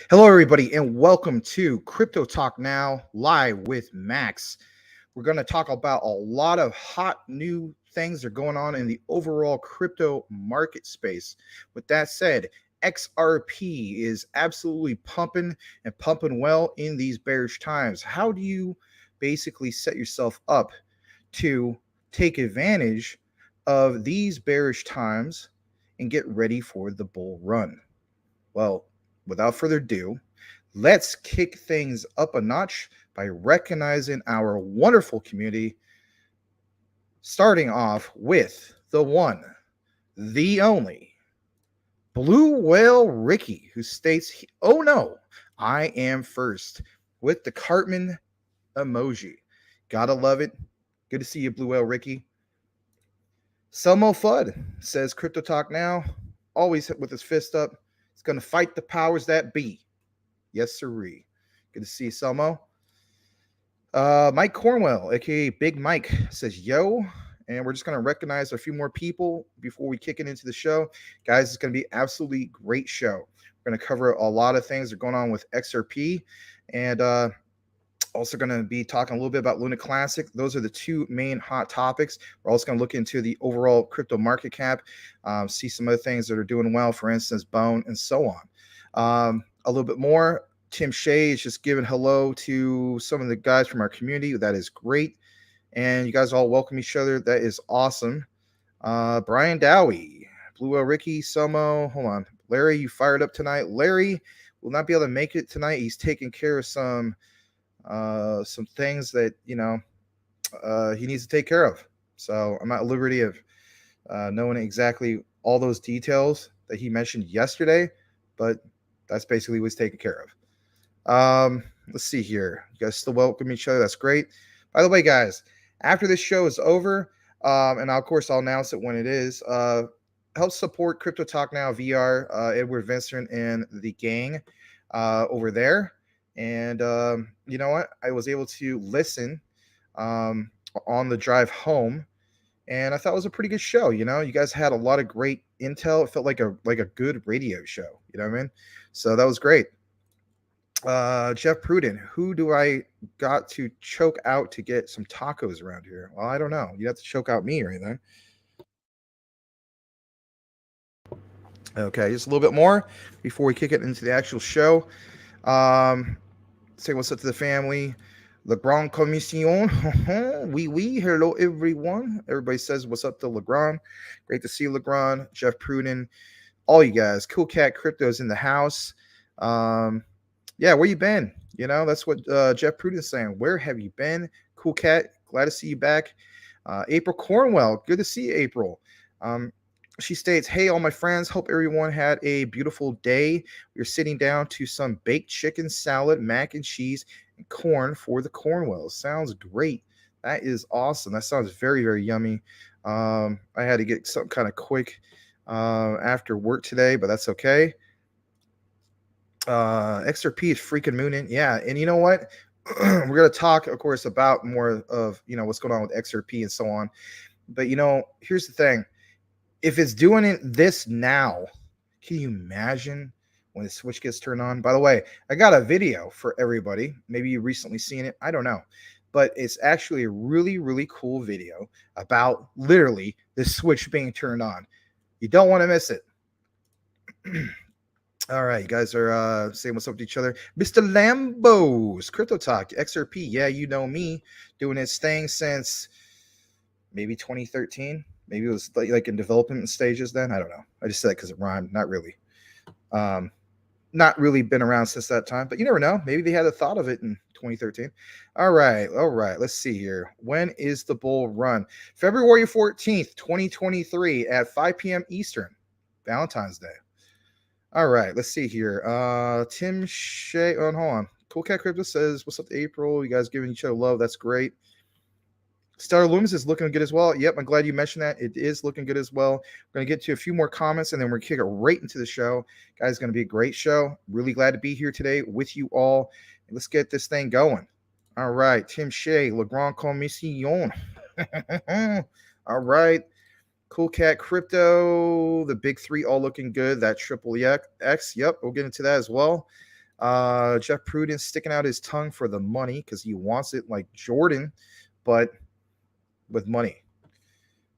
Hello, everybody, and welcome to Crypto Talk Now live with Max. We're going to talk about a lot of hot new things that are going on in the overall crypto market space. With that said, XRP is absolutely pumping and pumping well in these bearish times. How do you basically set yourself up to take advantage of these bearish times and get ready for the bull run? Well, without further ado, let's kick things up a notch by recognizing our wonderful community, starting off with the one, the only, Blue Whale Ricky, who states, "Oh no, I am first," with the Cartman emoji. Gotta love it. Good to see you, Blue Whale Ricky. Selmo Fudd says, "Crypto Talk Now, always with his fist up. He's going to fight the powers that be." Yes, sirree. Good to see you, Selmo. Mike Cornwell, aka Big Mike, says, "Yo," and we're just going to recognize a few more people before we kick it into the show. Guys, it's going to be absolutely great show. We're going to cover a lot of things that are going on with XRP, and also going to be talking a little bit about Luna Classic. Those are the two main hot topics. We're also going to look into the overall crypto market cap, see some other things that are doing well, for instance, Bone, and so on. A little bit more. Tim Shea is just giving hello to some of the guys from our community. That is great. And you guys all welcome each other. That is awesome. Brian Dowie, Blue Whale Ricky, Somo. Hold on. Larry, you fired up tonight. Larry will not be able to make it tonight. He's taking care of some things that, he needs to take care of. So I'm at liberty of knowing exactly all those details that he mentioned yesterday, but that's basically what he's taken care of. Let's see here. You guys still welcome each other. That's great. By the way, guys, after this show is over, and of course I'll announce it when it is, help support Crypto Talk Now VR, Edward Vincent and the gang over there. And you know what? I was able to listen on the drive home, and I thought it was a pretty good show. You guys had a lot of great intel. It felt like a good radio show. You know what I mean? So that was great. Jeff Pruden, who do I got to choke out to get some tacos around here? Well, I don't know. You have to choke out me or anything. Okay, just a little bit more before we kick it into the actual show. Say what's up to the family. Le Grand Commission. Oui. Hello, everyone. Everybody says what's up to LeGrand. Great to see LeGrand, Jeff Pruden, all you guys. Cool Cat Crypto's in the house. Yeah, where you been? That's what Jeff Pruden is saying. Where have you been? Cool Cat, glad to see you back. April Cornwell, good to see you, April. She states, "Hey, all my friends, hope everyone had a beautiful day. We're sitting down to some baked chicken salad, mac and cheese, and corn for the Cornwells." Sounds great. That is awesome. That sounds very, very yummy. I had to get something kind of quick after work today, but that's okay. XRP is freaking mooning. Yeah, and you know what? We're going to talk, of course, about more of, what's going on with XRP and so on. But, here's the thing. If it's doing it this now, can you imagine when the switch gets turned on? By the way, I got a video for everybody. Maybe you've recently seen it. I don't know. But it's actually a really, really cool video about literally the switch being turned on. You don't want to miss it. All right, you guys are saying what's up to each other. Mr. Lambos, Crypto Talk, XRP. Yeah, you know me, doing this thing since maybe 2013. Maybe it was like in development stages then. I don't know. I just said it because it rhymed. Not really. Not really been around since that time, but you never know. Maybe they had a thought of it in 2013. All right. Let's see here. When is the bull run? February 14th, 2023 at 5 p.m. Eastern, Valentine's Day. All right, let's see here. Tim Shea, hold on. Cool Cat Crypto says, "What's up to April? You guys giving each other love. That's great." Star Loomis is looking good as well. Yep, I'm glad you mentioned that. It is looking good as well. We're going to get to a few more comments, and then we're going to kick it right into the show. Guys, it's going to be a great show. Really glad to be here today with you all. Let's get this thing going. All right, Tim Shea, Le Grand Commission. All right. Cool Cat Crypto, the big three all looking good. That triple X. Yep, we'll get into that as well. Jeff Prudence sticking out his tongue for the money because he wants it like Jordan, but with money.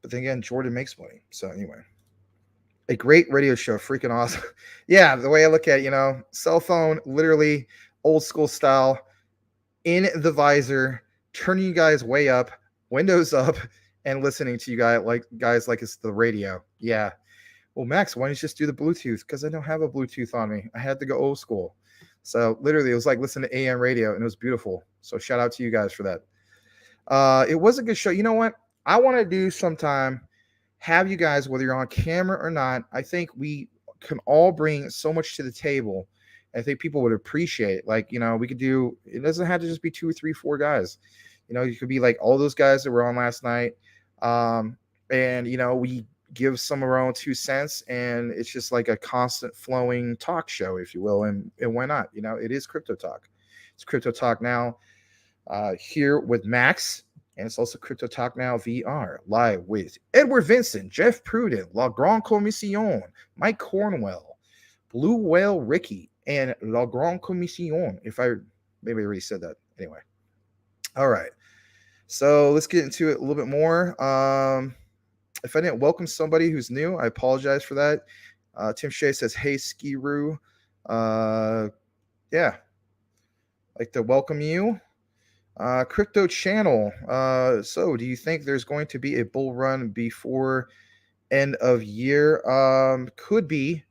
But then again, Jordan makes money. So anyway, a great radio show, freaking awesome. Yeah, the way I look at it, cell phone, literally old school style, in the visor, turning you guys way up, windows up, and listening to you guys like it's the radio. Yeah. Well, Max, why don't you just do the Bluetooth? Because I don't have a Bluetooth on me. I had to go old school. So literally, it was like listening to AM radio, and it was beautiful. So shout out to you guys for that. It was a good show. You know what? I want to do sometime, have you guys, whether you're on camera or not, I think we can all bring so much to the table. I think people would appreciate. Like, we could do, it doesn't have to just be 2 or 3, 4 guys. You could be like all those guys that were on last night. And, we give some of our own 2 cents, and it's just like a constant flowing talk show, if you will. And why not? It is Crypto Talk. It's Crypto Talk Now here with Max. And it's also Crypto Talk Now VR, live with Edward Vincent, Jeff Prudent, La Grande Commission, Mike Cornwell, Blue Whale Ricky, and La Grande Commission. If I maybe I already said that. Anyway. All right. So let's get into it a little bit more. If I didn't welcome somebody who's new, I apologize for that. Tim Shea says, hey, Skiroo. Yeah. I'd like to welcome you. Crypto channel. So do you think there's going to be a bull run before end of year? Could be,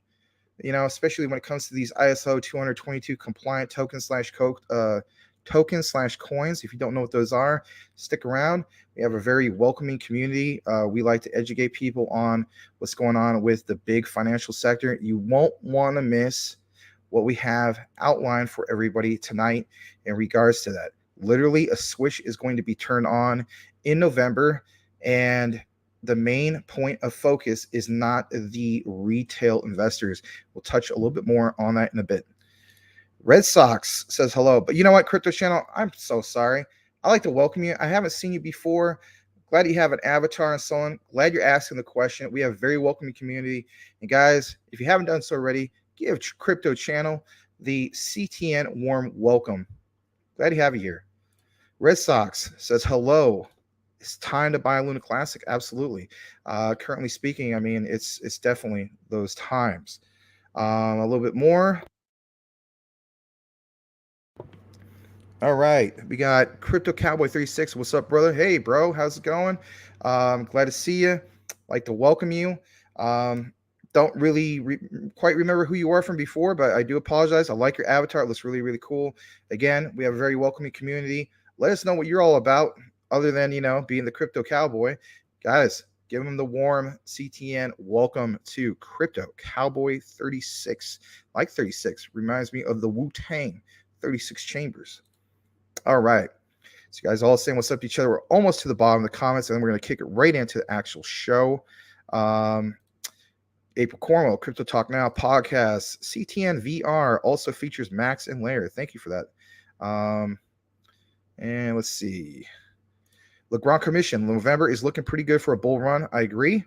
especially when it comes to these ISO 222 compliant tokens/coins. If you don't know what those are, stick around. We have a very welcoming community. We like to educate people on what's going on with the big financial sector. You won't want to miss what we have outlined for everybody tonight in regards to that. Literally, a switch is going to be turned on in November, and the main point of focus is not the retail investors. We'll touch a little bit more on that in a bit. Red Sox says hello. But you know what, Crypto Channel? I'm so sorry. I'd like to welcome you. I haven't seen you before. Glad you have an avatar and so on. Glad you're asking the question. We have a very welcoming community. And guys, if you haven't done so already, give Crypto Channel the CTN warm welcome. Glad to have you here. Red Sox says hello. It's time to buy a Luna Classic. Absolutely. Currently speaking, I mean, it's definitely those times. A little bit more. All right, we got Crypto Cowboy 36. What's up, brother? Hey, bro, how's it going? Glad to see you. Like to welcome you. Don't really quite remember who you are from before, but I do apologize. I like your avatar. It looks really, really cool. Again, we have a very welcoming community. Let us know what you're all about, other than being the Crypto Cowboy. Guys, give them the warm CTN welcome to Crypto Cowboy 36. Like 36 reminds me of the Wu-Tang 36 Chambers. All right. So you guys all saying what's up to each other. We're almost to the bottom of the comments, and then we're going to kick it right into the actual show. April Cornwell, Crypto Talk Now podcast, CTN VR also features Max and Larry. Thank you for that. And let's see. La Grande Commission, November is looking pretty good for a bull run. I agree.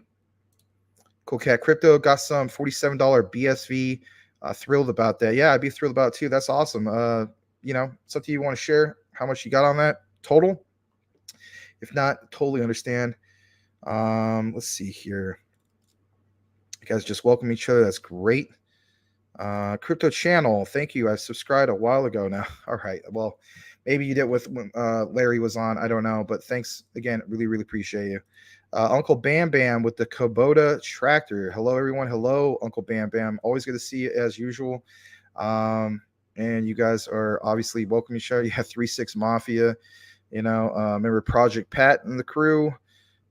Cool Cat Crypto got some $47 BSV. Thrilled about that. Yeah, I'd be thrilled about it too. That's awesome. Something you want to share how much you got on that total? If not, totally understand. Let's see here. You guys just welcome each other. That's great. Crypto Channel, thank you. I subscribed a while ago now. All right. Well, maybe you did when Larry was on. I don't know. But thanks again. Really, really appreciate you. Uncle Bam Bam with the Kubota tractor. Hello, everyone. Hello, Uncle Bam Bam. Always good to see you as usual. And you guys are obviously welcome to the show. You have 3-6 Mafia. Remember Project Pat and the crew.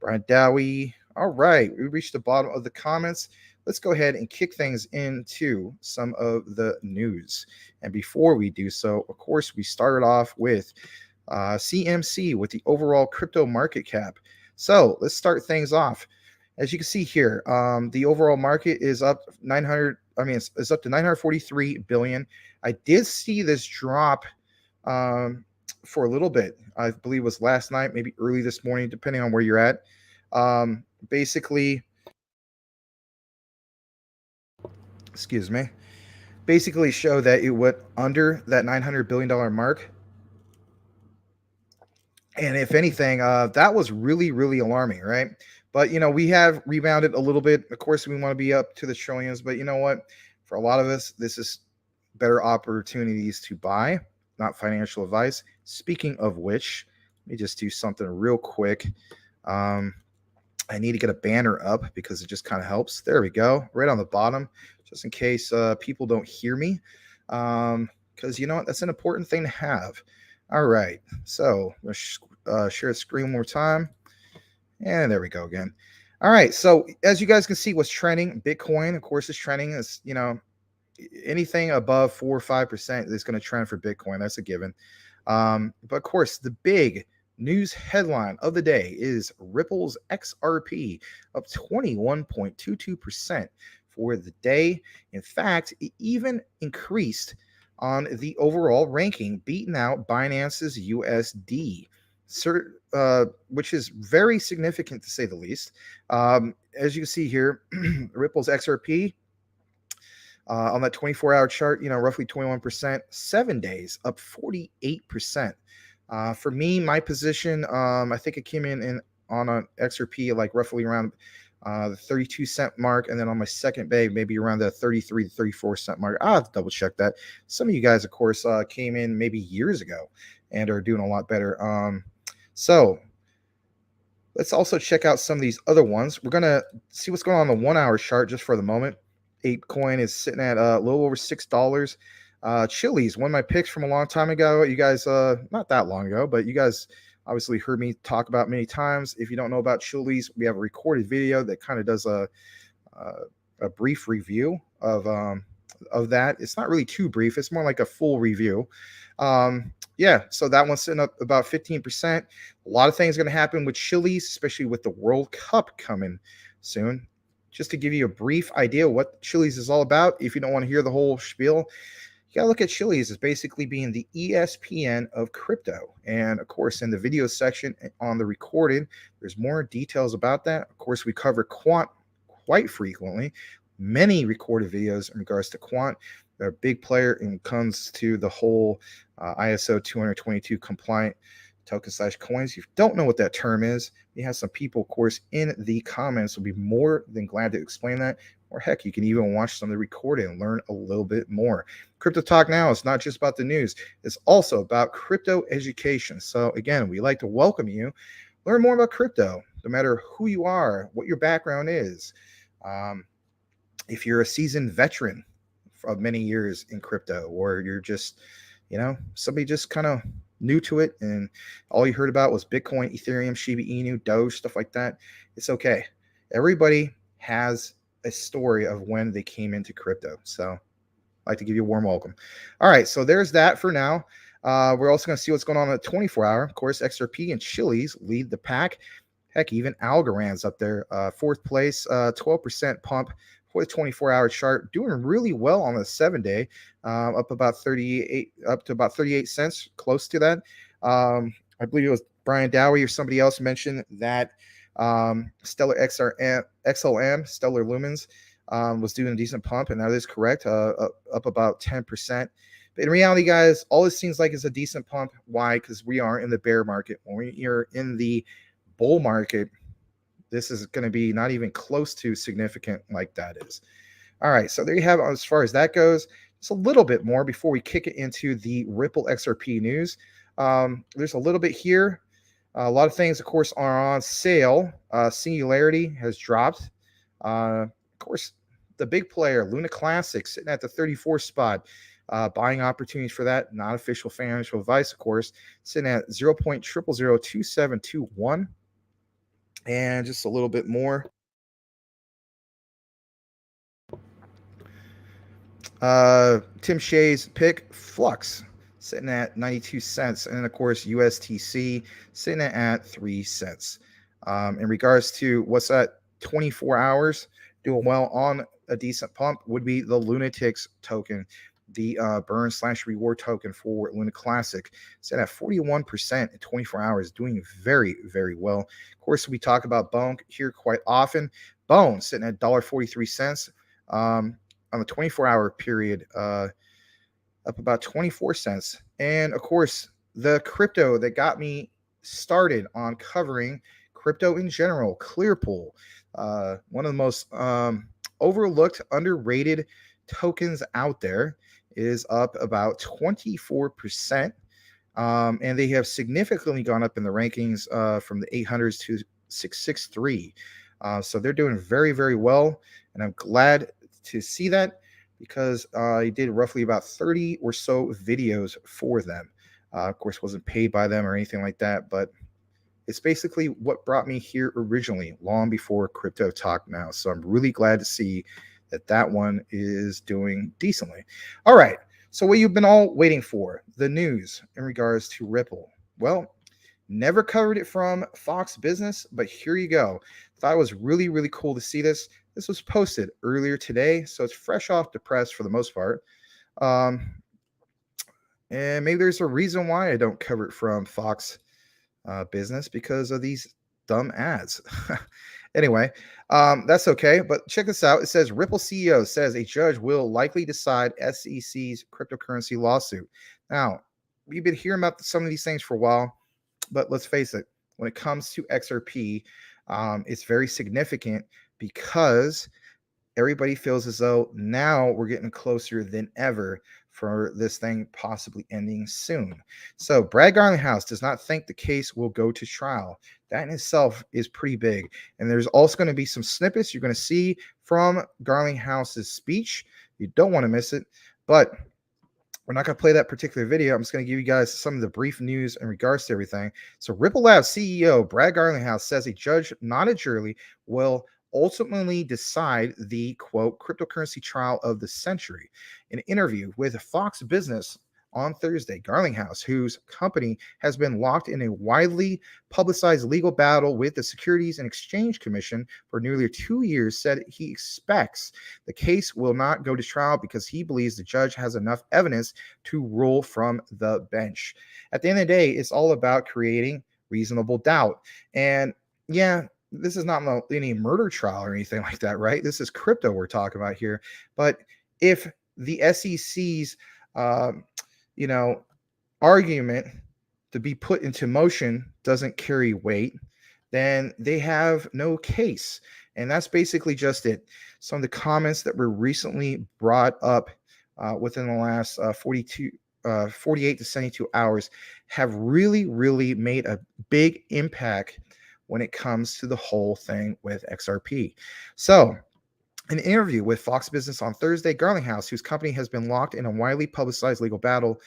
Brian Dowie. All right. We reached the bottom of the comments. Let's go ahead and kick things into some of the news. And before we do so, of course, we started off with CMC with the overall crypto market cap. So let's start things off. As you can see here, the overall market is up it's up to 943 billion. I did see this drop for a little bit. I believe it was last night, maybe early this morning, depending on where you're at. Basically, basically show that it went under that $900 billion mark. And if anything, that was really, really alarming, right? But we have rebounded a little bit. Of course, we want to be up to the trillions, but you know what? For a lot of us, this is better opportunities to buy, not financial advice. Speaking of which, let me just do something real quick. Um, I need to get a banner up because it just kind of helps. There we go, right on the bottom, just in case people don't hear me. Because you know what? That's an important thing to have. All right, so let's share the screen one more time. And there we go again. All right, so as you guys can see, what's trending, Bitcoin, of course, is trending. Is anything above 4 or 5% is going to trend for Bitcoin. That's a given. But of course, the big news headline of the day is Ripple's XRP up 21.22% for the day. In fact, it even increased on the overall ranking, beating out Binance's USD, which is very significant to say the least. As you can see here, Ripple's XRP on that 24-hour chart, roughly 21%, 7 days up 48%. For me, my position, I think it came in on an XRP like roughly around the 32-cent mark, and then on my second day, maybe around the 33 to 34-cent mark. I'll have to double check that. Some of you guys, of course, came in maybe years ago and are doing a lot better. So let's also check out some of these other ones. We're gonna see what's going on the 1-hour chart just for the moment. ApeCoin is sitting at a little over $6. Chili's, one of my picks from a long time ago. You guys, not that long ago, but you guys obviously heard me talk about many times. If you don't know about Chili's, we have a recorded video that kind of does a brief review of that. It's not really too brief. It's more like a full review. Yeah, so that one's sitting up about 15%. A lot of things are going to happen with Chili's, especially with the World Cup coming soon. Just to give you a brief idea of what Chili's is all about, if you don't want to hear the whole spiel, you got to look at Chili's as basically being the ESPN of crypto. And of course, in the video section on the recorded, there's more details about that. Of course, we cover quant quite frequently, many recorded videos in regards to quant. They're a big player when it comes to the whole ISO 222 compliant token/coins. If you don't know what that term is, we have some people, of course, in the comments will be more than glad to explain that. Or heck, you can even watch some of the recording and learn a little bit more. Crypto Talk Now is not just about the news. It's also about crypto education. So again, we like to welcome you. Learn more about crypto, no matter who you are, what your background is. If you're a seasoned veteran of many years in crypto, or you're just, somebody just kind of new to it and all you heard about was Bitcoin, Ethereum, Shiba Inu, Doge, stuff like that, it's okay. Everybody has a story of when they came into crypto. So I'd like to give you a warm welcome. All right, so there's that for now. We're also going to see what's going on at 24-hour. Of course, XRP and Chili's lead the pack. Heck, even Algorand's up there, fourth place, 12% pump for the 24-hour chart, doing really well on the 7-day, up to about 38 cents, close to that. I believe it was Brian Dowie or somebody else mentioned that Stellar XLM, Stellar Lumens, was doing a decent pump, and that is correct, up about 10%. But in reality, guys, all this seems like is a decent pump. Why? Because we are in the bear market. When we are in the bull market, this is going to be not even close to significant like that is. All right, so there you have it as far as that goes. Just a little bit more before we kick it into the Ripple XRP news. There's a little bit here. A lot of things, of course, are on sale. Singularity has dropped. Of course, the big player, Luna Classic, sitting at the 34 spot. Buying opportunities for that. Not official financial advice, of course. Sitting at 0.0002721. And just a little bit more. Tim Shea's pick, Flux, sitting at 92 cents. And of course, USTC sitting at 3 cents. In regards to what's that 24 hours doing well on a decent pump would be the Lunatics token, the burn/reward token for Luna Classic, set at 41% in 24 hours, doing very, very well. Of course, we talk about Bone here quite often. Bone sitting at $1.43. on the 24-hour period, up about 24 cents. And of course, the crypto that got me started on covering crypto in general, Clearpool, one of the most overlooked, underrated tokens out there, is up about 24%. And they have significantly gone up in the rankings from the 800s to 663. So they're doing very, very well. And I'm glad to see that because I did roughly about 30 or so videos for them. Of course, wasn't paid by them or anything like that, but it's basically what brought me here originally, long before Crypto Talk Now. So I'm really glad to see that that one is doing decently. All right. So what you've been all waiting for, the news in regards to Ripple. Well, never covered it from Fox Business, but here you go. Thought it was really, really cool to see this. This was posted earlier today, so it's fresh off the press for the most part. And maybe there's a reason why I don't cover it from Fox Business, because of these dumb ads. Anyway, that's okay. But check this out. It says Ripple CEO says a judge will likely decide SEC's cryptocurrency lawsuit. Now, we've been hearing about some of these things for a while, but let's face it, when it comes to XRP, it's very significant because everybody feels as though now we're getting closer than ever for this thing possibly ending soon. So Brad Garlinghouse does not think the case will go to trial. That in itself is pretty big. And there's also going to be some snippets you're going to see from Garlinghouse's speech. You don't want to miss it. But we're not going to play that particular video. I'm just going to give you guys some of the brief news in regards to everything. So Ripple Labs CEO Brad Garlinghouse says a judge, not a jury, will ultimately decide the, quote, cryptocurrency trial of the century. In an interview with Fox Business on Thursday, Garlinghouse, whose company has been locked in a widely publicized legal battle with the Securities and Exchange Commission for nearly 2 years, said he expects the case will not go to trial because he believes the judge has enough evidence to rule from the bench. At the end of the day, it's all about creating reasonable doubt. And yeah, this is not any murder trial or anything like that, right? This is crypto we're talking about here. But if the SEC's, argument to be put into motion doesn't carry weight, then they have no case. And that's basically just it. Some of the comments that were recently brought up within the last 48 to 72 hours have really, really made a big impact when it comes to the whole thing with XRP. So, in an interview with Fox Business on Thursday, Garlinghouse, whose company has been locked in a widely publicized legal battle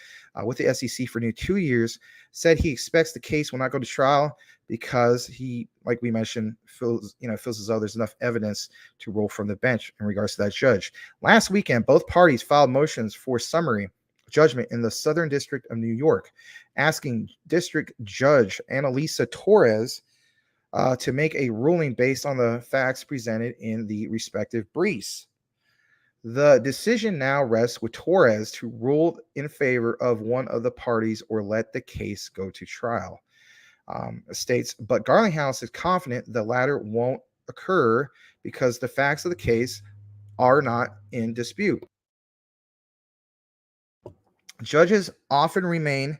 with the SEC for nearly 2 years, said he expects the case will not go to trial because he, like we mentioned, feels as though there's enough evidence to rule from the bench in regards to that judge. Last weekend, both parties filed motions for summary judgment in the Southern District of New York, asking District Judge Annalisa Torres to make a ruling based on the facts presented in the respective briefs. The decision now rests with Torres to rule in favor of one of the parties or let the case go to trial. States, but Garlinghouse is confident the latter won't occur because the facts of the case are not in dispute. Judges often remand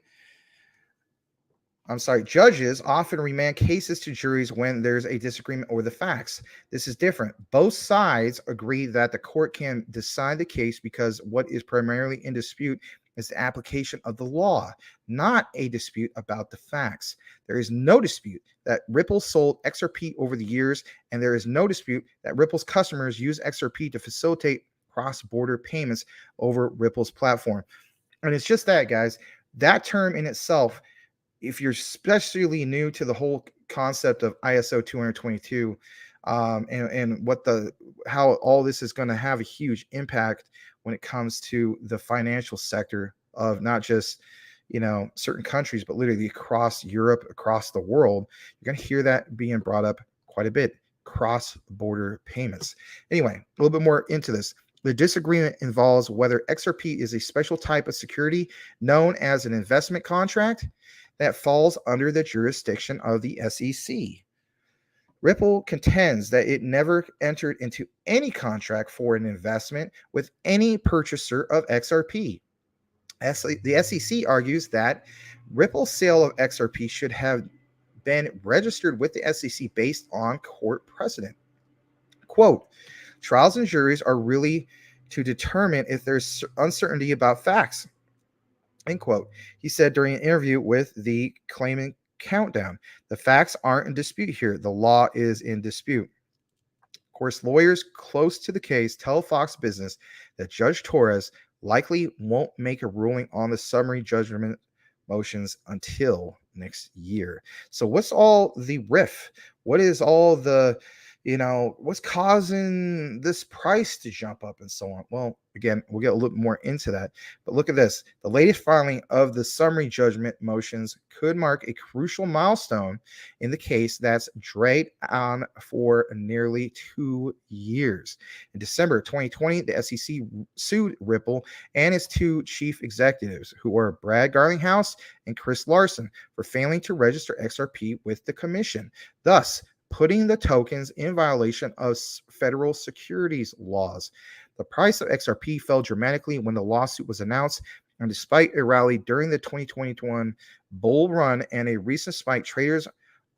cases to juries when there's a disagreement over the facts. This is different. Both sides agree that the court can decide the case because what is primarily in dispute is the application of the law, not a dispute about the facts. There is no dispute that Ripple sold XRP over the years, and there is no dispute that Ripple's customers use XRP to facilitate cross-border payments over Ripple's platform. And it's just that, guys. That term in itself, if you're especially new to the whole concept of ISO 222 and how all this is going to have a huge impact when it comes to the financial sector of not just certain countries, but literally across Europe, across the world, you're going to hear that being brought up quite a bit. Cross-border payments. Anyway, a little bit more into this. The disagreement involves whether XRP is a special type of security known as an investment contract that falls under the jurisdiction of the SEC. Ripple contends that it never entered into any contract for an investment with any purchaser of XRP. The SEC argues that Ripple's sale of XRP should have been registered with the SEC based on court precedent. Quote, trials and juries are really to determine if there's uncertainty about facts, end quote. He said during an interview with the Claimant Countdown, the facts aren't in dispute here. The law is in dispute. Of course, lawyers close to the case tell Fox Business that Judge Torres likely won't make a ruling on the summary judgment motions until next year. So what's all the riff? What is all the, what's causing this price to jump up and so on? Well, again, we'll get a little more into that. But look at this. The latest filing of the summary judgment motions could mark a crucial milestone in the case that's dragged on for nearly 2 years. In December 2020, the SEC sued Ripple and its two chief executives, who were Brad Garlinghouse and Chris Larson, for failing to register XRP with the commission, thus putting the tokens in violation of federal securities laws. The price of XRP fell dramatically when the lawsuit was announced, and despite a rally during the 2021 bull run and a recent spike, traders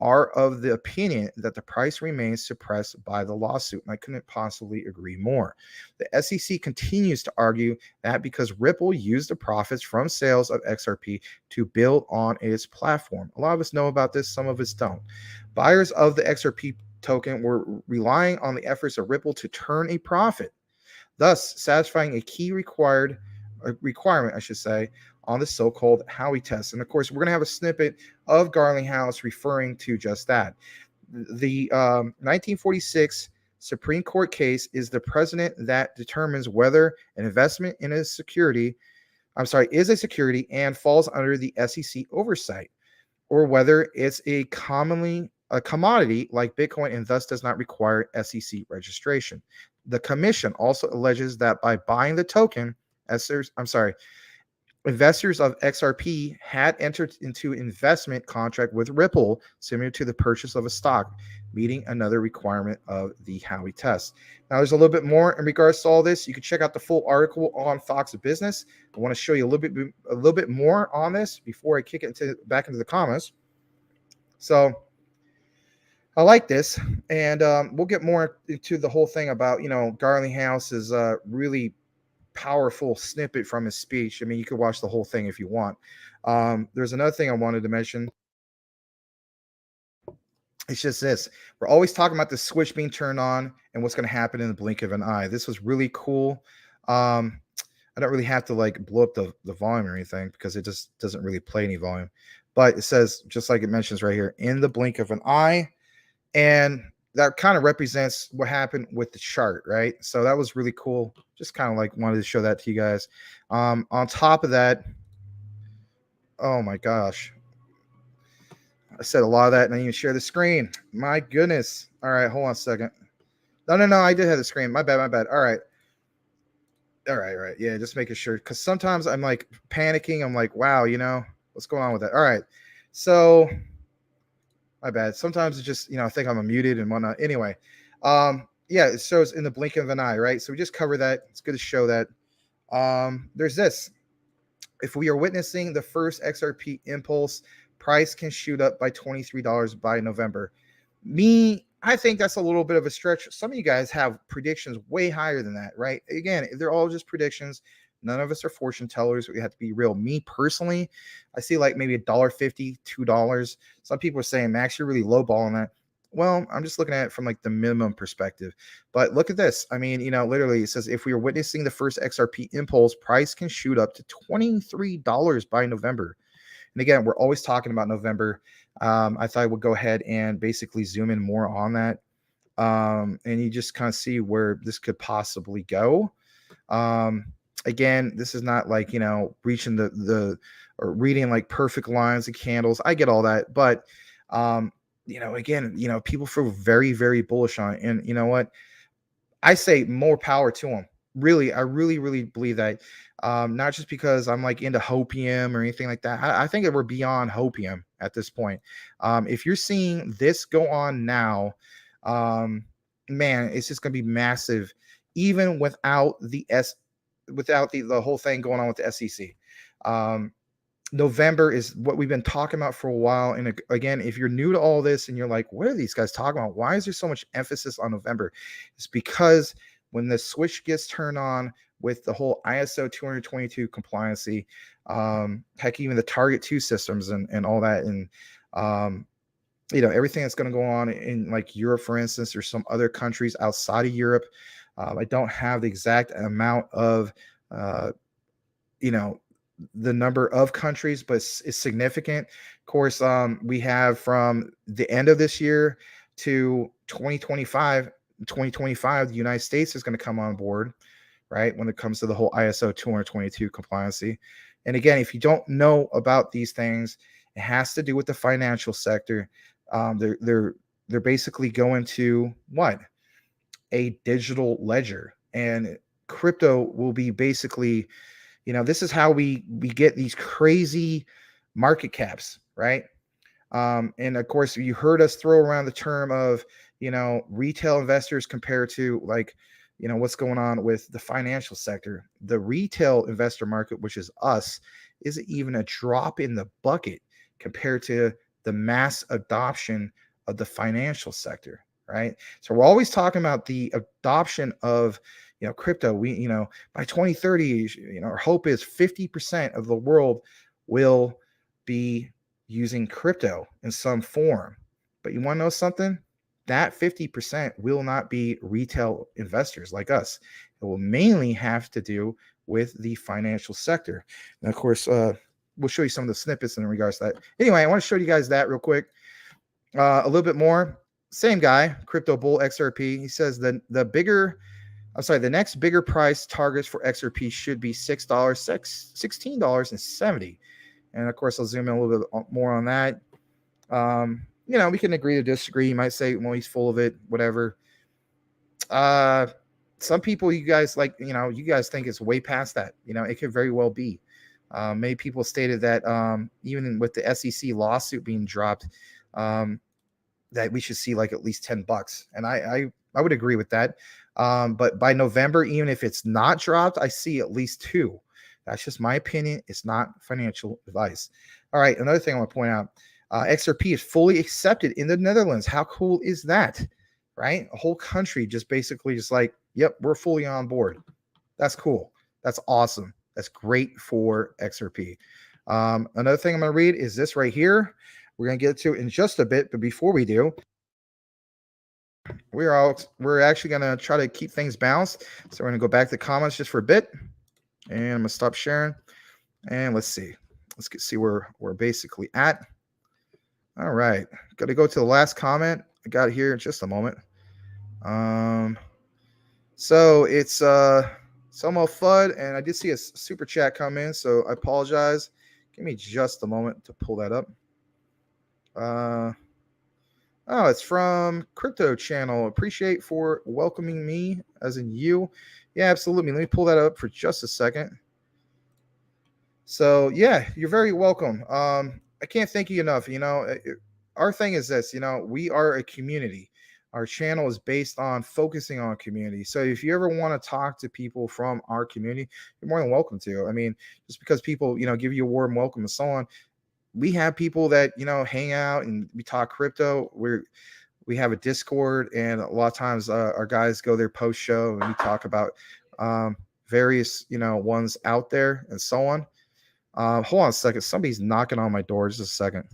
are of the opinion that the price remains suppressed by the lawsuit. And I couldn't possibly agree more. The SEC continues to argue that because Ripple used the profits from sales of XRP to build on its platform. A lot of us know about this, some of us don't. Buyers of the XRP token were relying on the efforts of Ripple to turn a profit, thus satisfying a key requirement, on the so-called Howey test. And of course, we're going to have a snippet of Garlinghouse referring to just that. The 1946 Supreme Court case is the precedent that determines whether an investment in is a security and falls under the SEC oversight, or whether it's a commodity like Bitcoin and thus does not require SEC registration. The commission also alleges that by buying the token, investors of XRP had entered into investment contract with Ripple, similar to the purchase of a stock, meeting another requirement of the Howey test. Now, there's a little bit more in regards to all this. You can check out the full article on Fox Business. I want to show you a little bit more on this before I kick it back into the comments. So I like this, and we'll get more into the whole thing about, Garlinghouse's really powerful snippet from his speech. I mean, you could watch the whole thing if you want. There's another thing I wanted to mention. It's just this. We're always talking about the switch being turned on and what's going to happen in the blink of an eye. This was really cool. I don't really have to blow up the volume or anything because it just doesn't really play any volume. But it says, just like it mentions right here, in the blink of an eye. And that kind of represents what happened with the chart, right? So that was really cool. Just kind of wanted to show that to you guys. On top of that, oh my gosh, I said a lot of that and I didn't even share the screen. My goodness. All right, hold on a second. No, I did have the screen. My bad. All right. Yeah, just making sure, because sometimes I'm panicking. I'm wow, what's going on with that? All right, so my bad. Sometimes it's just, I think I'm muted and whatnot. Anyway, yeah, it shows in the blink of an eye, right? So we just covered that. It's good to show that. There's this. If we are witnessing the first XRP impulse, price can shoot up by $23 by November. I think that's a little bit of a stretch. Some of you guys have predictions way higher than that, right? Again, they're all just predictions. None of us are fortune tellers. We have to be real. Me personally, I see maybe $1.50, $2. Some people are saying, Max, you're really lowballing that. Well, I'm just looking at it from the minimum perspective. But look at this. I mean, literally it says if we are witnessing the first XRP impulse, price can shoot up to $23 by November. And again, we're always talking about November. I thought I would go ahead and basically zoom in more on that. And you just kind of see where this could possibly go. Again, this is not reaching the or reading perfect lines and candles. I get all that. But, again, people feel very, very bullish on it. And you know what? I say more power to them. Really, I really, really believe that. Not just because I'm like into hopium or anything like that. I think that we're beyond hopium at this point. If you're seeing this go on now, um, man, it's just going to be massive, even without the whole thing going on with the SEC. Um, November is what we've been talking about for a while. And again, if you're new to all this and you're like, what are these guys talking about? Why is there so much emphasis on November? It's because when the switch gets turned on with the whole ISO 222 compliancy, heck, even the Target 2 systems and all that, and everything that's going to go on in like Europe, for instance, or some other countries outside of Europe. I don't have the exact amount of uh, you know the number of countries, but it's significant. Of course, we have from the end of this year to 2025. 2025, the United States is going to come on board, right? When it comes to the whole ISO 222 compliancy. And again, if you don't know about these things, it has to do with the financial sector. They're basically going to what? A digital ledger, and crypto will be basically, this is how we get these crazy market caps, right? And of course, you heard us throw around the term of, retail investors compared to like, what's going on with the financial sector. The retail investor market, which is us, isn't even a drop in the bucket compared to the mass adoption of the financial sector, right? So we're always talking about the adoption of, crypto. By 2030, our hope is 50% of the world will be using crypto in some form. But you want to know something? That 50% will not be retail investors like us. It will mainly have to do with the financial sector. And of course, we'll show you some of the snippets in regards to that. Anyway, I want to show you guys that real quick. A little bit more. Same guy, Crypto Bull XRP. He says the next bigger price targets for XRP should be $6, $16.70. And of course, I'll zoom in a little bit more on that. We can agree to disagree. You might say, well, he's full of it, whatever. Some people, you guys you guys think it's way past that. It could very well be. Many people stated that even with the SEC lawsuit being dropped, that we should see like at least $10. And I would agree with that. But by November, even if it's not dropped, I see at least two. That's just my opinion. It's not financial advice. All right. Another thing I want to point out, XRP is fully accepted in the Netherlands. How cool is that? Right? A whole country just basically just like, yep, we're fully on board. That's cool. That's awesome. That's great for XRP. Another thing I'm going to read is this right here. We're going to get to it in just a bit. But before we do, we're actually going to try to keep things balanced. So we're going to go back to the comments just for a bit. And I'm going to stop sharing. And let's see. See where we're basically at. All right. Got to go to the last comment I got here in just a moment. So it's Selmo Fudd, and I did see a super chat come in, so I apologize. Give me just a moment to pull that up. Oh, it's from Crypto Channel. Appreciate for welcoming me, as in you. Yeah, absolutely. Let me pull that up for just a second. So yeah, you're very welcome. I can't thank you enough. Our thing is this. We are a community. Our channel is based on focusing on community. So if you ever want to talk to people from our community, you're more than welcome to. I mean, just because people, give you a warm welcome and so on, we have people that, hang out and we talk crypto. We have a Discord, and a lot of times our guys go there post show and we talk about various, ones out there and so on. Hold on a second. Somebody's knocking on my door. Just a second.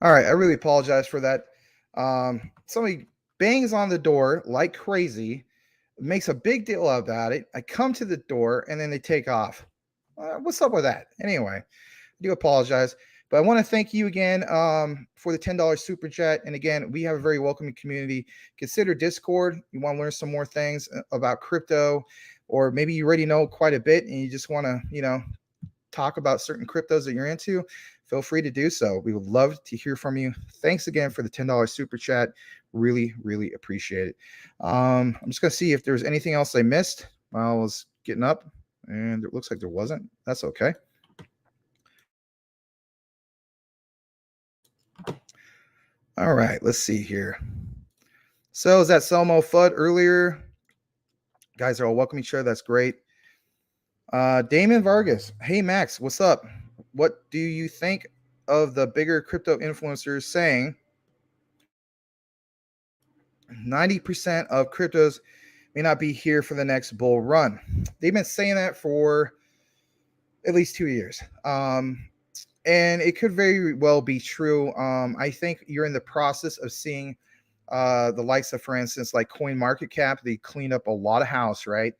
All right, I really apologize for that. Somebody bangs on the door like crazy, makes a big deal about it. I come to the door and then they take off. What's up with that? Anyway, I do apologize, but I want to thank you again for the $10 super chat. And again, we have a very welcoming community. Consider Discord. You want to learn some more things about crypto, or maybe you already know quite a bit and you just want to, talk about certain cryptos that you're into, feel free to do so. We would love to hear from you. Thanks again for the $10 super chat. Really, really appreciate it. I'm just going to see if there's anything else I missed while I was getting up, and it looks like there wasn't. That's okay. All right, let's see here. So is that Selmo FUD earlier? Guys are all welcome each other. That's great. Damon Vargas. Hey, Max, what's up? What do you think of the bigger crypto influencers saying 90% of cryptos may not be here for the next bull run? They've been saying that for at least 2 years. And it could very well be true. I think you're in the process of seeing the likes of, for instance, like Coin Market Cap. They cleaned up a lot of house, right?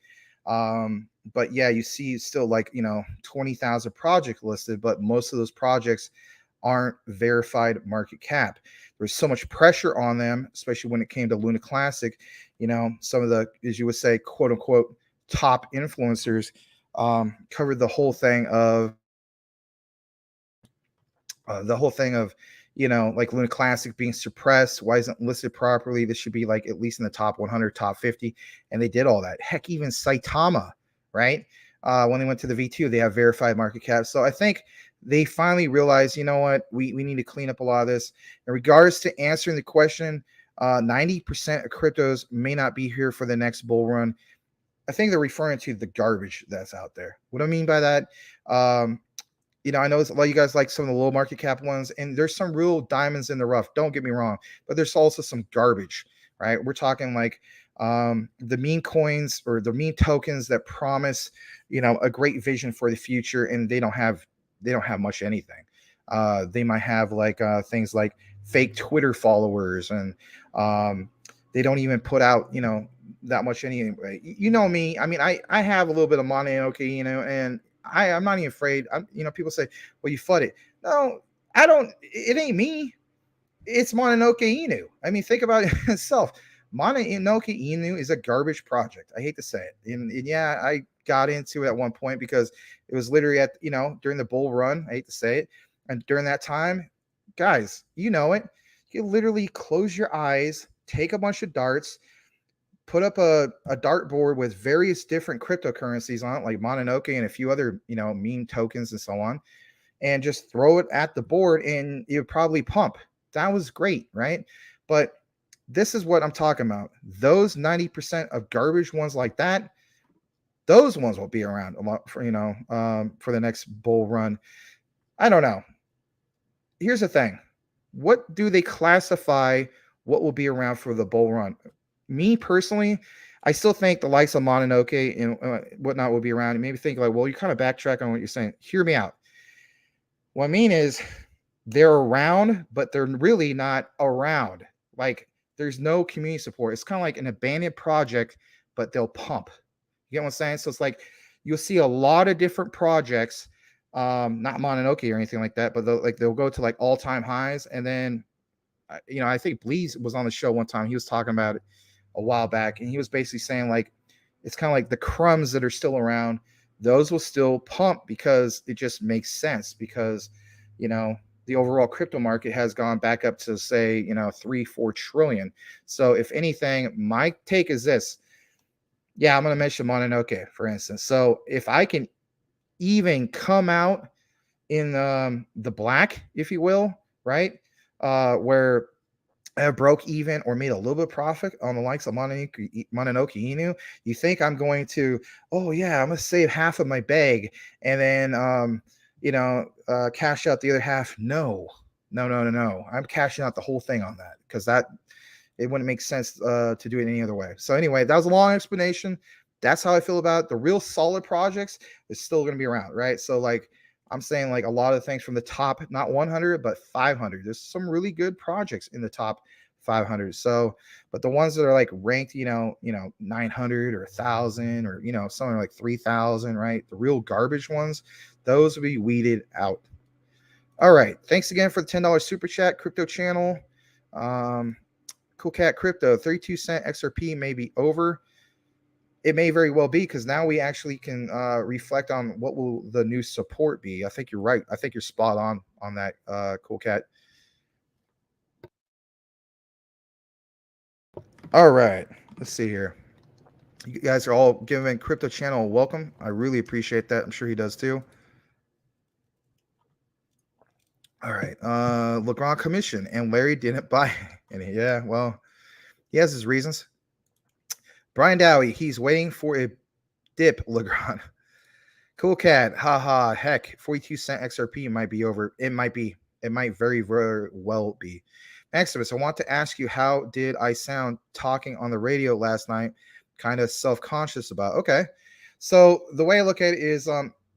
But yeah, you see still like 20,000 projects listed, but most of those projects aren't verified market cap. There's so much pressure on them, especially when it came to Luna Classic. Some of the, as you would say, quote unquote, top influencers covered the whole thing of like Luna Classic being suppressed. Why isn't listed properly? This should be like at least in the top 100, top 50. And they did all that. Heck, even Saitama, right? When they went to the V2, they have verified market cap. So I think they finally realized, you know what, we need to clean up a lot of this. In regards to answering the question, 90% of cryptos may not be here for the next bull run. I think they're referring to the garbage that's out there. What I mean by that, I know a lot of you guys like some of the low market cap ones, and there's some real diamonds in the rough. Don't get me wrong, but there's also some garbage, right? We're talking like the meme coins or the meme tokens that promise, a great vision for the future, and they don't have much anything. They might have like things like fake Twitter followers, and they don't even put out, that much anyway. You know me. I mean, I have a little bit of money, okay, and I'm not even afraid. People say, well, you flood it. No, I don't. It ain't me. It's Mononoke Inu. I mean, think about it itself. Mononoke Inu is a garbage project. I hate to say it. And yeah, I got into it at one point because it was literally during the bull run. I hate to say it. And during that time, guys, you know it. You literally close your eyes, take a bunch of darts, put up a dartboard with various different cryptocurrencies on it, like Mononoke and a few other, meme tokens and so on, and just throw it at the board and it would probably pump. That was great, right? But this is what I'm talking about. Those 90% of garbage ones like that, those ones will be around a lot for, for the next bull run. I don't know. Here's the thing. What do they classify what will be around for the bull run? Me personally, I still think the likes of Mononoke and whatnot will be around. And maybe think like, well, you kind of backtrack on what you're saying. Hear me out. What I mean is they're around, but they're really not around. Like there's no community support. It's kind of like an abandoned project, but they'll pump. You get what I'm saying? So it's like you'll see a lot of different projects, not Mononoke or anything like that, but they'll go to like all-time highs. And then, I think Bleez was on the show one time. He was talking about it a while back, and he was basically saying like it's kind of like the crumbs that are still around, those will still pump because it just makes sense because the overall crypto market has gone back up to say 3-4 trillion. So if anything, my take is this. Yeah, I'm going to mention Mononoke for instance. So if I can even come out in the black, if you will, right, where I broke even or made a little bit of profit on the likes of Mononoke Inu, you think I'm going to, oh yeah, I'm going to save half of my bag and then, cash out the other half? No. I'm cashing out the whole thing on that because it wouldn't make sense to do it any other way. So anyway, that was a long explanation. That's how I feel about it. The real solid projects is still going to be around, right? So like I'm saying like a lot of things from the top, not 100, but 500. There's some really good projects in the top 500. So, but the ones that are like ranked, 900 or 1,000 or something like 3,000, right? The real garbage ones, those will be weeded out. All right. Thanks again for the $10 super chat, crypto channel. Cool Cat Crypto, 32-cent XRP may be over. It may very well be, because now we actually can reflect on what will the new support be. I think you're right. I think you're spot on that, Cool Cat. All right. Let's see here. You guys are all giving Crypto Channel a welcome. I really appreciate that. I'm sure he does too. All right. Legrand commission and Larry didn't buy any. Yeah, well, he has his reasons. Brian Dowie, he's waiting for a dip, Legrand. Cool Cat, haha, heck, 42-cent XRP might be over. It might be. It might very, very well be. Maximus, I want to ask you, how did I sound talking on the radio last night? Kind of self-conscious about. Okay. So the way I look at it is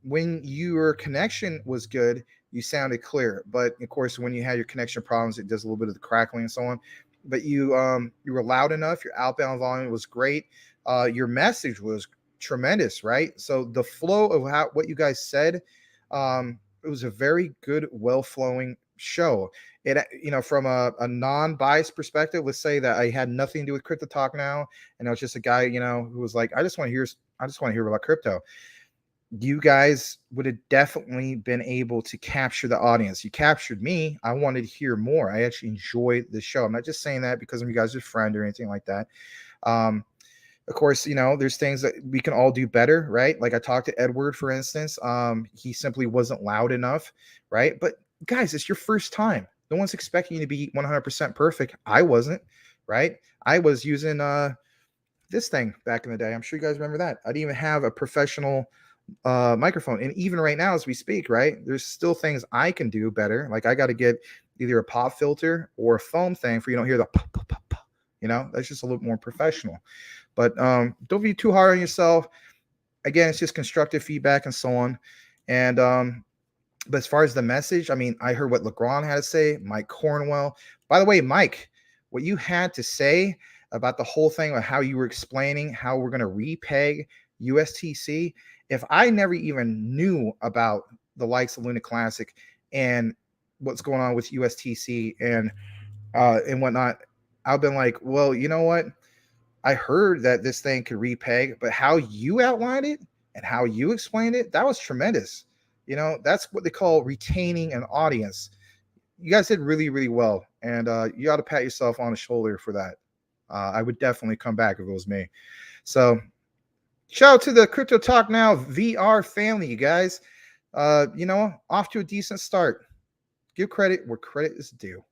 when your connection was good, you sounded clear. But of course, when you had your connection problems, it does a little bit of the crackling and so on. But you were loud enough, your outbound volume was great. Your message was tremendous, right? So the flow of what you guys said, it was a very good, well-flowing show. It, from a non-biased perspective, let's say that I had nothing to do with Crypto Talk Now, and I was just a guy, who was like, I just want to hear about crypto. You guys would have definitely been able to capture the audience. You captured me. I wanted to hear more. I actually enjoyed the show. I'm not just saying that because you guys are friend or anything like that. Of course, there's things that we can all do better, right? Like I talked to Edward, for instance. He simply wasn't loud enough, right? But guys, it's your first time. No one's expecting you to be 100% perfect. I wasn't, right? I was using this thing back in the day. I'm sure you guys remember that. I didn't even have a professional microphone. And even right now, as we speak, right, there's still things I can do better. Like I got to get either a pop filter or a foam thing for you don't hear the pop, pop, pop, pop. That's just a little more professional. But don't be too hard on yourself. Again, it's just constructive feedback and so on. And but as far as the message, I mean, I heard what Legrand had to say, Mike Cornwell. By the way, Mike, what you had to say about the whole thing, about how you were explaining how we're going to repeg USTC, if I never even knew about the likes of Luna Classic and what's going on with USTC and whatnot, I've been like, well, you know what? I heard that this thing could repeg, but how you outlined it and how you explained it, that was tremendous. That's what they call retaining an audience. You guys did really, really well. And you ought to pat yourself on the shoulder for that. I would definitely come back if it was me. So shout out to the Crypto Talk Now VR family, you guys. Off to a decent start. Give credit where credit is due.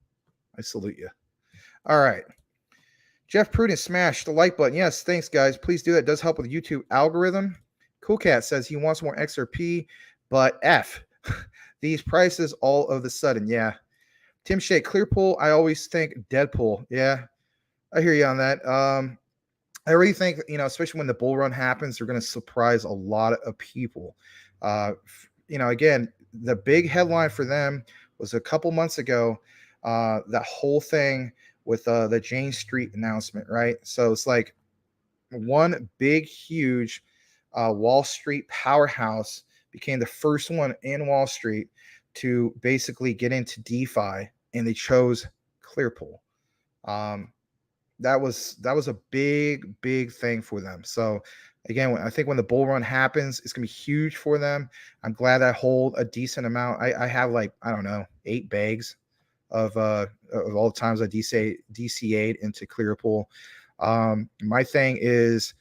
I salute you. All right. Jeff Prudence, smash the like button. Yes, thanks, guys. Please do that. It does help with the YouTube algorithm. Cool Cat says he wants more XRP, but F. These prices all of a sudden. Yeah. Tim Shea, Clearpool, I always think Deadpool. Yeah, I hear you on that. I really think, especially when the bull run happens, they're going to surprise a lot of people. Again, the big headline for them was a couple months ago, that whole thing with the Jane Street announcement, right? So it's like one big, huge Wall Street powerhouse became the first one in Wall Street to basically get into DeFi, and they chose Clearpool. That was a big, big thing for them. So again, I think when the bull run happens, it's gonna be huge for them. I'm glad I hold a decent amount. I have like, I don't know, 8 bags of all the times I DCA'd into Clearpool. My thing is,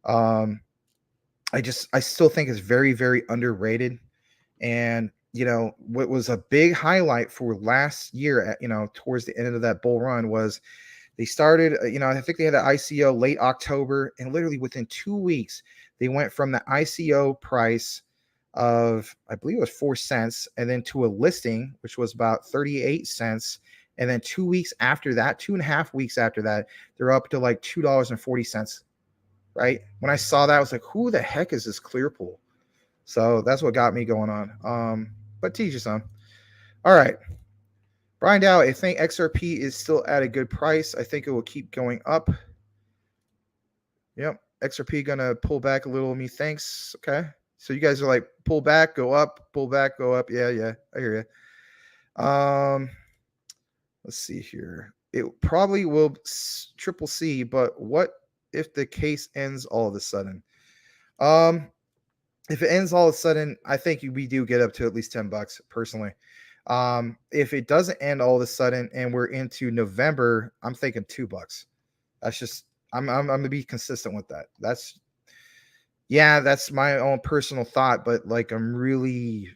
I still think it's very, very underrated. And what was a big highlight for last year, towards the end of that bull run, was they started, I think they had the ICO late October, and literally within 2 weeks, they went from the ICO price of, I believe it was 4 cents, and then to a listing, which was about 38 cents. And then 2 weeks after that, 2.5 weeks after that, they're up to like $2.40, right? When I saw that, I was like, who the heck is this Clearpool? So that's what got me going on. but teach your son. All right. Brian Dow, I think XRP is still at a good price. I think it will keep going up. Yep. XRP gonna pull back a little. Methinks. Okay. So you guys are like pull back, go up, pull back, go up. Yeah. I hear you. Let's see here. It probably will triple C, but what if the case ends all of a sudden? If it ends all of a sudden, I think we do get up to at least $10 personally. If it doesn't end all of a sudden and we're into November, I'm thinking $2. That's just I'm gonna be consistent with that. That's my own personal thought, but like I'm really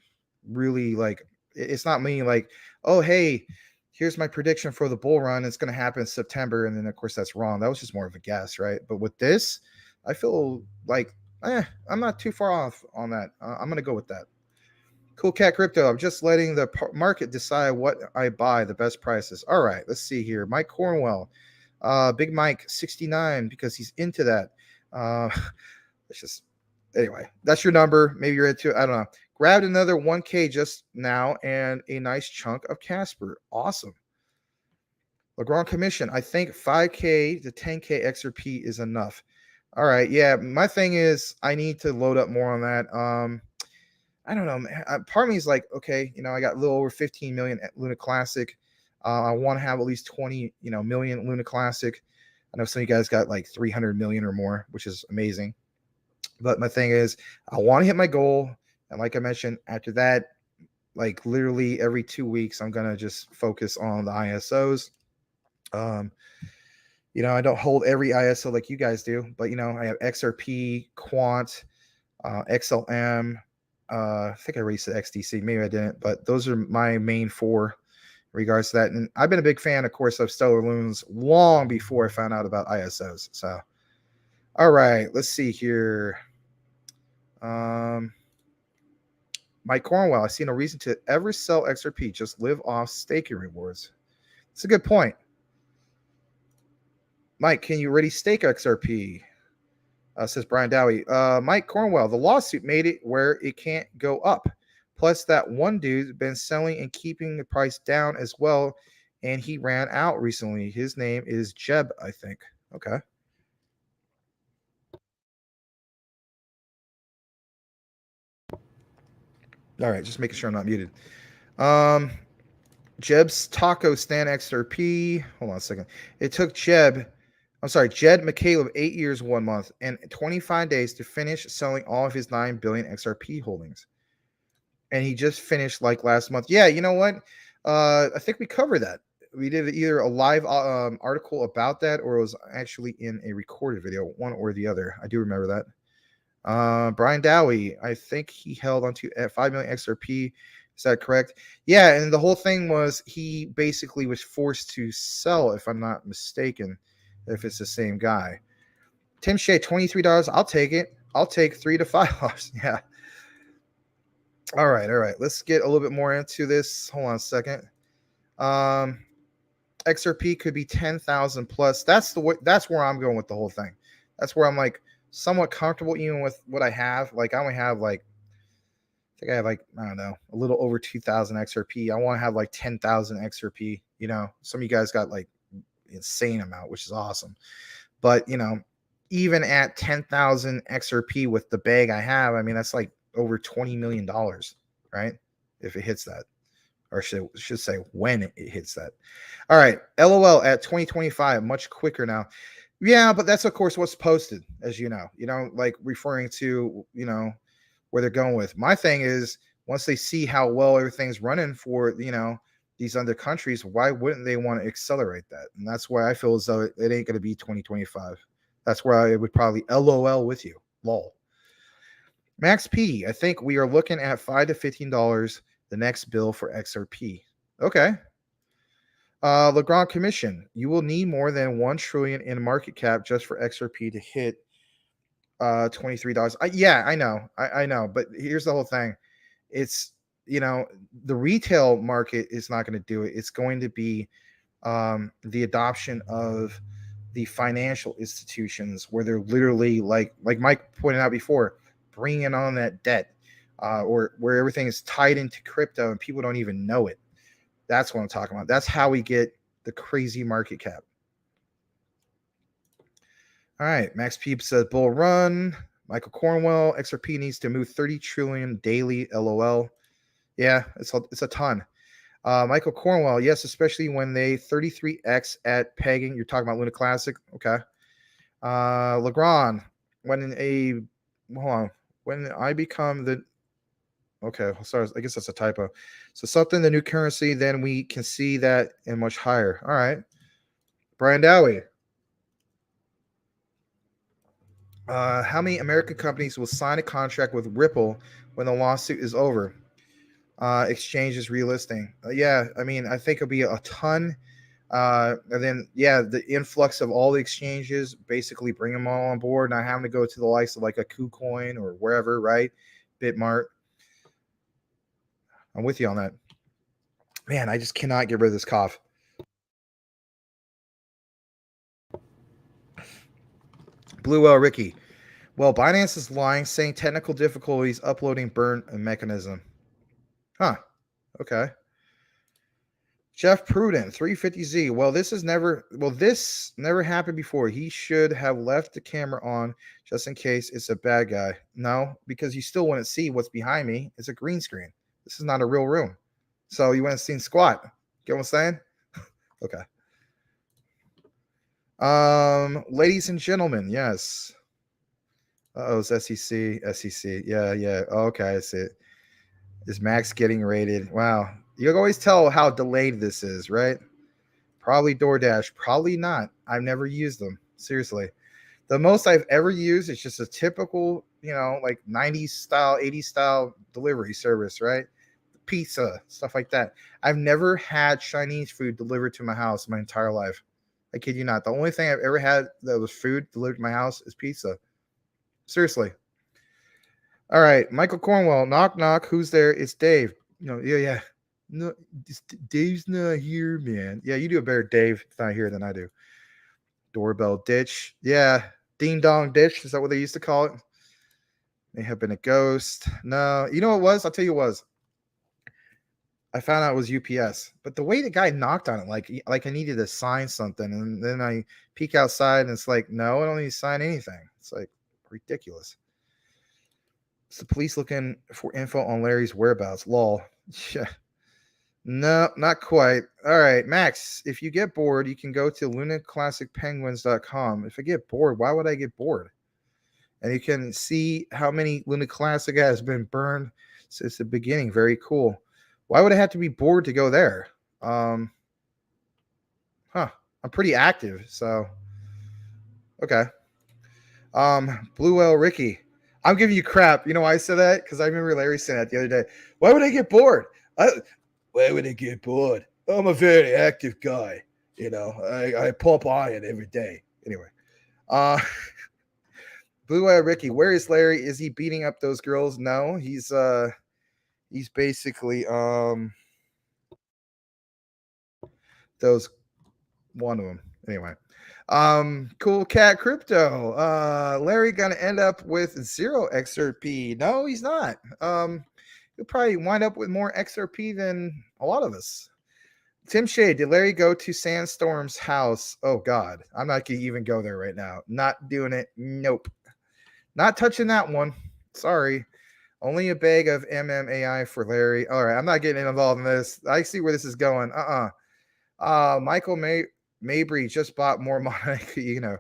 like it's not me like, oh hey, here's my prediction for the bull run. It's gonna happen in September, and then of course that's wrong. That was just more of a guess, right? But with this, I feel like I'm not too far off on that. I'm gonna go with that. Cool Cat Crypto. I'm just letting the market decide what I buy, the best prices. All right, let's see here. Mike Cornwell, Big Mike 69 because he's into that. It's just anyway. That's your number. Maybe you're into it. I don't know. Grabbed another 1K just now and a nice chunk of Casper. Awesome. Legrand Commission. I think 5K to 10K XRP is enough. All right. Yeah. My thing is I need to load up more on that. I don't know. Part of me is like, okay, I got a little over 15 million at Luna Classic. I want to have at least 20, million Luna Classic. I know some of you guys got like 300 million or more, which is amazing. But my thing is, I want to hit my goal. And like I mentioned, after that, like literally every 2 weeks, I'm going to just focus on the ISOs. I don't hold every ISO like you guys do, but, I have XRP, Quant, XLM. I think I raised the XDC. Maybe I didn't, but those are my main 4 in regards to that. And I've been a big fan, of course, of Stellar Loons long before I found out about ISOs. So, all right, let's see here. Mike Cornwell, I see no reason to ever sell XRP. Just live off staking rewards. That's a good point. Mike, can you already stake XRP? Says Brian Dowie. Mike Cornwell, the lawsuit made it where it can't go up. Plus, that one dude's been selling and keeping the price down as well, and he ran out recently. His name is Jeb, I think. Okay. All right, just making sure I'm not muted. Jeb's Taco Stand XRP. Hold on a second. It took Jed McCaleb 8 years, 1 month, and 25 days to finish selling all of his 9 billion XRP holdings. And he just finished like last month. Yeah, you know what? I think we covered that. We did either a live article about that or it was actually in a recorded video, one or the other. I do remember that. Brian Dowie, I think he held onto 5 million XRP. Is that correct? Yeah, and the whole thing was he basically was forced to sell, if I'm not mistaken, if it's the same guy. Tim Shea, $23. I'll take it. I'll take $3 to $5. Yeah. All right. Let's get a little bit more into this. Hold on a second. XRP could be 10,000 plus. That's where I'm going with the whole thing. That's where I'm like somewhat comfortable even with what I have. Like I only have like I think I have like, I don't know, a little over 2,000 XRP. I want to have like 10,000 XRP. Some of you guys got like insane amount, which is awesome. But, even at 10,000 XRP with the bag I have, I mean, that's like over $20 million, right? If it hits that, or should say when it hits that. All right. LOL at 2025, much quicker now. Yeah, but that's of course what's posted, as you know, like referring to, where they're going with. My thing is once they see how well everything's running for, these other countries, why wouldn't they want to accelerate that? And that's why I feel as though it ain't going to be 2025. That's where I would probably LOL with you. Lol. Max P, I think we are looking at $5 to $15 the next bill for XRP. Okay. Legrand Commission, you will need more than 1 trillion in market cap just for XRP to hit $23. Yeah, I know. I know. But here's the whole thing. It's, the retail market is not going to do it. It's going to be the adoption of the financial institutions where they're literally like Mike pointed out before, bringing on that debt. or where everything is tied into crypto and people don't even know it. That's what I'm talking about. That's how we get the crazy market cap. All right, Max Peep says bull run. Michael Cornwell, XRP needs to move 30 trillion daily. LOL. Yeah, it's a ton. Michael Cornwell, yes, especially when they 33x at pegging. You're talking about Luna Classic, okay? Legrand, when I become the okay, sorry, I guess that's a typo. So something the new currency, then we can see that and much higher. All right, Brian Dowie. How many American companies will sign a contract with Ripple when the lawsuit is over? Exchanges relisting. Yeah, I mean, I think it'll be a ton. And then, yeah, the influx of all the exchanges, basically bring them all on board, not having to go to the likes of like a KuCoin or wherever, right? Bitmart. I'm with you on that. Man, I just cannot get rid of this cough. Blue Whale Ricky. Well, Binance is lying, saying technical difficulties uploading burn mechanism. Huh. Okay. Jeff Prudent, 350Z. This never happened before. He should have left the camera on just in case it's a bad guy. No, because you still wouldn't see what's behind me. It's a green screen. This is not a real room. So you wouldn't see squat. Get what I'm saying? Okay. Ladies and gentlemen, yes. It's SEC. Yeah. Okay, I see it. Is Max getting rated? Wow. You can always tell how delayed this is, right? Probably DoorDash. Probably not. I've never used them. Seriously. The most I've ever used is just a typical, like 90s style, 80s style delivery service, right? Pizza, stuff like that. I've never had Chinese food delivered to my house my entire life. I kid you not. The only thing I've ever had that was food delivered to my house is pizza. Seriously. All right. Michael Cornwell. Knock, knock. Who's there? It's Dave. Yeah. No, Dave's not here, man. Yeah, you do a better Dave if not here than I do. Doorbell ditch. Yeah. Ding dong ditch. Is that what they used to call it? May have been a ghost. No. You know what it was? I'll tell you what it was. I found out it was UPS. But the way the guy knocked on it, like I needed to sign something. And then I peek outside and it's like, no, I don't need to sign anything. It's like ridiculous. It's the police looking for info on Larry's whereabouts. Lol. Yeah. No, not quite. All right, Max, if you get bored, you can go to lunaclassicpenguins.com. If I get bored, why would I get bored? And you can see how many Luna Classic has been burned since the beginning. Very cool. Why would I have to be bored to go there? I'm pretty active, so okay. Blue Whale Ricky. I'm giving you crap. You know why I said that? Because I remember Larry saying that the other day. Why would I get bored? Why would I get bored? I'm a very active guy. I pump iron every day. Anyway. Blue Whale Ricky, where is Larry? Is he beating up those girls? No, he's basically those one of them. Anyway. Cool Cat Crypto. Larry gonna end up with 0 XRP. No, he's not. He'll probably wind up with more XRP than a lot of us. Tim Shade, did Larry go to Sandstorm's house? Oh God, I'm not gonna even go there right now. Not doing it. Nope. Not touching that one. Sorry. Only a bag of MMAI for Larry. All right, I'm not getting involved in this. I see where this is going. Michael Mabry just bought more money. All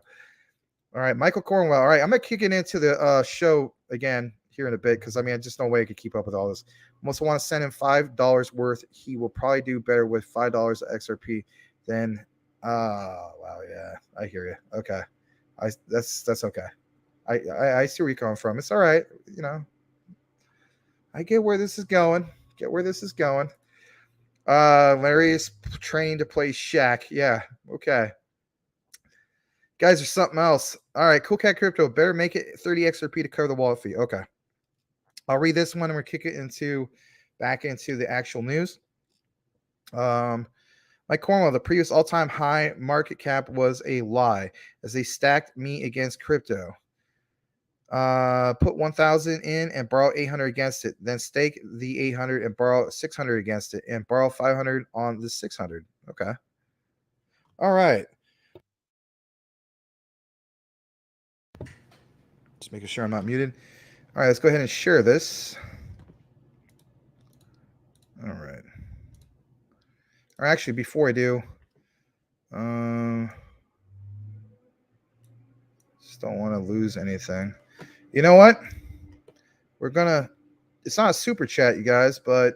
right, Michael Cornwell. All right, I'm gonna kick it into the show again here in a bit because I just no way I could keep up with all this. Almost want to send him $5 worth. He will probably do better with $5 XRP than. Wow, yeah, I hear you. Okay, that's okay. I see where you're coming from. It's all right. I get where this is going. Larry is trained to play Shaq. Yeah, okay. Guys are something else. All right, Cool Cat Crypto. Better make it 30 XRP to cover the wallet fee. Okay. I'll read this one and we'll kick it back into the actual news. Mike Cornwell, the previous all-time high market cap was a lie as they stacked me against crypto. Put 1,000 in and borrow 800 against it. Then stake the 800 and borrow 600 against it, and borrow 500 on the 600. Okay. All right. Just making sure I'm not muted. All right, let's go ahead and share this. All right. Or actually, before I do, just don't want to lose anything. You know what? We're gonna. It's not a super chat, you guys, but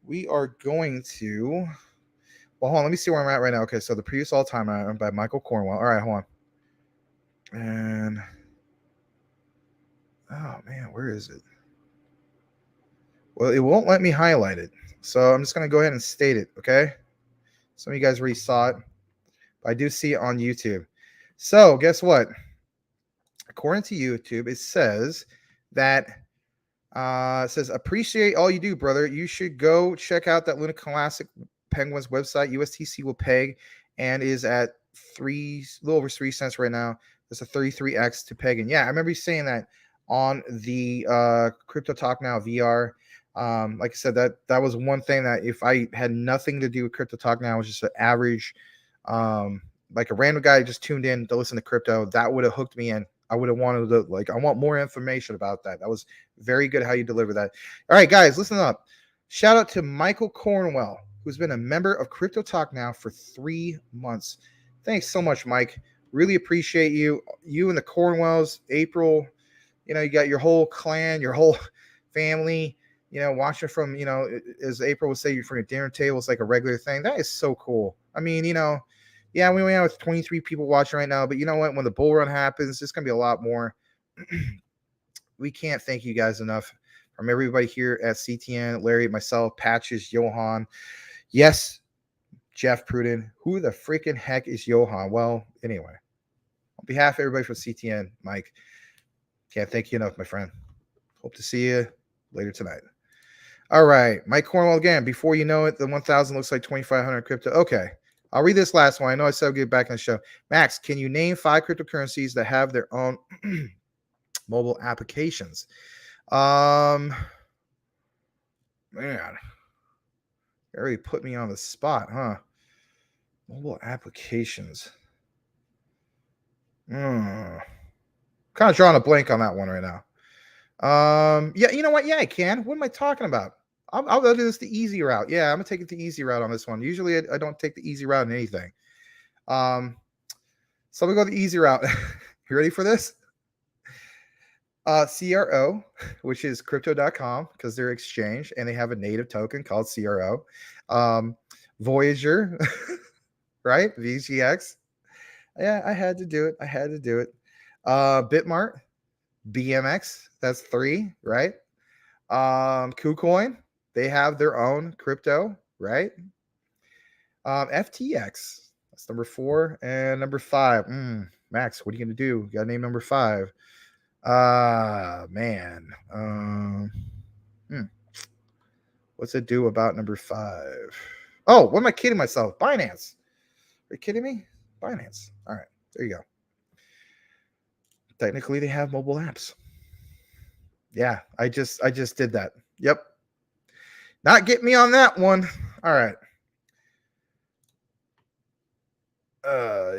we are going to. Well, hold on. Let me see where I'm at right now. Okay, so the previous all-time by Michael Cornwell. All right, hold on. And oh man, where is it? Well, it won't let me highlight it, so I'm just gonna go ahead and state it. Okay. Some of you guys already saw it, but I do see it on YouTube. So guess what? According to YouTube, it says that it says appreciate all you do, brother. You should go check out that Luna Classic Penguins website. USTC will peg and is at a little over 3 cents right now. There's a 33x to peg. And yeah, I remember you saying that on the Crypto Talk Now VR. Like I said, that was one thing that if I had nothing to do with Crypto Talk Now, I was just an average, like a random guy just tuned in to listen to crypto, that would have hooked me in. I would have wanted to, I want more information about that. That was very good how you deliver that. All right, guys, listen up. Shout out to Michael Cornwell, who's been a member of Crypto Talk Now for 3 months. Thanks so much, Mike. Really appreciate you. You and the Cornwells, April, you got your whole clan, your whole family, watching from, as April would say, from your dinner table, it's like a regular thing. That is so cool. I mean, yeah, we only have 23 people watching right now, but you know what? When the bull run happens, it's going to be a lot more. We can't thank you guys enough. From everybody here at CTN, Larry, myself, Patches, Johan. Yes, Jeff Pruden. Who the freaking heck is Johan? Well, anyway, on behalf of everybody from CTN, Mike, can't thank you enough, my friend. Hope to see you later tonight. All right, Mike Cornwell again. Before you know it, the 1,000 looks like 2,500 crypto. Okay. I'll read this last one. I know I said I'll get back in the show. Max, can you name 5 cryptocurrencies that have their own mobile applications? Man, you already put me on the spot, huh? Mobile applications. Kind of drawing a blank on that one right now. Yeah, you know what? Yeah, I can. What am I talking about? I'll do this the easy route. Yeah, I'm gonna take it the easy route on this one. Usually, I don't take the easy route in anything. So we go the easy route. You ready for this? CRO, which is crypto.com, because they're exchange and they have a native token called CRO. Voyager, right? VGX. Yeah, I had to do it. Bitmart, BMX. That's 3, right? KuCoin, they have their own crypto, right? FTX, that's number 4. And number 5, Max, what are you gonna do? You gotta name number 5. Man. What's it do about number 5? Oh, what am I kidding myself? Binance. Are you kidding me? Binance. All right, there you go. Technically, they have mobile apps. Yeah, I just did that. Yep. Not get me on that one. All right.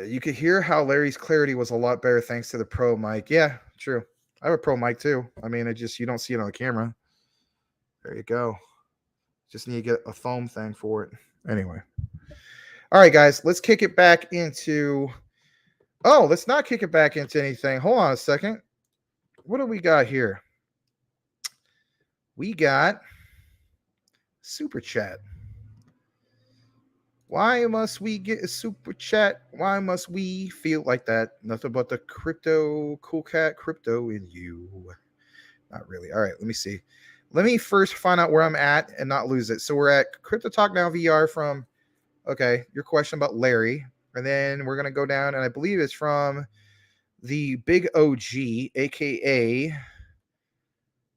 You could hear how Larry's clarity was a lot better thanks to the pro mic. Yeah, true. I have a pro mic too. I mean, you don't see it on the camera. There you go. Just need to get a foam thing for it. Anyway. All right, guys, let's kick it back into. Oh, let's not kick it back into anything. Hold on a second. What do we got here? We got super chat. Why must we get a super chat? Why must we feel like that? Nothing but the crypto, cool cat crypto in you. Not really. All right, let me see. Let me first find out where I'm at and not lose it. So we're at Crypto Talk Now VR from, okay, your question about Larry. And then we're going to go down, and I believe it's from the big OG, a.k.a.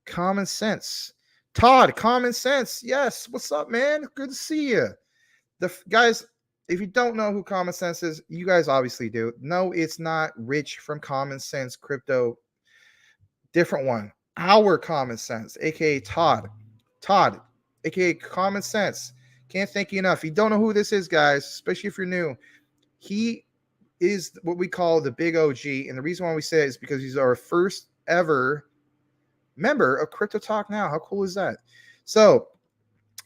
Common Sense. Todd, Common Sense. Yes. What's up, man? Good to see you. Guys, if you don't know who Common Sense is, you guys obviously do. No, it's not Rich from Common Sense Crypto. Different one. Our Common Sense, aka Todd. Todd, aka Common Sense. Can't thank you enough. If you don't know who this is, guys, especially if you're new, he is what we call the big OG. And the reason why we say it is because he's our first ever member of Crypto Talk Now. How cool is that? So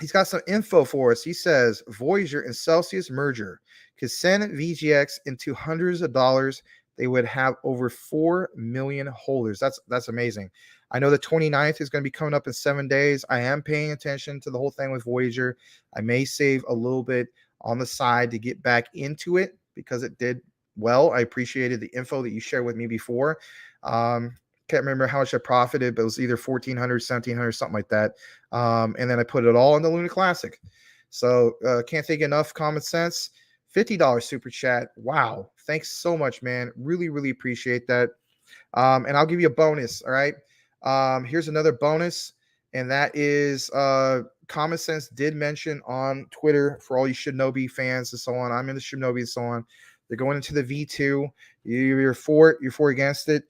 he's got some info for us. He says Voyager and Celsius merger could send VGX into hundreds of dollars. They would have over 4 million holders. That's amazing. I know the 29th is going to be coming up in 7 days. I am paying attention to the whole thing with Voyager. I may save a little bit on the side to get back into it because it did well. I appreciated the info that you shared with me before. Can't remember how much I profited, but it was either 1,400, 1,700, something like that. And then I put it all in the Luna Classic. So can't think enough. Common Sense, $50 super chat. Wow. Thanks so much, man. Really, really appreciate that. And I'll give you a bonus. All right. Here's another bonus. And that is Common Sense did mention on Twitter for all you Shinobi fans and so on. I'm in the Shinobi and so on. They're going into the V2. You're for it. You're for against it.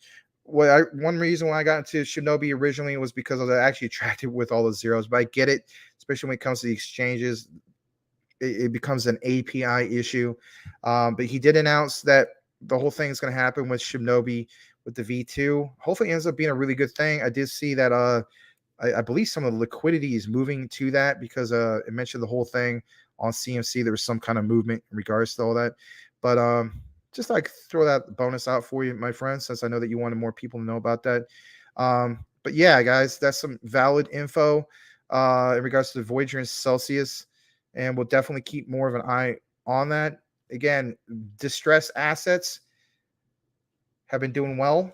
One reason why I got into Shinobi originally was because I was actually attracted with all the zeros, but I get it, especially when it comes to the exchanges. It becomes an API issue. But he did announce that the whole thing is going to happen with Shinobi with the V2. Hopefully it ends up being a really good thing. I did see that I believe some of the liquidity is moving to that because it mentioned the whole thing on CMC. There was some kind of movement in regards to all that. But just like throw that bonus out for you, my friends, since I know that you wanted more people to know about that. But yeah, guys, that's some valid info in regards to the Voyager and Celsius. And we'll definitely keep more of an eye on that. Again, distressed assets have been doing well.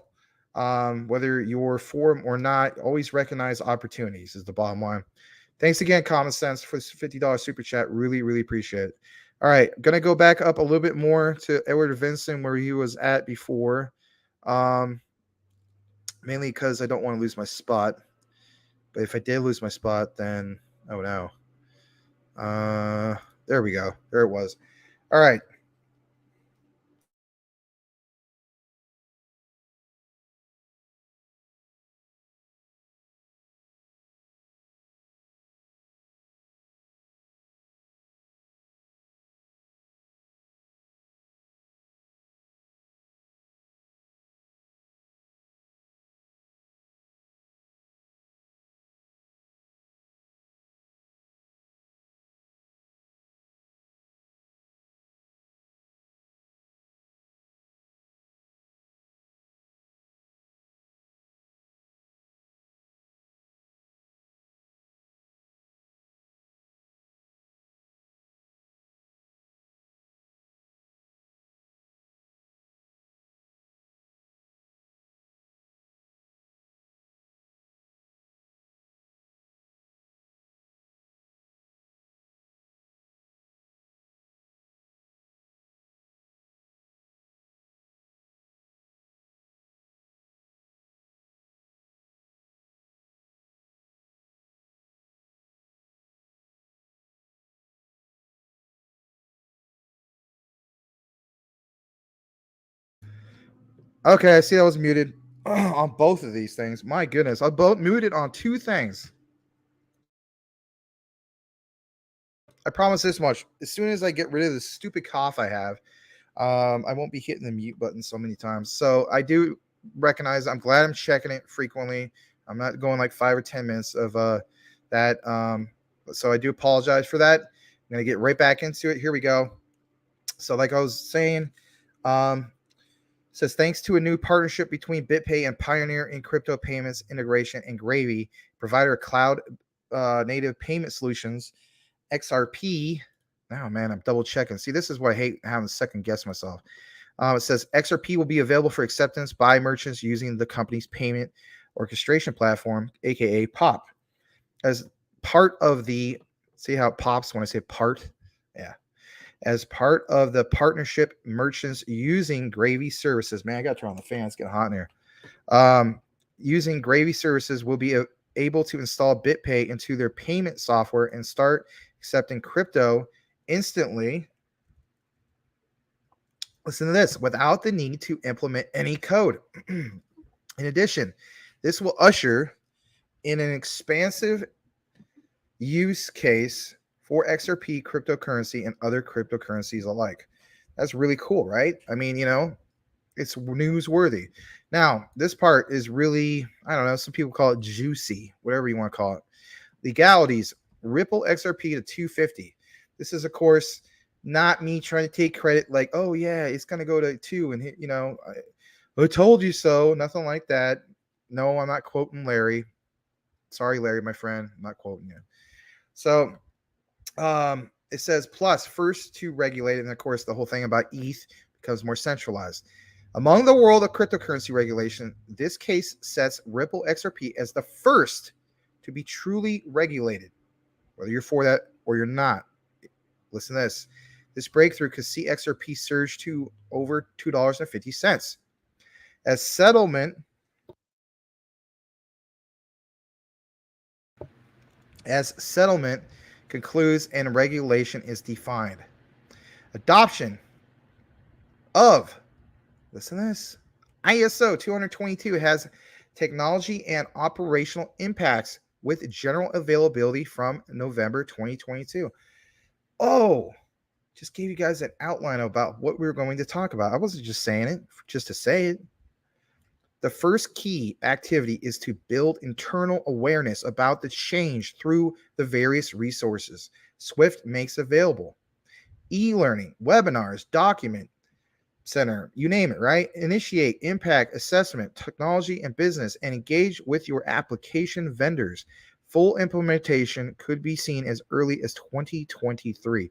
Whether you're for them or not, always recognize opportunities is the bottom line. Thanks again, Common Sense, for this $50 super chat. Really, really appreciate it. All right, going to go back up a little bit more to Edward Vincent where he was at before, mainly because I don't want to lose my spot. But if I did lose my spot, then, oh no. There we go. There it was. All right. Okay, I see I was muted on both of these things. My goodness, I both muted on two things. I promise this much. As soon as I get rid of this stupid cough I have, I won't be hitting the mute button so many times. So I do recognize. I'm glad I'm checking it frequently. I'm not going like 5 or 10 minutes of that. So I do apologize for that. I'm gonna get right back into it. Here we go. So like I was saying, says thanks to a new partnership between BitPay and Pioneer in crypto payments integration and Gravy, provider of cloud native payment solutions, XRP. Oh man, I'm double checking. See, this is what I hate having to second guess myself. It says XRP will be available for acceptance by merchants using the company's payment orchestration platform, aka POP. As part of the, see how it pops when I say part? Yeah. As part of the partnership, merchants using Gravy services, man, I got to turn on the fan. It's getting hot in here. Using Gravy services will be able to install BitPay into their payment software and start accepting crypto instantly. Listen to this, without the need to implement any code. In addition, This will usher in an expansive use case for XRP cryptocurrency and other cryptocurrencies alike. That's really cool, right? I mean, it's newsworthy. Now, this part is really, I don't know, some people call it juicy, whatever you want to call it. Legalities, Ripple XRP to 250. This is, of course, not me trying to take credit like, oh, yeah, it's going to go to 2. And, I told you so. Nothing like that. No, I'm not quoting Larry. Sorry, Larry, my friend. I'm not quoting you. So it says, plus, first to regulate it. And, of course, the whole thing about ETH becomes more centralized. Among the world of cryptocurrency regulation, this case sets Ripple XRP as the first to be truly regulated, whether you're for that or you're not. Listen to this. This breakthrough could see XRP surge to over $2.50. As settlement concludes and regulation is defined. Adoption of, listen to this, ISO 222 has technology and operational impacts with general availability from November 2022. Oh, just gave you guys an outline about what we were going to talk about. I wasn't just saying it just to say it. The first key activity is to build internal awareness about the change through the various resources Swift makes available. E-learning, webinars, document center, you name it, right? Initiate impact assessment, technology and business, and engage with your application vendors. Full implementation could be seen as early as 2023.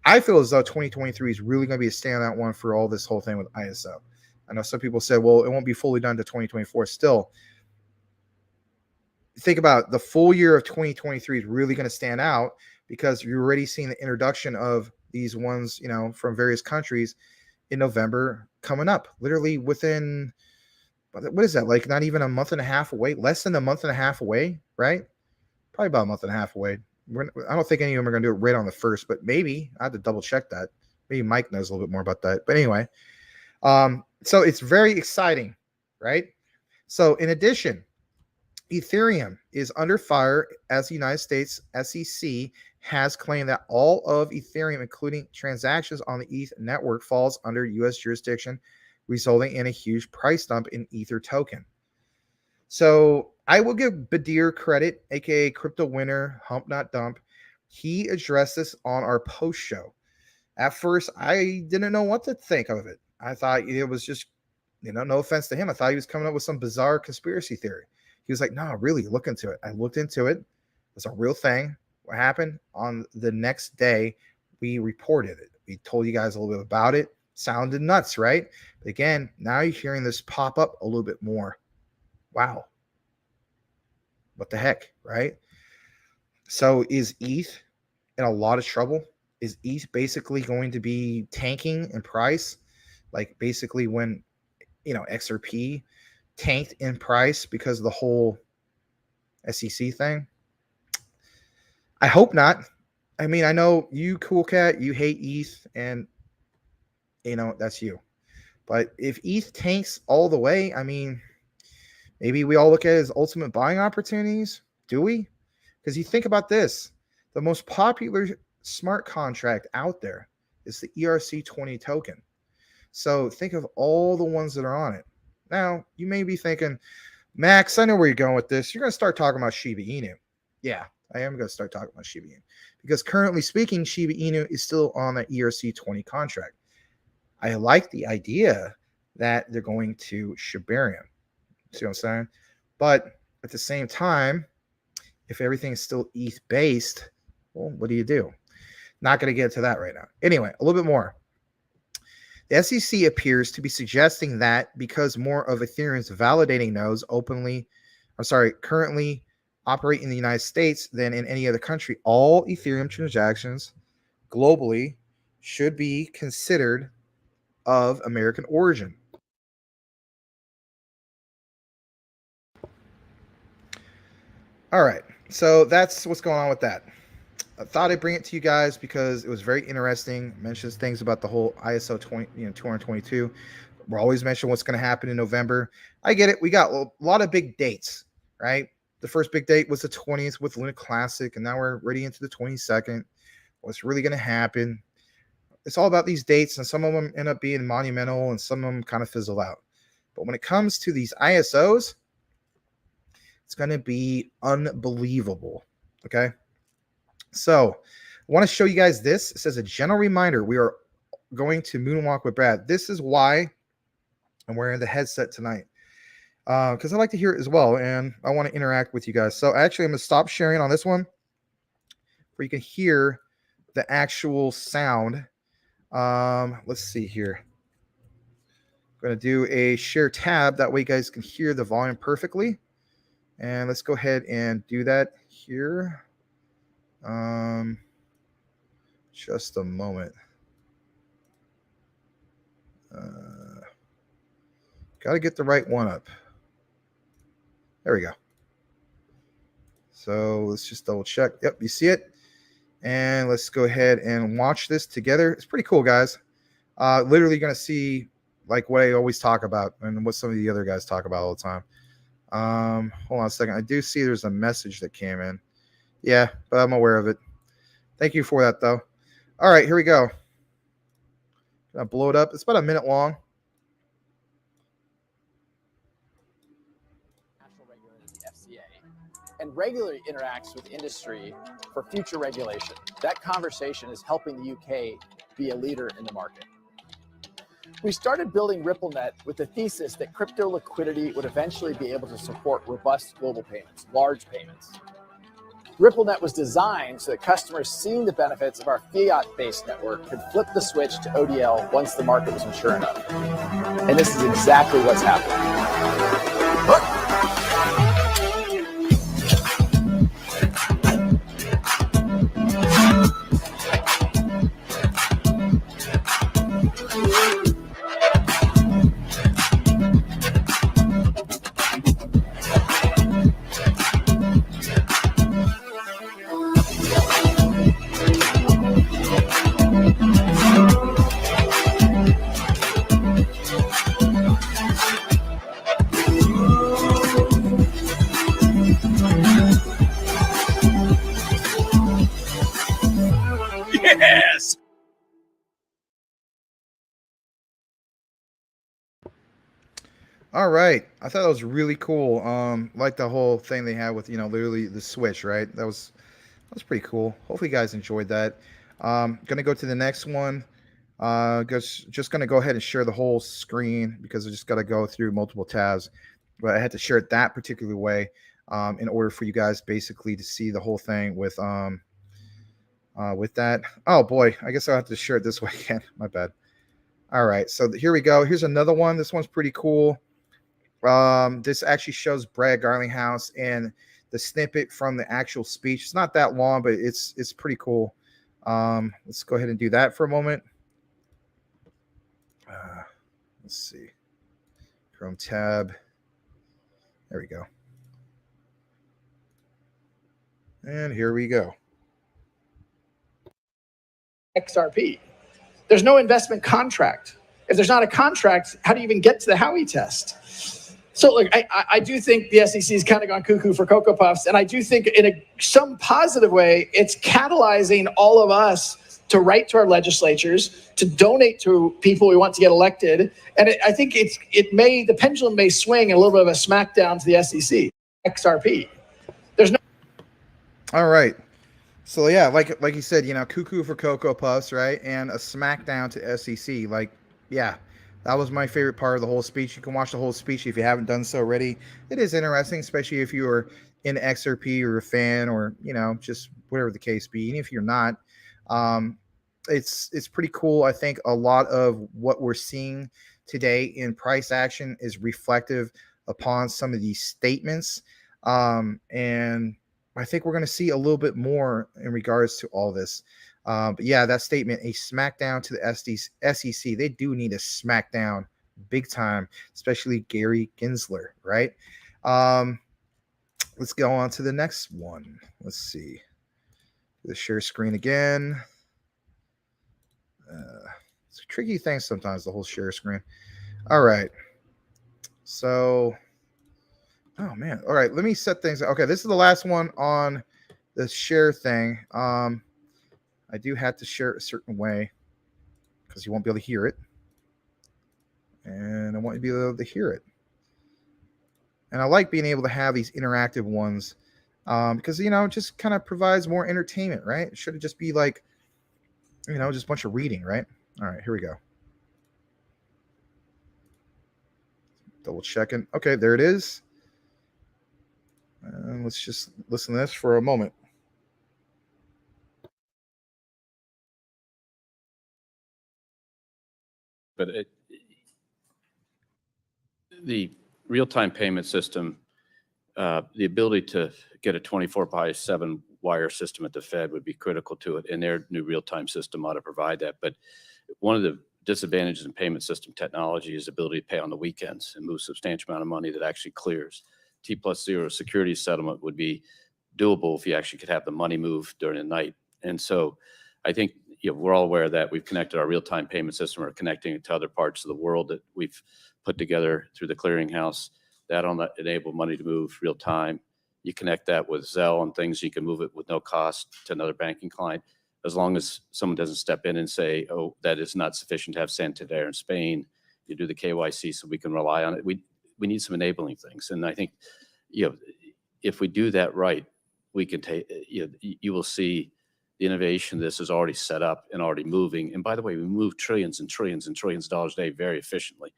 I feel as though 2023 is really going to be a standout one for all this whole thing with ISO. I know some people said, well, it won't be fully done to 2024. Still, think about it, the full year of 2023 is really going to stand out because you're already seeing the introduction of these ones, from various countries in November coming up, literally within, what is that, like not even a month and a half away, less than a month and a half away, right? Probably about a month and a half away. I don't think any of them are going to do it right on the first, but maybe I have to double check that. Maybe Mike knows a little bit more about that. But anyway, so it's very exciting, right? So in addition, Ethereum is under fire as the United States SEC has claimed that all of Ethereum, including transactions on the ETH network, falls under U.S. jurisdiction, resulting in a huge price dump in Ether token. So I will give Badir credit, aka Crypto Winner, Hump Not Dump. He addressed this on our post show. At first, I didn't know what to think of it. I thought it was just, no offense to him, I thought he was coming up with some bizarre conspiracy theory. He was like, no, really, look into it. I looked into it. It's a real thing. What happened? On the next day, we reported it. We told you guys a little bit about it. Sounded nuts, right? But again, now you're hearing this pop up a little bit more. Wow. What the heck, right? So is ETH in a lot of trouble? Is ETH basically going to be tanking in price? Like basically when, XRP tanked in price because of the whole SEC thing? I hope not. I mean, I know you, Cool Cat, you hate ETH, and that's you. But if ETH tanks all the way, I mean, maybe we all look at it as ultimate buying opportunities. Do we? Because you think about this, the most popular smart contract out there is the ERC20 token. So think of all the ones that are on it. Now, you may be thinking, Max, I know where you're going with this. You're going to start talking about Shiba Inu. Yeah, I am going to start talking about Shiba Inu. Because currently speaking, Shiba Inu is still on the ERC20 contract. I like the idea that they're going to Shibarium. See what I'm saying? But at the same time, if everything is still ETH based, well, what do you do? Not going to get to that right now. Anyway, a little bit more. The SEC appears to be suggesting that because more of Ethereum's validating nodes currently operate in the United States than in any other country, all Ethereum transactions globally should be considered of American origin. All right, so that's what's going on with that. I thought I'd bring it to you guys because it was very interesting. It mentions things about the whole ISO 222. We're always mentioning what's going to happen in November. I get it. We got a lot of big dates, right? The first big date was the 20th with Luna Classic, and now we're ready into the 22nd. What's really going to happen? It's all about these dates, and some of them end up being monumental, and some of them kind of fizzle out. But when it comes to these ISOs, it's going to be unbelievable. Okay. So I want to show you guys this. It says a general reminder. We are going to moonwalk with Brad. This is why I'm wearing the headset tonight. Because I like to hear it as well, and I want to interact with you guys. So actually, I'm going to stop sharing on this one where you can hear the actual sound. Let's see here. I'm going to do a share tab. That way you guys can hear the volume perfectly. And let's go ahead and do that here. Just a moment. Got to get the right one up. There we go. So let's just double check. Yep, you see it. And let's go ahead and watch this together. It's pretty cool, guys. Literally going to see like what I always talk about and what some of the other guys talk about all the time. Hold on a second. I do see there's a message that came in. Yeah, but I'm aware of it. Thank you for that, though. All right, here we go. Gonna blow it up. It's about a minute long. National regulator, the FCA, and regularly interacts with industry for future regulation. That conversation is helping the UK be a leader in the market. We started building RippleNet with the thesis that crypto liquidity would eventually be able to support robust global payments, large payments. RippleNet was designed so that customers seeing the benefits of our fiat-based network could flip the switch to ODL once the market was mature enough. And this is exactly what's happening. Yes. All right. I thought that was really cool. Like the whole thing they had with, literally the switch, right? That was pretty cool. Hopefully you guys enjoyed that. Gonna go to the next one. Just gonna go ahead and share the whole screen because I just gotta go through multiple tabs. But I had to share it that particular way in order for you guys basically to see the whole thing with that. Oh boy, I guess I'll have to share it this way again. My bad. All right, so here we go. Here's another one. This one's pretty cool. This actually shows Brad Garlinghouse and the snippet from the actual speech. It's not that long, but it's pretty cool. Let's go ahead and do that for a moment. Let's see. Chrome tab. There we go. And here we go. XRP. There's no investment contract. If there's not a contract, how do you even get to the Howey test? So look, I do think the SEC has kind of gone cuckoo for Cocoa Puffs. And I do think in some positive way, it's catalyzing all of us to write to our legislatures, to donate to people we want to get elected. And I think the pendulum may swing a little bit of a smackdown to the SEC. XRP. There's no. All right. So yeah, like you said, cuckoo for Cocoa Puffs, right? And a smackdown to SEC. Like, yeah, that was my favorite part of the whole speech. You can watch the whole speech if you haven't done so already. It is interesting, especially if you are in XRP or a fan or, just whatever the case be. And if you're not, it's pretty cool. I think a lot of what we're seeing today in price action is reflective upon some of these statements. And I think we're going to see a little bit more in regards to all this. But yeah, that statement, a smackdown to the SEC. They do need a smackdown big time, especially Gary Gensler, right? Let's go on to the next one. Let's see. The share screen again. It's a tricky thing sometimes, the whole share screen. All right. So, oh man. All right. Let me set things. Okay. This is the last one on the share thing. I do have to share it a certain way because you won't be able to hear it. And I want you to be able to hear it. And I like being able to have these interactive ones because, you know, it just kind of provides more entertainment, right? It shouldn't just be like, you know, just a bunch of reading, right? All right, here we go. Double checking. Okay, there it is. And let's just listen to this for a moment. But the real-time payment system, the ability to get a 24/7 wire system at the Fed would be critical to it, and their new real-time system ought to provide that. But one of the disadvantages in payment system technology is the ability to pay on the weekends and move a substantial amount of money that actually clears. T+0 security settlement would be doable if you actually could have the money move during the night. And so I think, you know, we're all aware that we've connected our real-time payment system, or connecting it to other parts of the world that we've put together through the clearinghouse. That'll enable money to move real time. You connect that with Zelle and things, you can move it with no cost to another banking client, as long as someone doesn't step in and say, oh, that is not sufficient to have Santander in Spain. You do the KYC so we can rely on it. We need some enabling things. And I think, you know, if we do that right, we can take, you know, you will see the innovation. This is already set up and already moving. And by the way, we move trillions and trillions and trillions of dollars a day very efficiently.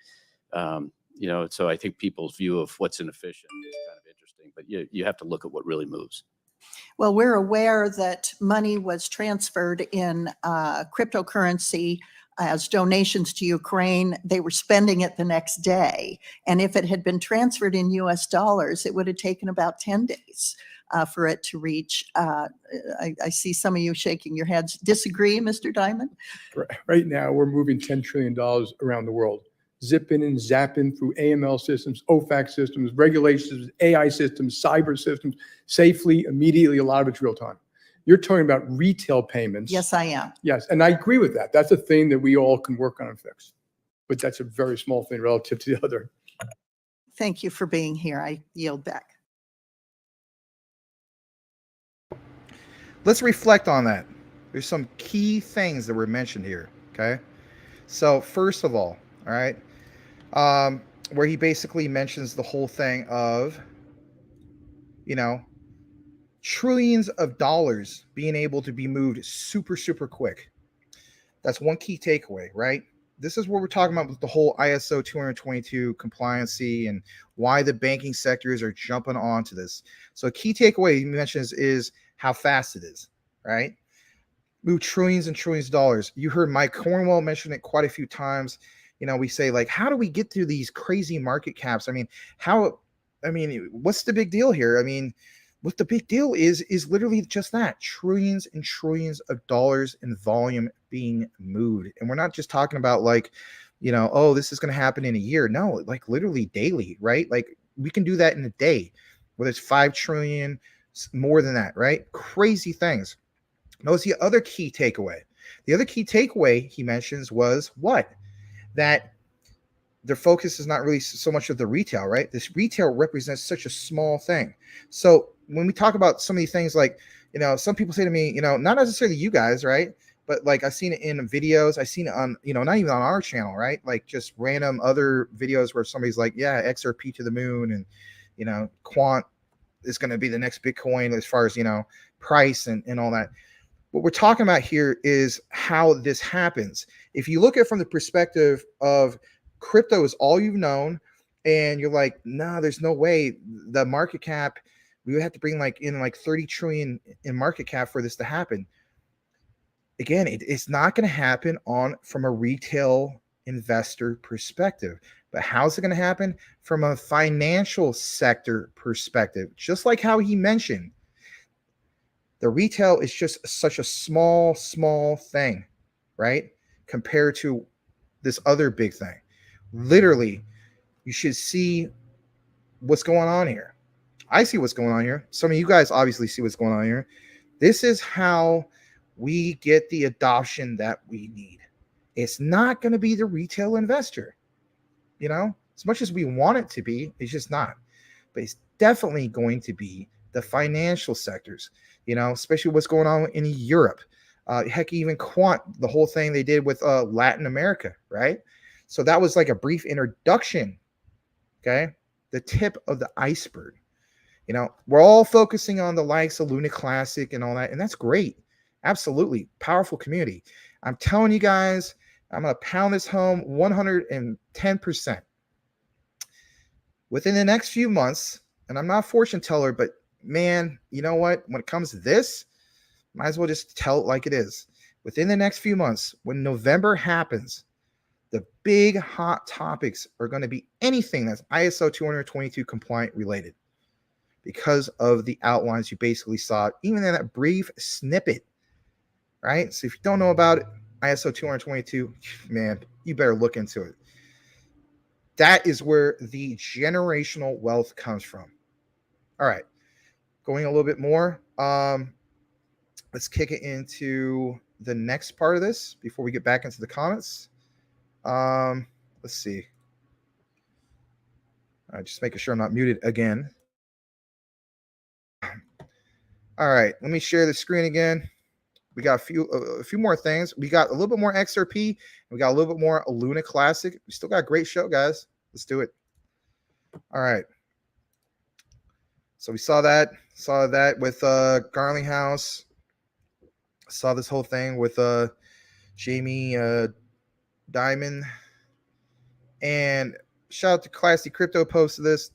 You know, so I think people's view of what's inefficient is kind of interesting, but you have to look at what really moves. Well, we're aware that money was transferred in cryptocurrency as donations to Ukraine. They were spending it the next day. And if it had been transferred in US dollars, it would have taken about 10 days for it to reach. I see some of you shaking your heads. Disagree, Mr. Diamond? Right now, we're moving $10 trillion around the world, zipping and zapping through AML systems, OFAC systems, regulations, AI systems, cyber systems, safely, immediately. A lot of it's real time. You're talking about retail payments. Yes, I am. Yes, and I agree with that. That's a thing that we all can work on and fix. But that's a very small thing relative to the other. Thank you for being here. I yield back. Let's reflect on that. There's some key things that were mentioned here, okay? So first of all right, where he basically mentions the whole thing of, you know, trillions of dollars being able to be moved super, super quick. That's one key takeaway, right? This is what we're talking about with the whole ISO 222 compliancy and why the banking sectors are jumping onto this. So a key takeaway he mentions is how fast it is, right? Move trillions and trillions of dollars. You heard Mike Cornwell mention it quite a few times. You know, we say, like, how do we get through these crazy market caps? I mean, what's the big deal here? I mean, what the big deal is literally just that, trillions and trillions of dollars in volume being moved. And we're not just talking about like, you know, oh, this is going to happen in a year. No, like literally daily, right? Like we can do that in a day, whether it's 5 trillion, more than that, right? Crazy things. Notice the other key takeaway. The other key takeaway he mentions was what? That their focus is not really so much of the retail, right? This retail represents such a small thing. So when we talk about some of these things, like, you know, some people say to me, you know, not necessarily you guys, right? But like I've seen it in videos, I've seen it on, you know, not even on our channel, right? Like just random other videos where somebody's like, yeah, XRP to the moon, and, you know, quant is going to be the next Bitcoin as far as, you know, price and all that. What we're talking about here is how this happens. If you look at it from the perspective of crypto is all you've known, and you're like, no, there's no way the market cap, we would have to bring like in like 30 trillion in market cap for this to happen. Again, it's not going to happen from a retail investor perspective. But how's it going to happen? From a financial sector perspective, just like how he mentioned, the retail is just such a small thing, right? Compared to this other big thing. Literally, you should see what's going on here. I see what's going on here. Some of you guys obviously see what's going on here. This is how we get the adoption that we need. It's not going to be the retail investor. as much as we want it to be, it's just not. But it's definitely going to be the financial sectors, especially what's going on in Europe. Heck, even Quant, the whole thing they did with Latin America, right? So that was like a brief introduction, okay? The tip of the iceberg. We're all focusing on the likes of Luna Classic and all that, and that's great. Absolutely. Powerful community. I'm telling you guys, I'm going to pound this home 110%. Within the next few months, and I'm not a fortune teller, but man, you know what? When it comes to this, might as well just tell it like it is. Within the next few months, when November happens, the big hot topics are going to be anything that's ISO 222 compliant related, because of the outlines you basically saw, even in that brief snippet, right? So if you don't know about it, ISO 222, man, you better look into it. That is where the generational wealth comes from. All right, going a little bit more. Let's kick it into the next part of this before we get back into the comments. Let's see. Just making sure I'm not muted again. All right, let me share the screen again. We got a few more things. We got a little bit more XRP. We got a little bit more Luna Classic. We still got a great show, guys. Let's do it. All right. So we saw that with Garlinghouse. Saw this whole thing with Jamie Dimon. And shout out to Classy Crypto posted this.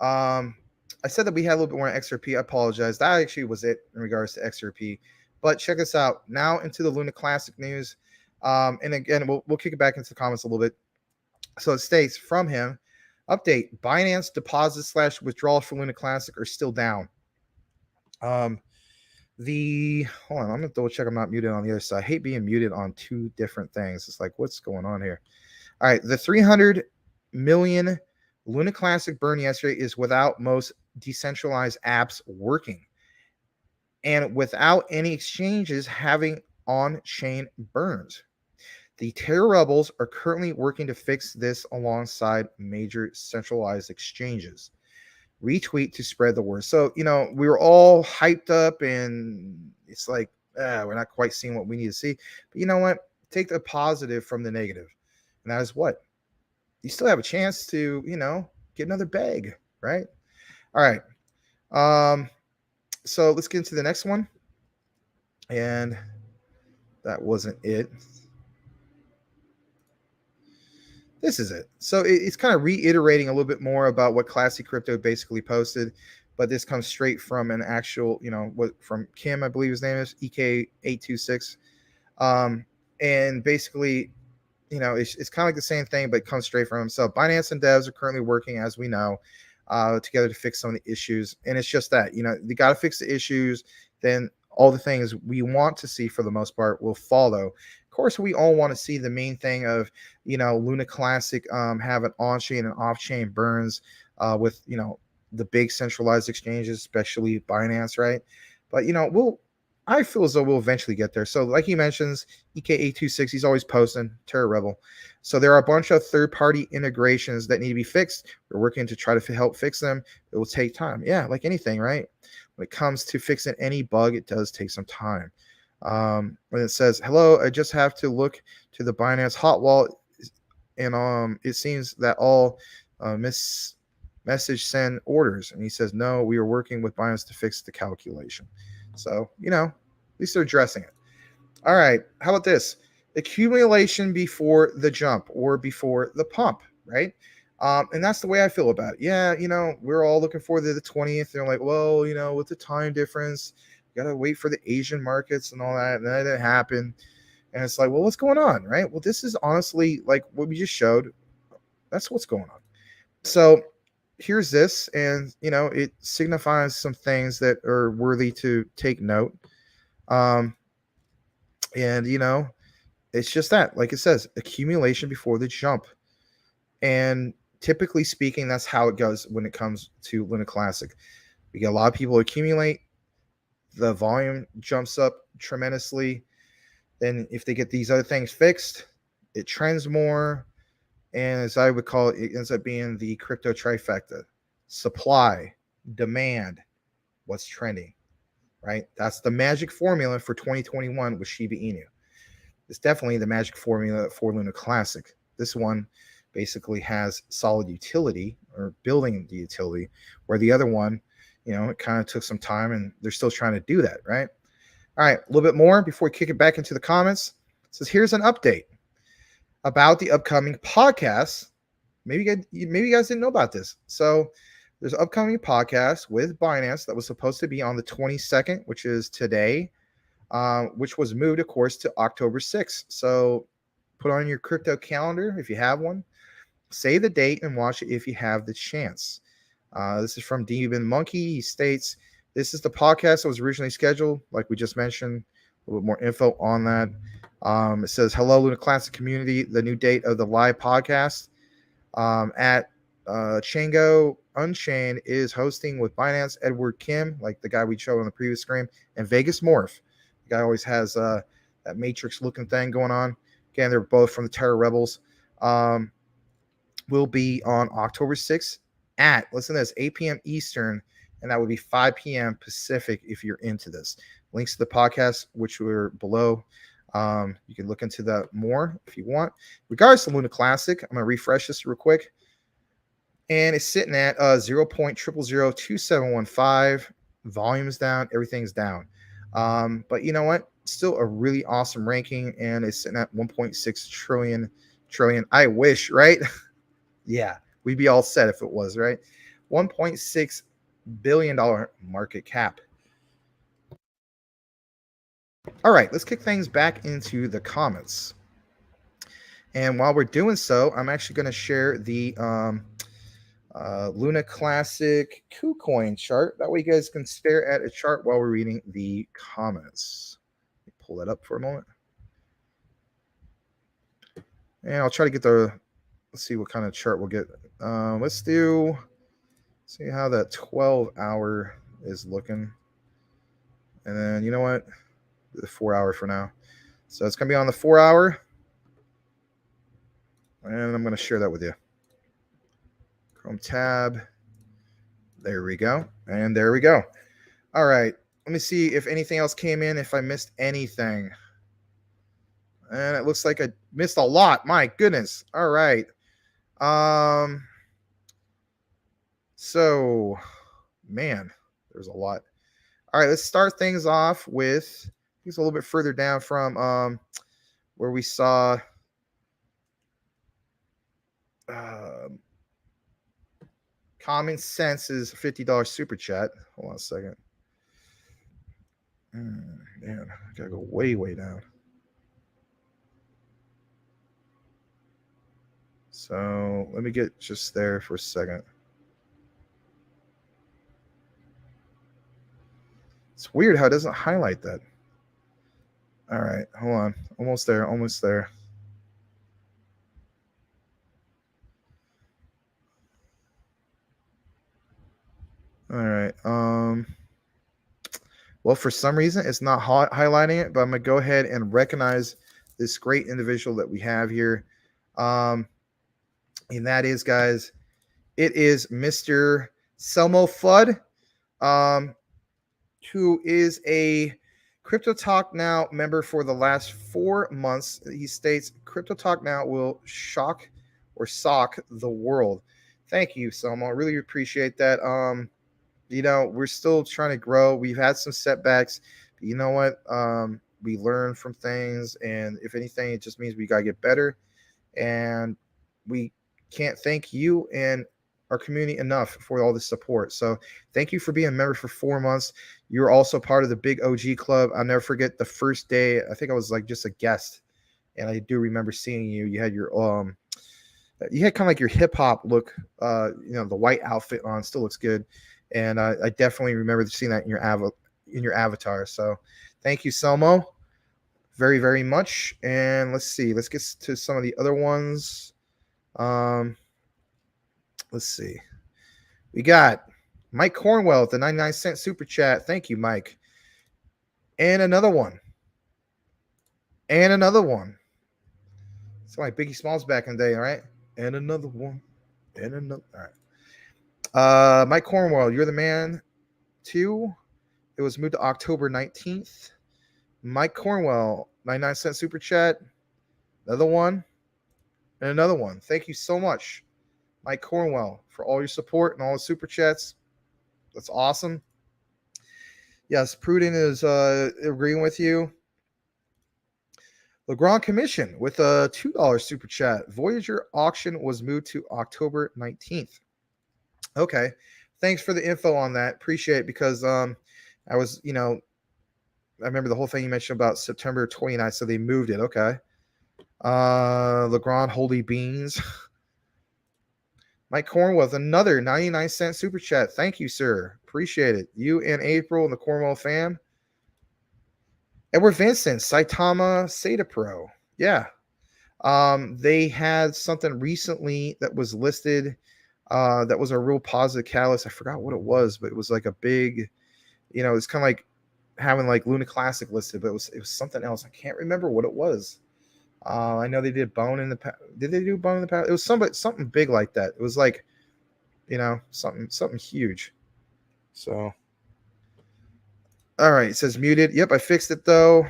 I said that we had a little bit more XRP. I apologize. That actually was it in regards to XRP. But check this out. Now into the Luna Classic news. And again, we'll kick it back into the comments a little bit. So it states from him, update, Binance deposits / withdrawals for Luna Classic are still down. Hold on, I'm going to double check I'm not muted on the other side. I hate being muted on two different things. It's like, what's going on here? All right, the 300 million Luna Classic burn yesterday is without most decentralized apps working and without any exchanges having on-chain burns. The Terra rebels are currently working to fix this alongside major centralized exchanges. Retweet to spread the word. So, we were all hyped up and it's like, we're not quite seeing what we need to see. But you know what? Take the positive from the negative. And that is what? You still have a chance to, get another bag, right? All right. So let's get into the next one. And that wasn't it. This is it. So it's kind of reiterating a little bit more about what Classy Crypto basically posted, but this comes straight from an actual, from Kim, I believe his name is, EK826. And basically, it's kind of like the same thing, but it comes straight from him. So Binance and devs are currently working, as we know, together to fix some of the issues. And it's just that, they got to fix the issues. Then all the things we want to see for the most part will follow. Of course, we all want to see the main thing of, Luna Classic having on-chain and off-chain burns with, the big centralized exchanges, especially Binance, right? But, I feel as though we'll eventually get there. So like he mentions, EK826, he's always posting, Terra Rebel. So there are a bunch of third-party integrations that need to be fixed. We're working to try to help fix them. It will take time. Yeah, like anything, right? When it comes to fixing any bug, it does take some time. When it says, hello, I just have to look to the Binance hot wallet, and it seems that all message send orders. And he says, no, we are working with Binance to fix the calculation. So, at least they're addressing it. All right. How about this? Accumulation before the jump or before the pump, right? And that's the way I feel about it. Yeah, we're all looking forward to the 20th. They're like, well, with the time difference, you got to wait for the Asian markets and all that. And that didn't happen. And it's like, well, what's going on, right? Well, this is honestly like what we just showed. That's what's going on. So here's this, and it signifies some things that are worthy to take note. And it's just that, like it says, accumulation before the jump. And typically speaking, that's how it goes when it comes to Luna Classic. We get a lot of people accumulate, the volume jumps up tremendously. Then if they get these other things fixed, it trends more. And as I would call it, it ends up being the crypto trifecta: supply, demand, what's trending, right? That's the magic formula for 2021 with Shiba Inu. It's definitely the magic formula for Luna Classic. This one basically has solid utility, or building the utility, where the other one, it kind of took some time and they're still trying to do that, right? All right, a little bit more before we kick it back into the comments. It says, here's an update about the upcoming podcast. Maybe you guys didn't know about this. So there's an upcoming podcast with Binance that was supposed to be on the 22nd, which is today, which was moved, of course, to October 6th. So put on your crypto calendar if you have one. Save the date and watch it if you have the chance. This is from Demon Monkey. He states, this is the podcast that was originally scheduled, like we just mentioned. A little bit more info on that. It says, hello, Luna Classic community. The new date of the live podcast at Chango Unchained is hosting with Binance, Edward Kim, like the guy we showed on the previous screen, and Vegas Morph. The guy always has that Matrix looking thing going on. Again, they're both from the Terror Rebels. Will be on October 6th at, listen to this, 8 p.m. Eastern, and that would be 5 p.m. Pacific if you're into this. Links to the podcast, which were below. You can look into that more if you want. Regards to Luna Classic, I'm going to refresh this real quick. And it's sitting at 0.0002715. Volume's down. Everything's down. But you know what? Still a really awesome ranking, and it's sitting at 1.6 trillion. I wish, right? Yeah, we'd be all set if it was, right? $1.6 billion market cap. All right, let's kick things back into the comments. And while we're doing so, I'm actually going to share the Luna Classic KuCoin chart. That way you guys can stare at a chart while we're reading the comments. Let me pull that up for a moment. And I'll try to get let's see what kind of chart we'll get. Let's see how that 12-hour is looking. And then, you know what? The 4-hour for now. So it's going to be on the 4-hour. And I'm going to share that with you. Chrome tab. There we go. And there we go. All right. Let me see if anything else came in, if I missed anything. And it looks like I missed a lot. My goodness. All right. So, man, there's a lot. All right, let's start things off with, it's a little bit further down from where we saw Common Sense's $50 super chat. Hold on a second. Man, I gotta go way, way down. So let me get just there for a second. It's weird how it doesn't highlight that. All right, hold on. Almost there, almost there. All right. Well, for some reason, it's not highlighting it, but I'm going to go ahead and recognize this great individual that we have here. And that is, guys, it is Mr. Selmo Fudd, who is a Crypto Talk Now member for the last 4 months. He states, Crypto Talk Now will shock or sock the world. Thank you, Selmo. I really appreciate that. We're still trying to grow. We've had some setbacks. But you know what? We learn from things, and if anything, it just means we got to get better. And we can't thank you and our community enough for all the support. So thank you for being a member for 4 months. You're also part of the big OG club. I'll never forget the first day. I think I was like just a guest, and I do remember seeing you. You had your you had kind of like your hip hop look, the white outfit on, still looks good. And I definitely remember seeing that in your avatar. So thank you, Selmo, very, very much. And let's see. Let's get to some of the other ones. Let's see. We got Mike Cornwell with the 99-cent super chat. Thank you, Mike. And another one. And another one. It's like Biggie Smalls back in the day, all right? And another one. And another. All right. Mike Cornwell, you're the man. 2. It was moved to October 19th. Mike Cornwell, 99-cent super chat. Another one. And another one. Thank you so much, Mike Cornwell, for all your support and all the super chats. That's awesome. Yes, Prudent is agreeing with you. Legrand Commission with a $2 super chat. Voyager auction was moved to October 19th. Okay. Thanks for the info on that. Appreciate it, because I was, I remember the whole thing you mentioned about September 29th, so they moved it. Okay. Legrand Holy Beans. Mike Cornwell with another 99-cent super chat. Thank you, sir. Appreciate it. You and April and the Cornwell fam. Edward Vincent, Saitama Seda Pro. Yeah. They had something recently that was listed that was a real positive catalyst. I forgot what it was, but it was like a big, it's kind of like having like Luna Classic listed, but it was something else. I can't remember what it was. I know they did Bone in the past. Did they do Bone in the past? It was something big like that. It was like, something huge. So, all right. It says muted. Yep, I fixed it though.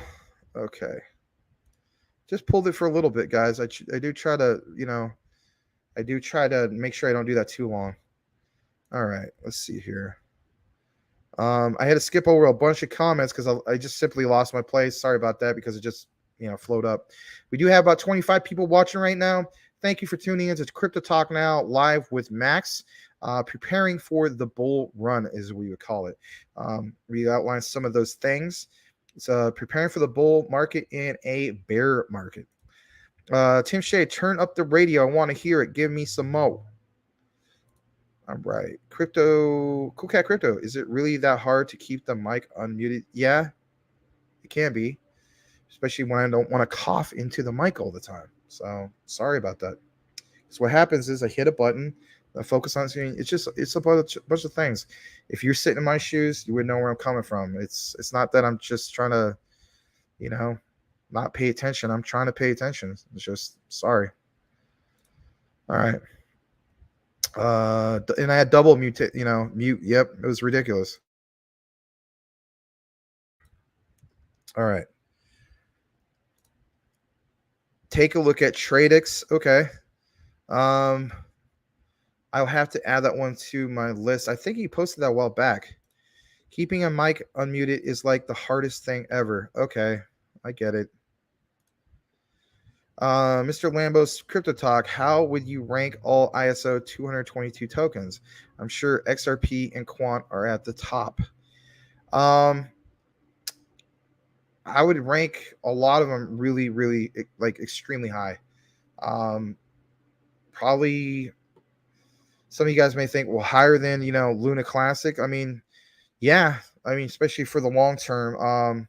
Okay. Just pulled it for a little bit, guys. I do try to, make sure I don't do that too long. All right. Let's see here. I had to skip over a bunch of comments because I just simply lost my place. Sorry about that, because it just, flowed up. We do have about 25 people watching right now. Thank you for tuning in to Crypto Talk Now live with Max. Preparing for the bull run, as we would call it. We outlined some of those things. It's preparing for the bull market in a bear market. Tim Shea, turn up the radio. I want to hear it. Give me some mo. All right. Cool Cat Crypto. Is it really that hard to keep the mic unmuted? Yeah, it can be, especially when I don't want to cough into the mic all the time. So sorry about that. So what happens is I hit a button, I focus on screen. It's a bunch of things. If you're sitting in my shoes, you would know where I'm coming from. It's not that I'm just trying to, not pay attention. I'm trying to pay attention. It's just sorry. All right. And I had double mute. Mute. Yep, it was ridiculous. All right. Take a look at Tradex. Okay. I'll have to add that one to my list. I think he posted that a while back. Keeping a mic unmuted is like the hardest thing ever. Okay, I get it. Mr. Lambo's Crypto Talk, how would you rank all ISO 222 tokens? I'm sure XRP and Quant are at the top. I would rank a lot of them really, really like extremely high. Probably some of you guys may think, well, higher than, Luna Classic. I mean, yeah. I mean, especially for the long term,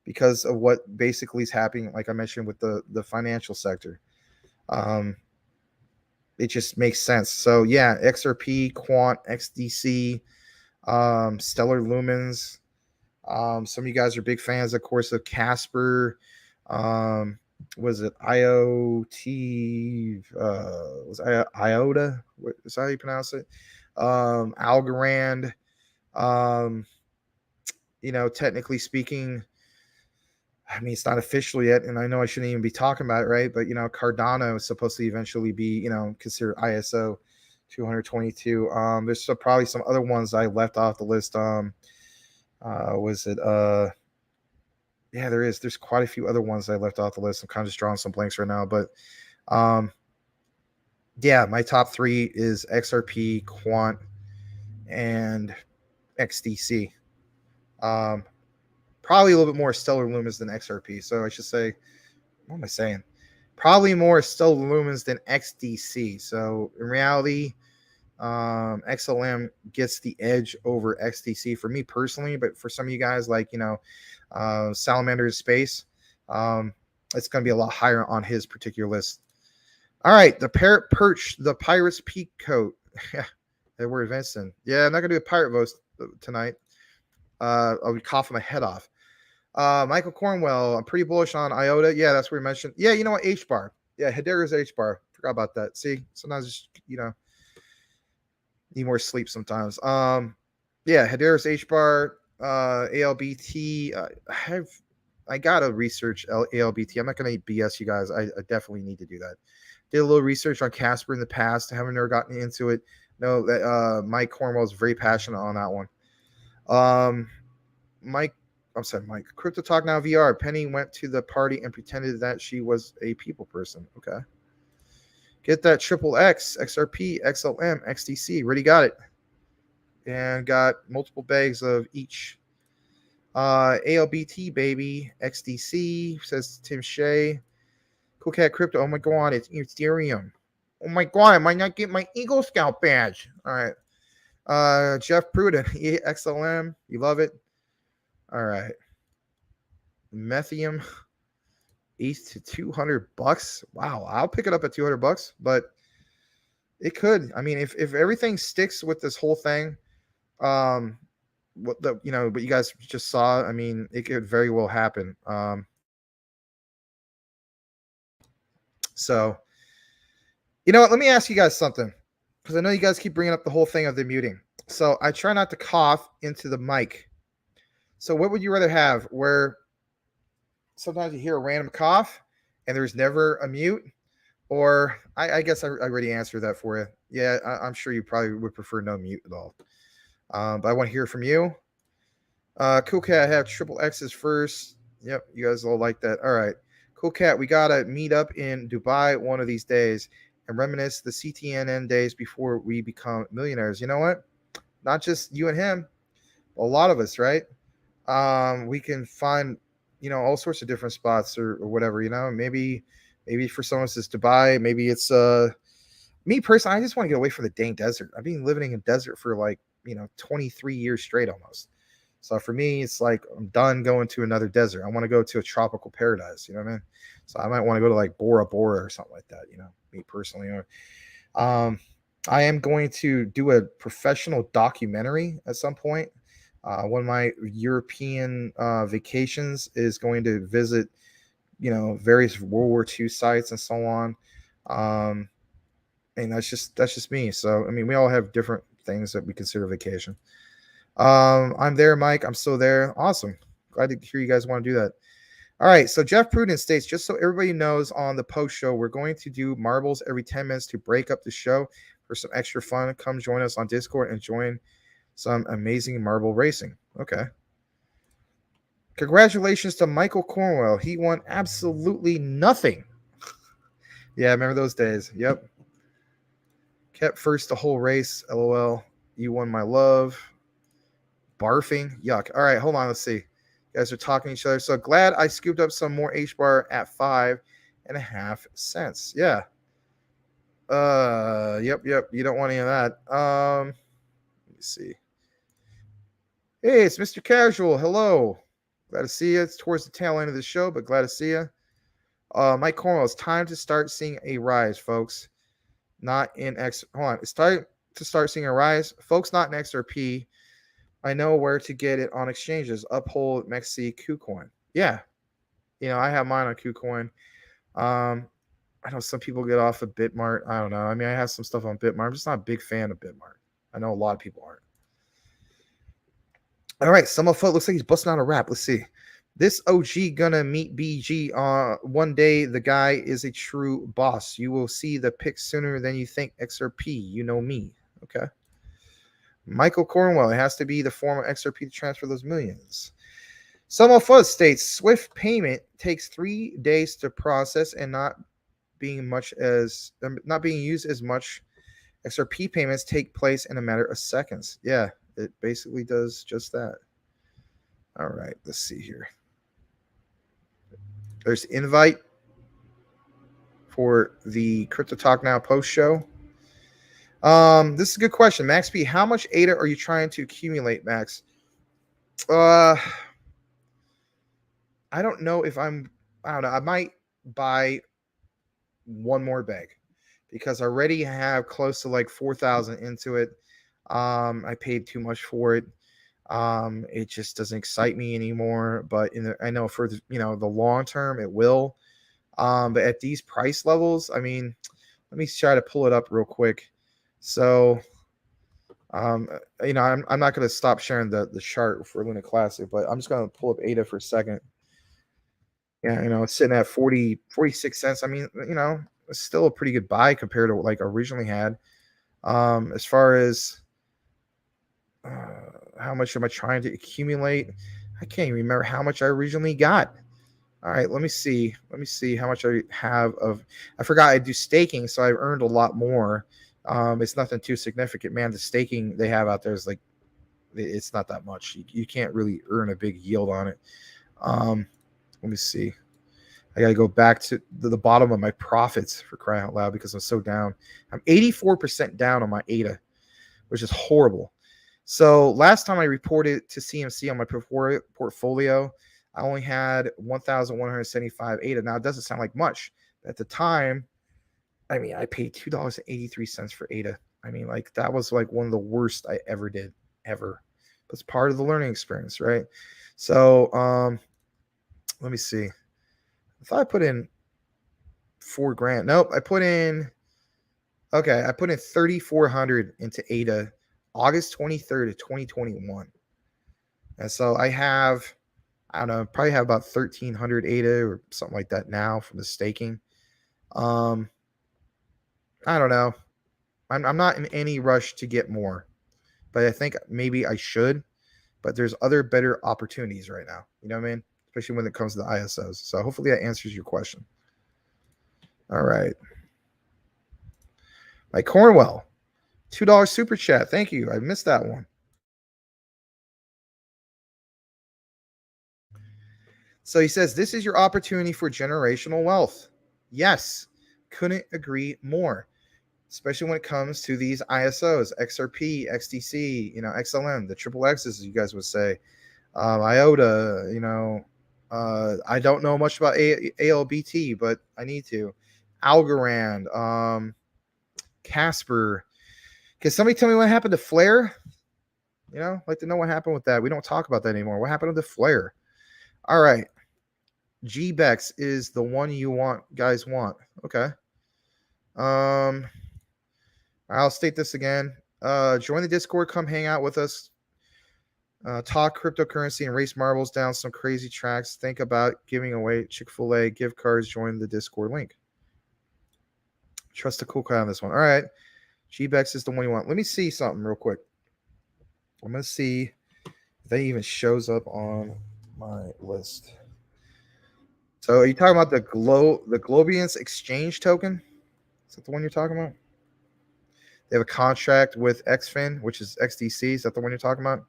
because of what basically is happening, like I mentioned, with the financial sector. It just makes sense. So, yeah, XRP, Quant, XDC, Stellar Lumens. Some of you guys are big fans, of course, of Casper. Was it IoT? Was IOTA? Is that how you pronounce it? Algorand. Technically speaking, I mean, it's not official yet, and I know I shouldn't even be talking about it, right? But Cardano is supposed to eventually be, considered ISO 222. There's probably some other ones I left off the list. Was it? Yeah, there is. There's quite a few other ones I left off the list. I'm kind of just drawing some blanks right now, but yeah, my top 3 is XRP, Quant, and XDC. Probably a little bit more Stellar Lumens than XRP. So I should say, what am I saying? Probably more Stellar Lumens than XDC. So in reality, XLM gets the edge over XDC for me personally, but for some of you guys, like, Salamander Space, it's going to be a lot higher on his particular list. All right, the Parrot Perch, the Pirate's Peak Coat. Edward Vincent. Yeah, I'm not going to do a pirate vote tonight. I'll be coughing my head off. Michael Cornwell, I'm pretty bullish on IOTA. Yeah, that's where you mentioned. Yeah, you know what? H-bar. Yeah, Hedera's H-bar. Forgot about that. See, sometimes just, need more sleep sometimes. Yeah, Hedera's H-bar, ALBT. I gotta research ALBT. I'm not gonna BS you guys. I definitely need to do that. Did a little research on Casper in the past. I haven't never gotten into it. No, that Mike Cornwell is very passionate on that one. Mike, I'm sorry, Mike. Crypto Talk Now VR. Penny went to the party and pretended that she was a people person. Okay. Get that triple X, XRP, XLM, XDC. Already got it. And got multiple bags of each. ALBT, baby. XDC, says Tim Shea. Cool Cat Crypto. Oh my God, it's Ethereum. Oh my God, I might not get my Eagle Scout badge. All right. Jeff Pruden, XLM. You love it. All right. Methium. $8 to $200. Wow, I'll pick it up at $200, but it could. I mean, if everything sticks with this whole thing, what you guys just saw, I mean, it could very well happen. So, you know what? Let me ask you guys something, because I know you guys keep bringing up the whole thing of the muting. So I try not to cough into the mic. So what would you rather have, where sometimes you hear a random cough and there's never a mute? Or I guess I already answered that for you. Yeah, I'm sure you probably would prefer no mute at all. But I want to hear from you. Cool Cat, I have triple X's first. Yep, you guys all like that. All right. Cool Cat, we got to meet up in Dubai one of these days and reminisce the CTNN days before we become millionaires. You know what? Not just you and him, a lot of us, right? We can find, all sorts of different spots or whatever, maybe for someone it's Dubai. Maybe it's me personally. I just want to get away from the dang desert. I've been living in desert for 23 years straight almost. So for me, it's like I'm done going to another desert. I want to go to a tropical paradise. You know what I mean? So I might want to go to Bora Bora or something like that. Me personally. I am going to do a professional documentary at some point. One of my European vacations is going to visit, various World War II sites and so on. And that's just me. So, I mean, we all have different things that we consider vacation. I'm there, Mike. I'm still there. Awesome. Glad to hear you guys want to do that. All right. So Jeff Pruden states, just so everybody knows, on the post show, we're going to do marbles every 10 minutes to break up the show for some extra fun. Come join us on Discord and join some amazing marble racing. Okay. Congratulations to Michael Cornwell. He won absolutely nothing. Yeah, I remember those days. Yep. Kept first the whole race. LOL. You won my love. Barfing. Yuck. All right, hold on. Let's see. You guys are talking to each other. So glad I scooped up some more H-bar at 5.5 cents. Yeah. Yep. You don't want any of that. Let me see. Hey, it's Mr. Casual. Hello. Glad to see you. It's towards the tail end of the show, but glad to see you. Mike Cornwell, it's time to start seeing a rise, folks. Not in X. Hold on. It's time to start seeing a rise. Folks, not in XRP. I know where to get it on exchanges. Uphold, Mexi, KuCoin. Yeah. I have mine on KuCoin. I know some people get off of Bitmart. I don't know. I mean, I have some stuff on Bitmart. I'm just not a big fan of Bitmart. I know a lot of people aren't. All right. Summerfoot looks like he's busting out a rap. Let's see. This OG gonna meet BG one day. The guy is a true boss. You will see the pick sooner than you think. XRP, you know me. Okay. Michael Cornwell, it has to be the form of XRP to transfer those millions. Summerfoot states Swift payment takes 3 days to process and not being used as much. XRP payments take place in a matter of seconds. Yeah, it basically does just that. All right, let's see here. There's invite for the Crypto Talk Now post show. This is a good question. Max P, how much ADA are you trying to accumulate, Max? I don't know if I don't know. I might buy one more bag because I already have close to 4,000 into it. I paid too much for it. It just doesn't excite me anymore, but I know for the long term it will. But at these price levels, I mean, Let me try to pull it up real quick. So, I'm not going to stop sharing the chart for Luna Classic, but I'm just going to pull up ADA for a second. Yeah, it's sitting at 46 cents. I mean, it's still a pretty good buy compared to what like originally had. As far as how much am I trying to accumulate? I can't even remember how much I originally got. All right, let me see. Let me see how much I have of. I forgot I do staking, so I've earned a lot more. It's nothing too significant, man. The staking they have out there is like, it's not that much. You can't really earn a big yield on it. Let me see. I got to go back to the bottom of my profits for crying out loud because I'm so down. I'm 84% down on my ADA, which is horrible. So last time I reported to CMC on my portfolio, I only had 1,175 ADA. Now, it doesn't sound like much. At the time, I mean, I paid $2.83 for ADA. I mean, like, that was like one of the worst I ever did, ever. But it's part of the learning experience, right? So let me see. I thought I put in $4,000. Nope, I put in 3,400 into ADA August 23rd of 2021. And so I don't know, probably have about 1,300 ADA or something like that now from the staking. I don't know. I'm not in any rush to get more, but I think maybe I should. But there's other better opportunities right now. You know what I mean? Especially when it comes to the ISOs. So hopefully that answers your question. All right. Mike Cornwell, $2 super chat. Thank you. I missed that one. So he says, this is your opportunity for generational wealth. Yes, couldn't agree more, especially when it comes to these ISOs, XRP, XDC, XLM, the triple X's, as you guys would say, IOTA, I don't know much about ALBT, but I need to. Algorand, Casper. Can somebody tell me what happened to Flare? I'd like to know what happened with that. We don't talk about that anymore. What happened to Flare? All right. GBEX is the one you guys want. Okay. I'll state this again. Join the Discord. Come hang out with us. Talk cryptocurrency and race marbles down some crazy tracks. Think about giving away Chick-fil-A gift cards. Join the Discord link. Trust a cool guy on this one. All right. GBEX is the one you want. Let me see something real quick. I'm going to see if that even shows up on my list. So are you talking about the Globiance exchange token? Is that the one you're talking about? They have a contract with XFIN, which is XDC. Is that the one you're talking about?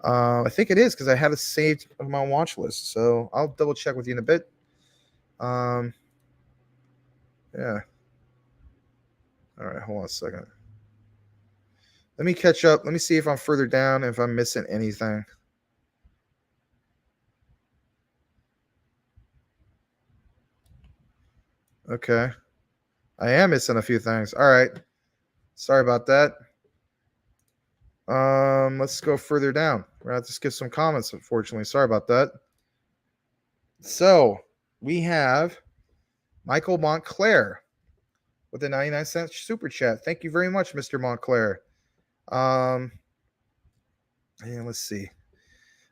I think it is because I have it saved on my watch list. So I'll double check with you in a bit. Yeah. All right, hold on a second. Let me catch up. Let me see if I'm further down, if I'm missing anything. Okay. I am missing a few things. All right. Sorry about that. Let's go further down. We're going to have to skip some comments, unfortunately. Sorry about that. So we have Michael Montclair with a 99-cent super chat. Thank you very much, Mr. Montclair. And let's see.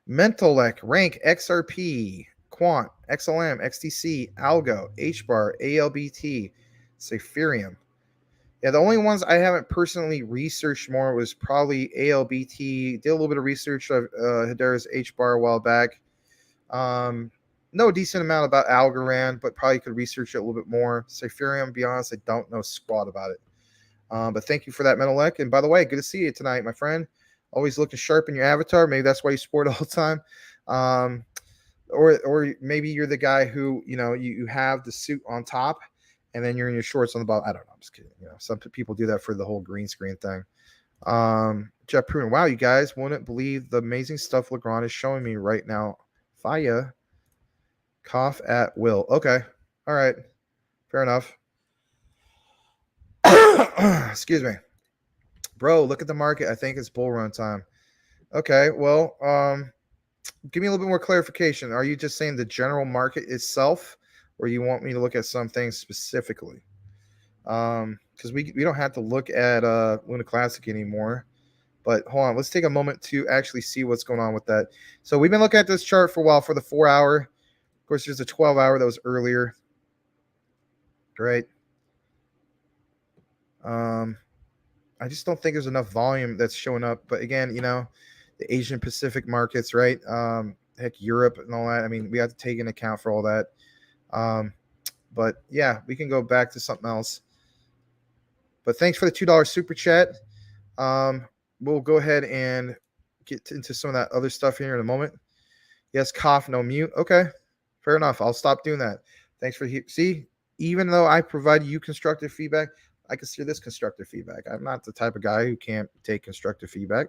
Mentalec, Rank, XRP, Quant, XLM, XDC, Algo, HBAR, ALBT, Ethereum. Yeah, the only ones I haven't personally researched more was probably ALBT. Did a little bit of research of Hedera's HBAR a while back. Know a decent amount about Algorand, but probably could research it a little bit more. Ethereum, to be honest, I don't know squat about it. But thank you for that, Mentalec. And by the way, good to see you tonight, my friend. Always looking sharp in your avatar. Maybe that's why you sport all the time. Or maybe you're the guy who, you have the suit on top and then you're in your shorts on the bottom. I don't know. I'm just kidding. Some people do that for the whole green screen thing. Jeff Pruner. Wow, you guys wouldn't believe the amazing stuff Legrand is showing me right now. Faya. Cough at will. Okay. All right. Fair enough. Excuse me. Bro, look at the market. I think it's bull run time. Okay. Well, give me a little bit more clarification. Are you just saying the general market itself, or you want me to look at some things specifically? because we don't have to look at Luna Classic anymore. But hold on, let's take a moment to actually see what's going on with that. So we've been looking at this chart for a while for the 4 hour. Of course, there's a 12 hour that was earlier. Great. I just don't think there's enough volume that's showing up. But again, the Asian Pacific markets, right? Heck, Europe and all that. I mean, we have to take into account for all that. But yeah, we can go back to something else. But thanks for the $2 super chat. We'll go ahead and get into some of that other stuff here in a moment. Yes, cough, no mute. Okay, fair enough. I'll stop doing that. Thanks for see. Even though I provide you constructive feedback, I consider this constructive feedback. I'm not the type of guy who can't take constructive feedback.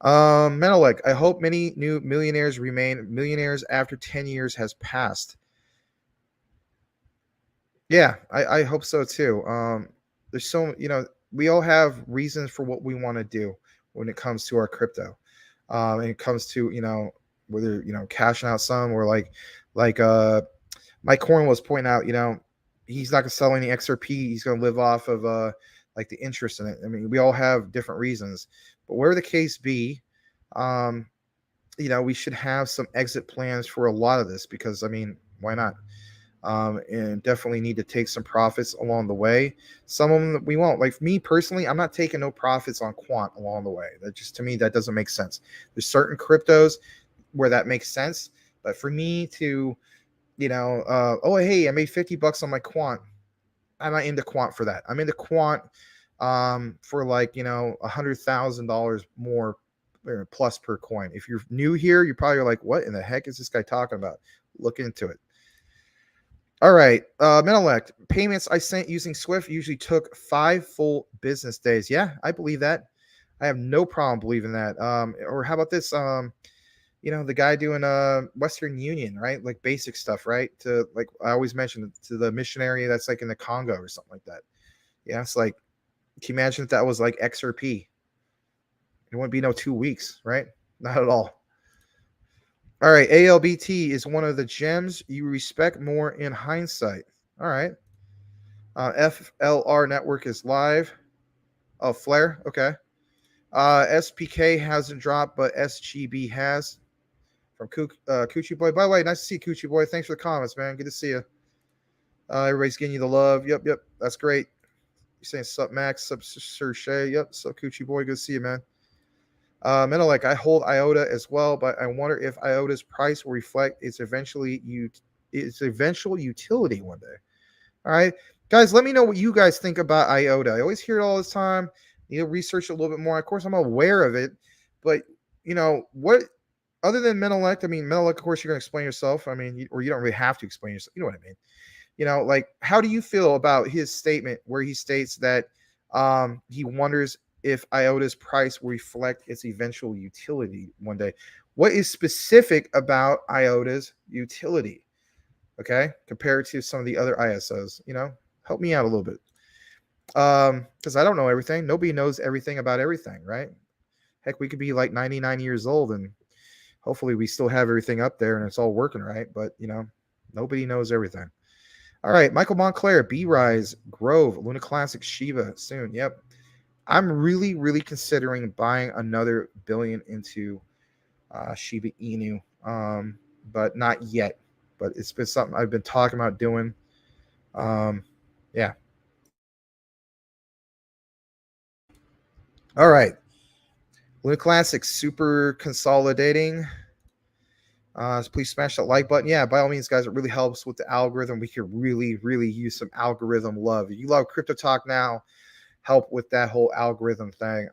Menelik, I hope many new millionaires remain millionaires after 10 years has passed. Yeah, I hope so too. There's so, we all have reasons for what we want to do when it comes to our crypto. And it comes to, whether, cashing out some or like Mike Horn was pointing out, he's not going to sell any XRP. He's going to live off of like the interest in it. I mean, we all have different reasons, but whatever the case be, we should have some exit plans for a lot of this because, I mean, why not? And definitely need to take some profits along the way. Some of them we won't. Like me personally, I'm not taking no profits on quant along the way. That just, to me, that doesn't make sense. There's certain cryptos where that makes sense, but for me to, oh hey, I made $50 on my quant. I'm not into quant for that. I'm into quant for like $100,000 more plus per coin. If you're new here, you're probably like, what in the heck is this guy talking about? Look into it. All right, Menelect, payments I sent using Swift usually took 5 full business days. Yeah, I believe that. I have no problem believing that. Or how about this? The guy doing Western Union, right? Like basic stuff, right? To, like I always mention, to the missionary that's like in the Congo or something like that. Yeah, it's like, can you imagine if that was like XRP? It wouldn't be no 2 weeks, right? Not at all. All right, ALBT is one of the gems you respect more in hindsight. All right. FLR network is live. Oh, Flare. Okay. SPK hasn't dropped, but SGB has. From Coochie Boy. By the way, nice to see you, Coochie Boy. Thanks for the comments, man. Good to see you. Everybody's getting you the love. Yep. That's great. You're saying sup, Max. Sup, Sir Shay. Yep. Sup, Coochie Boy. Good to see you, man. Menelek, I hold IOTA as well, but I wonder if IOTA's price will reflect its eventual utility one day. All right, guys, let me know what you guys think about IOTA. I always hear it all this time. Need to research a little bit more. Of course, I'm aware of it, but what other than Menelek? I mean, Menelek, of course, you're going to explain yourself. I mean, or you don't really have to explain yourself. You know what I mean? Like, how do you feel about his statement where he states that he wonders if IOTA's price will reflect its eventual utility one day? What is specific about IOTA's utility? Okay, compared to some of the other ISOs, help me out a little bit. Because I don't know everything. Nobody knows everything about everything, right? Heck, we could be like 99 years old and hopefully we still have everything up there and it's all working right. But, nobody knows everything. All right, Michael Montclair, B-Rise, Grove, Luna Classic, Shiba soon. Yep. I'm really, really considering buying another billion into Shiba Inu, but not yet. But it's been something I've been talking about doing. Yeah. All right. Luna Classic, super consolidating. So please smash that like button. Yeah, by all means, guys, it really helps with the algorithm. We could really, really use some algorithm love. If you love Crypto Talk Now, help with that whole algorithm thing.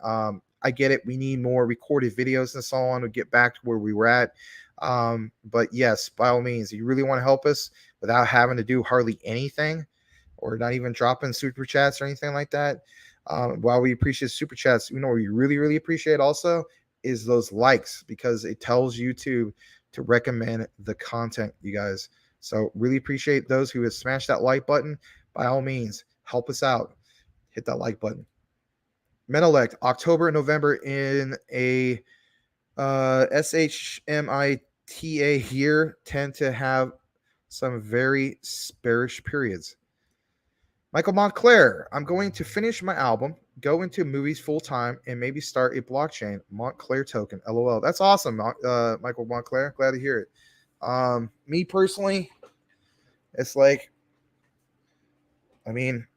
I get it. We need more recorded videos and so on to get back to where we were at. But yes, by all means, if you really want to help us without having to do hardly anything or not even dropping super chats or anything like that. While we appreciate super chats, what we really, really appreciate also is those likes, because it tells YouTube to recommend the content, you guys. So really appreciate those who have smashed that like button. By all means, help us out. Hit that like button. Menelect, October and November in a SHMITA year tend to have some very bearish periods. Michael Montclair, I'm going to finish my album, go into movies full time, and maybe start a blockchain Montclair token. LOL. That's awesome, Michael Montclair. Glad to hear it. Me personally, it's like, I mean,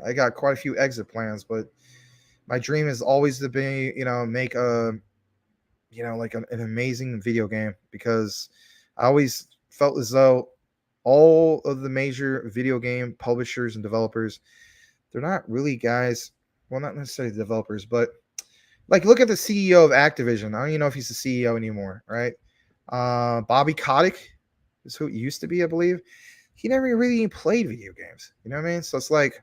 I got quite a few exit plans, but my dream is always to be, make a, like an amazing video game, because I always felt as though all of the major video game publishers and developers, they're not really guys, well, not necessarily developers, but like, look at the CEO of Activision. I don't even know if he's the CEO anymore, right? Bobby Kotick is who it used to be, I believe. He never really even played video games. You know what I mean? So it's like,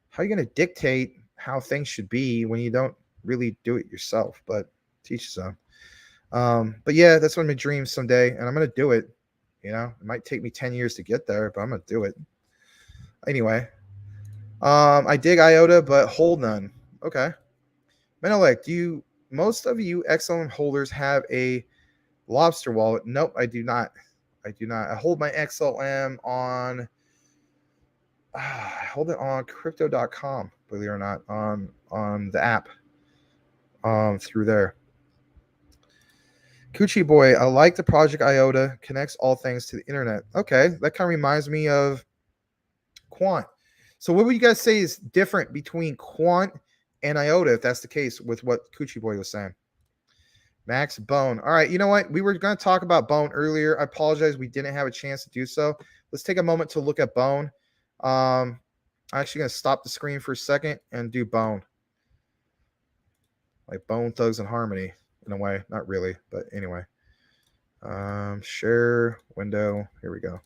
how are you going to dictate how things should be when you don't really do it yourself? But teach some. But yeah, that's one of my dreams someday, and I'm going to do it. It might take me 10 years to get there, but I'm going to do it. Anyway, I dig IOTA, but hold none. Okay. Menelec, most of you XLM holders have a Lobster wallet? Nope, I do not. I hold my XLM on, I hold it on crypto.com, believe it or not, on the app, through there. Coochie Boy, I like the project IOTA, connects all things to the internet. Okay, that kind of reminds me of Quant. So what would you guys say is different between Quant and IOTA, if that's the case with what Coochie Boy was saying? Max Bone. All right, you know what? We were going to talk about Bone earlier. I apologize, we didn't have a chance to do so. Let's take a moment to look at Bone. I'm actually going to stop the screen for a second and do Bone. Like Bone Thugs and Harmony. In a way, not really, but anyway. Share window. Here we go.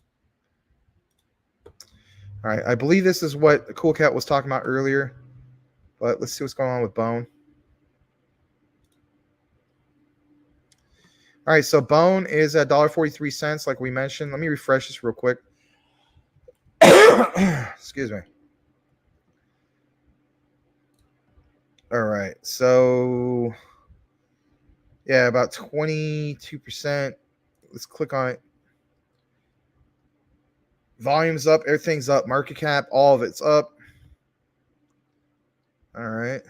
All right, I believe this is what Cool Cat was talking about earlier, but let's see what's going on with Bone. All right, so Bone is at $1.43, like we mentioned. Let me refresh this real quick. Excuse me. All right, so yeah, about 22%. Let's click on it. Volume's up, everything's up, market cap, all of it's up. All right.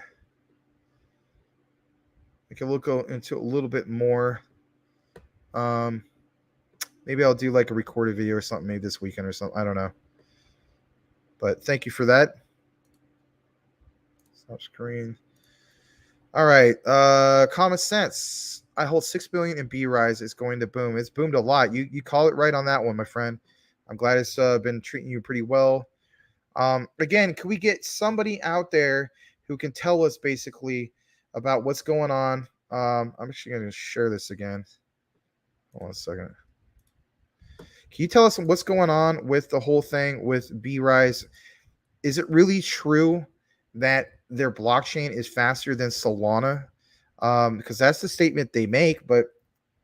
We can look into a little bit more. Maybe I'll do like a recorded video or something, maybe this weekend or something. I don't know. But thank you for that. Stop screen. All right. Common sense. I hold $6 billion in B-Rise. It's going to boom. It's boomed a lot. You call it right on that one, my friend. I'm glad it's been treating you pretty well. Again, can we get somebody out there who can tell us basically about what's going on? I'm actually going to share this again. Hold on a second. Can you tell us what's going on with the whole thing with B-Rise? Is it really true that their blockchain is faster than Solana? Because that's the statement they make, but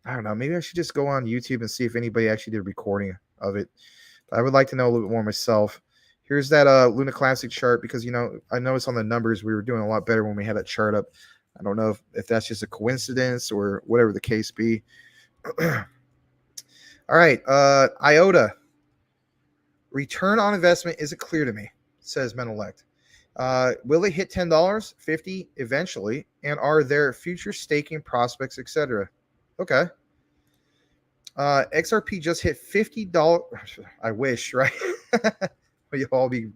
I don't know. Maybe I should just go on YouTube and see if anybody actually did a recording of it. But I would like to know a little bit more myself. Here's that Luna Classic chart, because, I noticed on the numbers we were doing a lot better when we had that chart up. I don't know if that's just a coincidence or whatever the case be. All right, IOTA. Return on investment isn't clear to me, says Menelect. Will it hit $10, $50 eventually? And are there future staking prospects, etc.? Okay. XRP just hit $50. I wish, right? You'll all be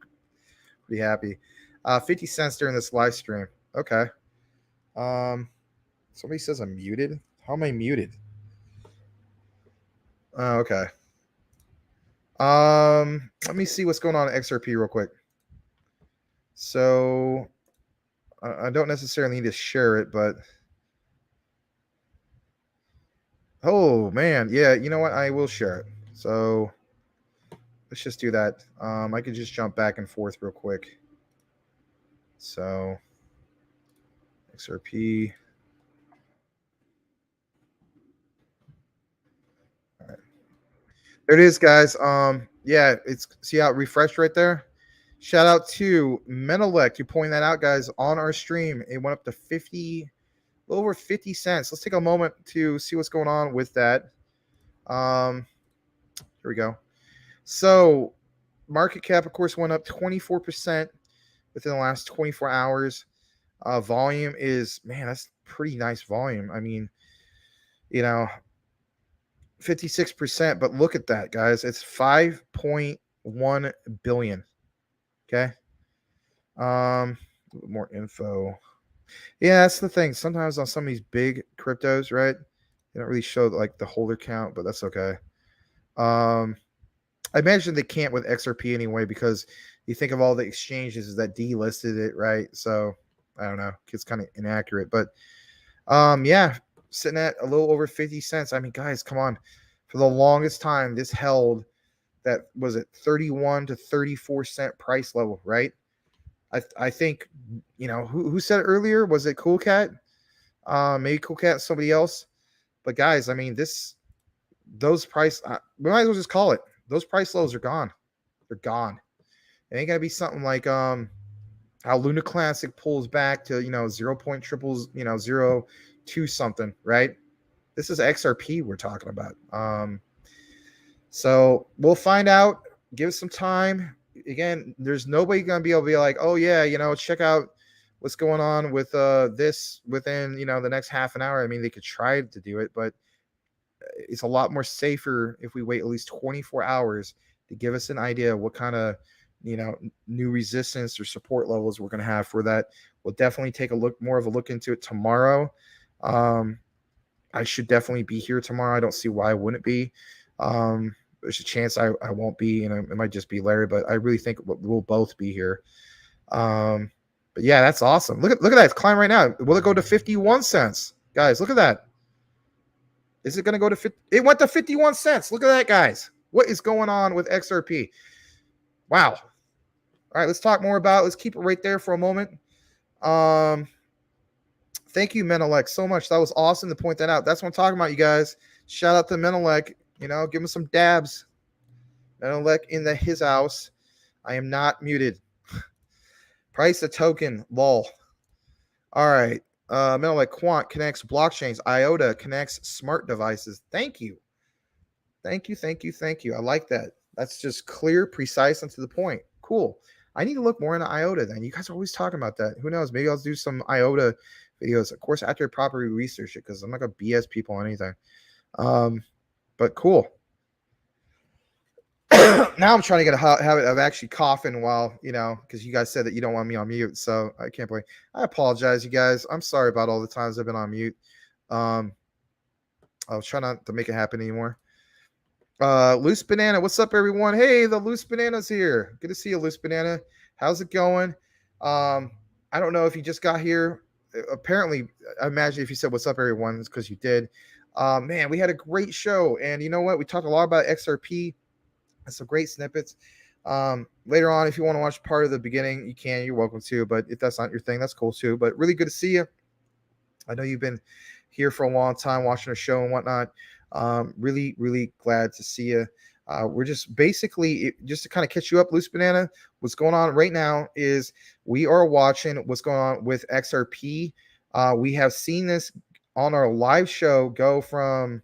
pretty happy. 50 cents during this live stream. Okay. Somebody says I'm muted. How am I muted? Okay. Let me see what's going on at XRP real quick. So I don't necessarily need to share it, but oh man, yeah, you know what? I will share it. So let's just do that. I could just jump back and forth real quick. So XRP. All right. There it is, guys. Yeah, it's see how it refreshed right there. Shout out to Menelect. You pointing that out, guys, on our stream. It went up to 50, a little over 50 cents. Let's take a moment to see what's going on with that. Here we go. So market cap, of course, went up 24% within the last 24 hours. Volume is, man, that's pretty nice volume. I mean, 56%, but look at that, guys. It's 5.1 billion. Okay. More info. Yeah, that's the thing. Sometimes on some of these big cryptos, right? They don't really show like the holder count, but that's okay. I imagine they can't with XRP anyway, because you think of all the exchanges that delisted it, right? So I don't know. It's kind of inaccurate, but yeah, sitting at a little over 50 cents. I mean, guys, come on. For the longest time, this held that was at 31 to 34 cent price level, right? I think, who said it earlier? Was it Cool Cat? Maybe Cool Cat, somebody else. But guys, I mean, those price, we might as well just call it. Those price lows are gone. They're gone. It ain't gonna be something like how Luna Classic pulls back to 0.02 something, right? This is XRP we're talking about. So we'll find out. Give us some time. Again, there's nobody gonna be able to be like, oh yeah, check out what's going on with this within the next half an hour. I mean, they could try to do it, but it's a lot more safer if we wait at least 24 hours to give us an idea of what kind of new resistance or support levels we're going to have for that. We'll definitely take more of a look into it tomorrow. I should definitely be here tomorrow. I don't see why I wouldn't be. There's a chance I won't be, it might just be Larry, but I really think we'll both be here. But yeah, that's awesome. Look at that. It's climbing right now. Will it go to 51 cents? Guys, look at that. Is it going to go to 50? It went to 51 cents. Look at that, guys. What is going on with XRP? Wow. All right, let's talk more about it. Let's keep it right there for a moment. Thank you, Menelek, so much. That was awesome to point that out. That's what I'm talking about, you guys. Shout out to Menelek. Give him some dabs. Menelek in his house. I am not muted. Price a token, lol. All right. Menelek Quant connects blockchains. IOTA connects smart devices. Thank you. Thank you. I like that. That's just clear, precise, and to the point. Cool. I need to look more into IOTA then. You guys are always talking about that. Who knows? Maybe I'll do some IOTA videos. Of course, after I properly research it, because I'm not going to BS people on anything. But cool. Now I'm trying to get a habit of actually coughing while, because you guys said that you don't want me on mute. So I can't believe. I apologize, you guys. I'm sorry about all the times I've been on mute. I'll try not to make it happen anymore. Loose Banana, what's up, everyone? Hey, the Loose Banana's here. Good to see you, Loose Banana. How's it going? I don't know if you just got here. Apparently, I imagine if you said what's up, everyone, it's because you did. Man, we had a great show, and you know what? We talked a lot about XRP and some great snippets. Later on, if you want to watch part of the beginning, you can. You're welcome to, but if that's not your thing, that's cool too. But really good to see you. I know you've been here for a long time watching a show and whatnot. Really, really glad to see you. We're just basically, just to kind of catch you up, Loose Banana, what's going on right now is we are watching what's going on with XRP. We have seen this on our live show go from,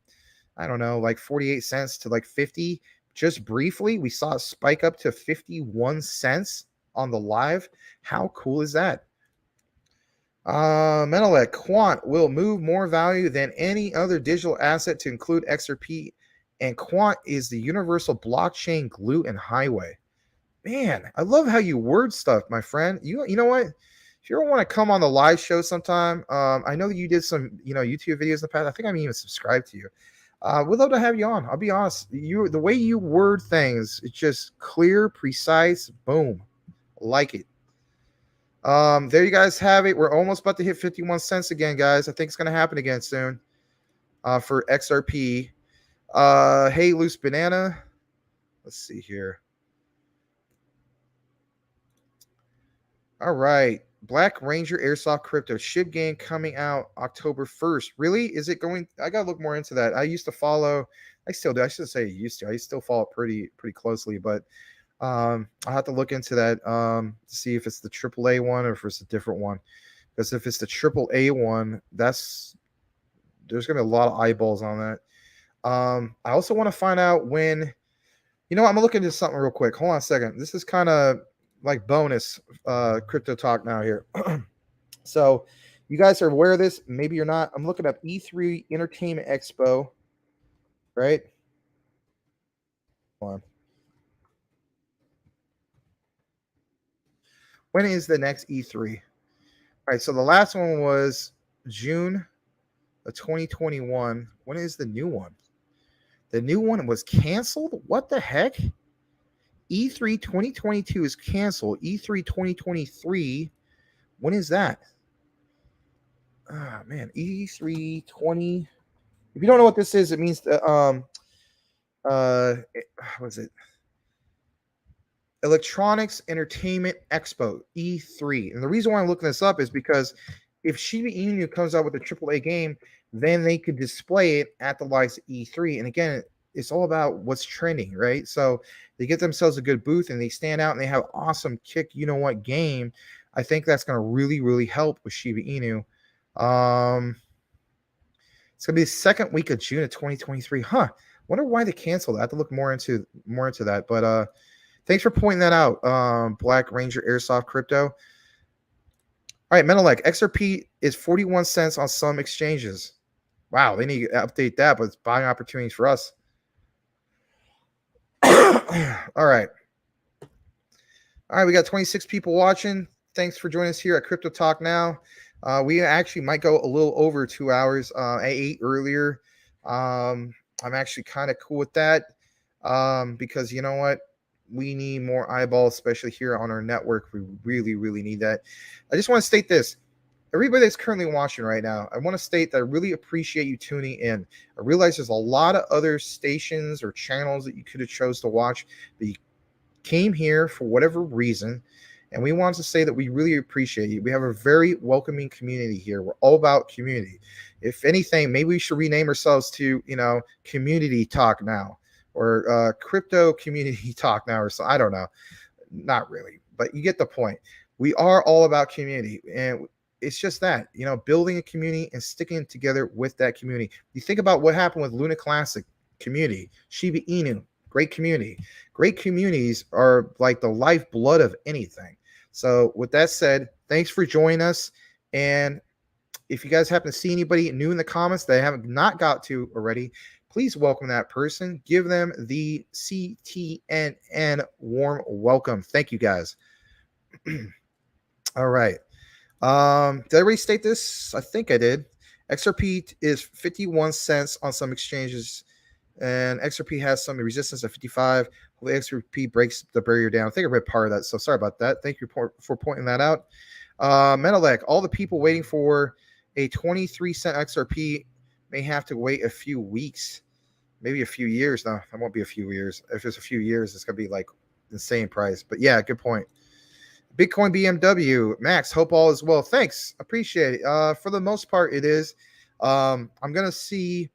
I don't know, like 48 cents to like 50. Just briefly, we saw it spike up to 51 cents on the live. How cool is that? Menelek Quant will move more value than any other digital asset to include XRP, and Quant is the universal blockchain glue and highway. Man, I love how you word stuff, my friend. You know what? If you ever want to come on the live show sometime, I know you did some YouTube videos in the past. I think I'm even subscribed to you. We'd love to have you on. I'll be honest. The way you word things, it's just clear, precise, boom. Like it. There you guys have it. We're almost about to hit 51 cents again, guys. I think it's going to happen again soon for XRP. Hey, Loose Banana. Let's see here. All right. Black Ranger Airsoft Crypto SHIB game coming out October 1st. Really? Is it going? I got to look more into that. I used to follow. I still do. I should say used to. I still follow it pretty closely, but I'll have to look into that to see if it's the AAA one or if it's a different one. Because if it's the AAA one, there's going to be a lot of eyeballs on that. I also want to find out when You know what? I'm gonna look into something real quick. Hold on a second. This is kind of like bonus crypto talk now here. So you guys are aware of this. Maybe you're not. I'm looking up E3 Entertainment Expo, right? Hold on. When is the next E3? All right. So the last one was June of 2021. When is the new one? The new one was canceled? What the heck? E3 2022 is canceled. E3 2023. When is that? Ah, man, E3 20. If you don't know what this is, it means what was it? Electronics Entertainment Expo, E3. And the reason why I'm looking this up is because if Shiba Inu comes out with a AAA game, then they could display it at the likes of E3. And again, it's all about what's trending, right? So they get themselves a good booth and they stand out and they have awesome kick, you know what, game. I think that's going to really, really help with Shiba Inu. It's gonna be the second week of June of 2023. Huh. Wonder why they canceled. I have to look more into that. But thanks for pointing that out, Black Ranger Airsoft Crypto. All right, Menelec, XRP is 41 cents on some exchanges. Wow, they need to update that, but it's buying opportunities for us. All right. All right, we got 26 people watching. Thanks for joining us here at Crypto Talk Now. We actually might go a little over 2 hours. I ate earlier. I'm actually kind of cool with that because you know what? We need more eyeballs, especially here on our network. We really, really need that. I just want to state this. Everybody that's currently watching right now, I want to state that I really appreciate you tuning in. I realize there's a lot of other stations or channels that you could have chose to watch, but you came here for whatever reason. And we want to say that we really appreciate you. We have a very welcoming community here. We're all about community. If anything, maybe we should rename ourselves to, Community Talk Now or Crypto Community Talk Now or so. I don't know. Not really, but you get the point. We are all about community. And it's just that, building a community and sticking together with that community. You think about what happened with Luna Classic community, Shiba Inu, great community. Great communities are like the lifeblood of anything. So with that said, thanks for joining us. And if you guys happen to see anybody new in the comments that I haven't not got to already, please welcome that person. Give them the CTNN warm welcome. Thank you guys. All right. Did I already state this? I think I did. XRP is 51 cents on some exchanges. And XRP has some resistance at 55. Hopefully XRP breaks the barrier down. I think I read part of that, so sorry about that. Thank you for pointing that out. Menelec, all the people waiting for a 23-cent XRP may have to wait a few weeks, maybe a few years. No, it won't be a few years. If it's a few years, it's going to be like insane price. But yeah, good point. Bitcoin BMW, Max, hope all is well. Thanks, appreciate it. For the most part, it is. I'm going to see...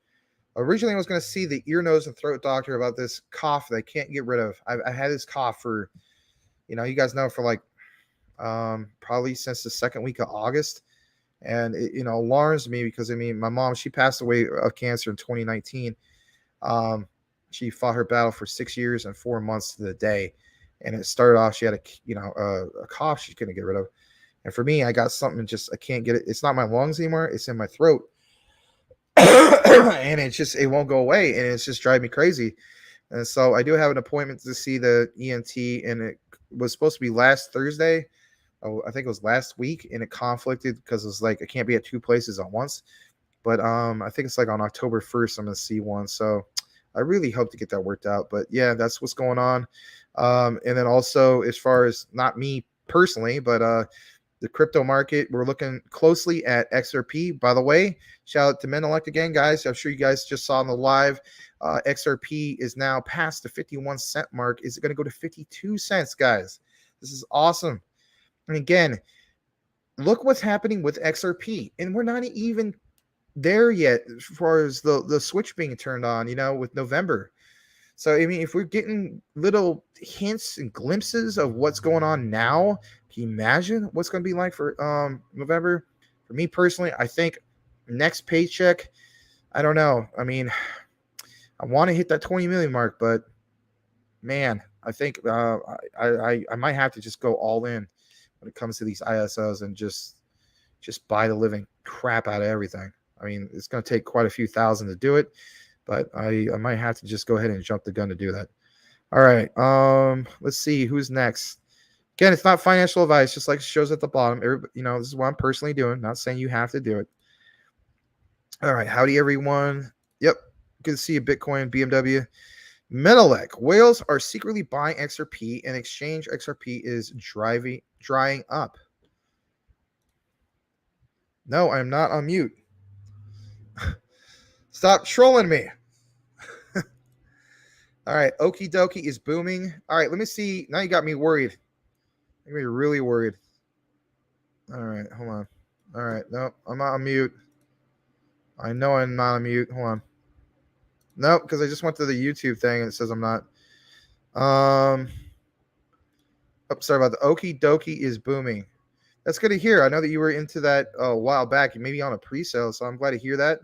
Originally, I was going to see the ear, nose, and throat doctor about this cough that I can't get rid of. I had this cough for, you guys know, for like probably since the second week of August. And it, alarms me because, my mom, she passed away of cancer in 2019. She fought her battle for 6 years and 4 months to the day. And it started off, she had a cough she couldn't get rid of. And for me, I got something I can't get it. It's not my lungs anymore. It's in my throat. And it won't go away, and it's just driving me crazy. And so I do have an appointment to see the ENT, and it was supposed to be last Thursday. Oh, I think it was last week, and it conflicted because it was like I can't be at two places at once. But I think it's like on October 1st I'm gonna see one. So I really hope to get that worked out. But yeah, that's what's going on. And then also, as far as not me personally, but the crypto market, we're looking closely at XRP. By the way, shout out to Menelec again, guys. I'm sure you guys just saw in the live. XRP is now past the 51 cent mark. Is it going to go to 52 cents, guys? This is awesome. And again, look what's happening with XRP. And we're not even there yet as far as the switch being turned on, with November. So, if we're getting little hints and glimpses of what's going on now, can you imagine what's going to be like for November? For me personally, I think next paycheck, I don't know. I want to hit that 20 million mark, but man, I think I might have to just go all in when it comes to these ISOs and just buy the living crap out of everything. I mean, it's going to take quite a few thousand to do it, but I might have to just go ahead and jump the gun to do that. All right. Let's see who's next. Again, it's not financial advice, just like it shows at the bottom. This is what I'm personally doing. Not saying you have to do it. All right. Howdy, everyone. Yep. Good to see you, Bitcoin, BMW. Menelec. Whales are secretly buying XRP, and exchange XRP is drying up. No, I'm not on mute. Stop trolling me. All right. Okie dokie is booming. All right. Let me see. Now you got me worried. You got me really worried. All right. Hold on. All right. Nope. I'm not on mute. I know I'm not on mute. Hold on. Nope. Because I just went to the YouTube thing and it says I'm not. Oh, sorry about the Okie dokie is booming. That's good to hear. I know that you were into that a while back, maybe on a pre-sale, so I'm glad to hear that.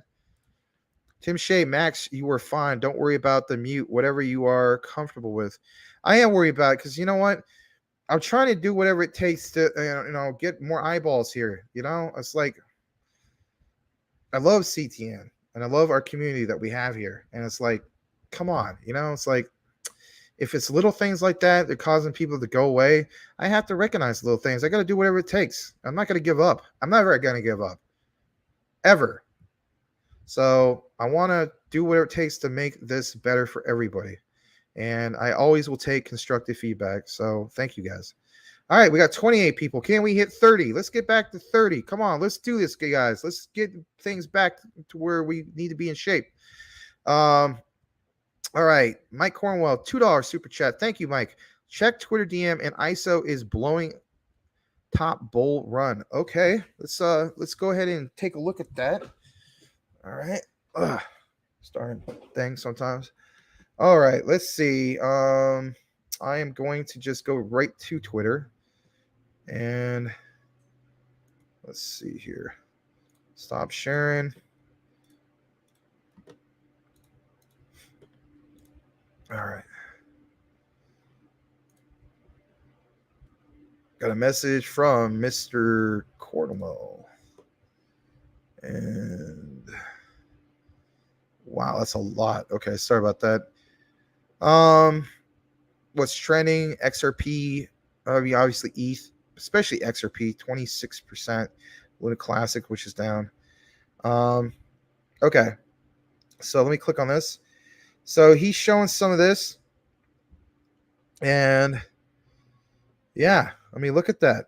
Tim Shea, Max, you were fine. Don't worry about the mute, whatever you are comfortable with. I am worried about it because you know what? I'm trying to do whatever it takes to get more eyeballs here. It's like I love CTN and I love our community that we have here. And it's like, come on, it's like if it's little things like that, they're causing people to go away. I have to recognize little things. I got to do whatever it takes. I'm not going to give up. I'm never going to give up. Ever. So I want to do whatever it takes to make this better for everybody. And I always will take constructive feedback. So thank you guys. All right, we got 28 people. Can we hit 30? Let's get back to 30. Come on, let's do this, guys. Let's get things back to where we need to be in shape. All right, Mike Cornwell, $2 super chat. Thank you, Mike. Check Twitter DM and ISO is blowing top bull run. Okay, let's go ahead and take a look at that. All right. Starting things sometimes. All right, let's see. I am going to just go right to Twitter. And let's see here. Stop sharing. All right. Got a message from Mr. Cornwell. And wow, that's a lot. Okay, sorry about that. What's trending? XRP, obviously ETH, especially XRP, 26%. Luna Classic, which is down. Okay, so let me click on this. So he's showing some of this, and yeah, I mean, look at that.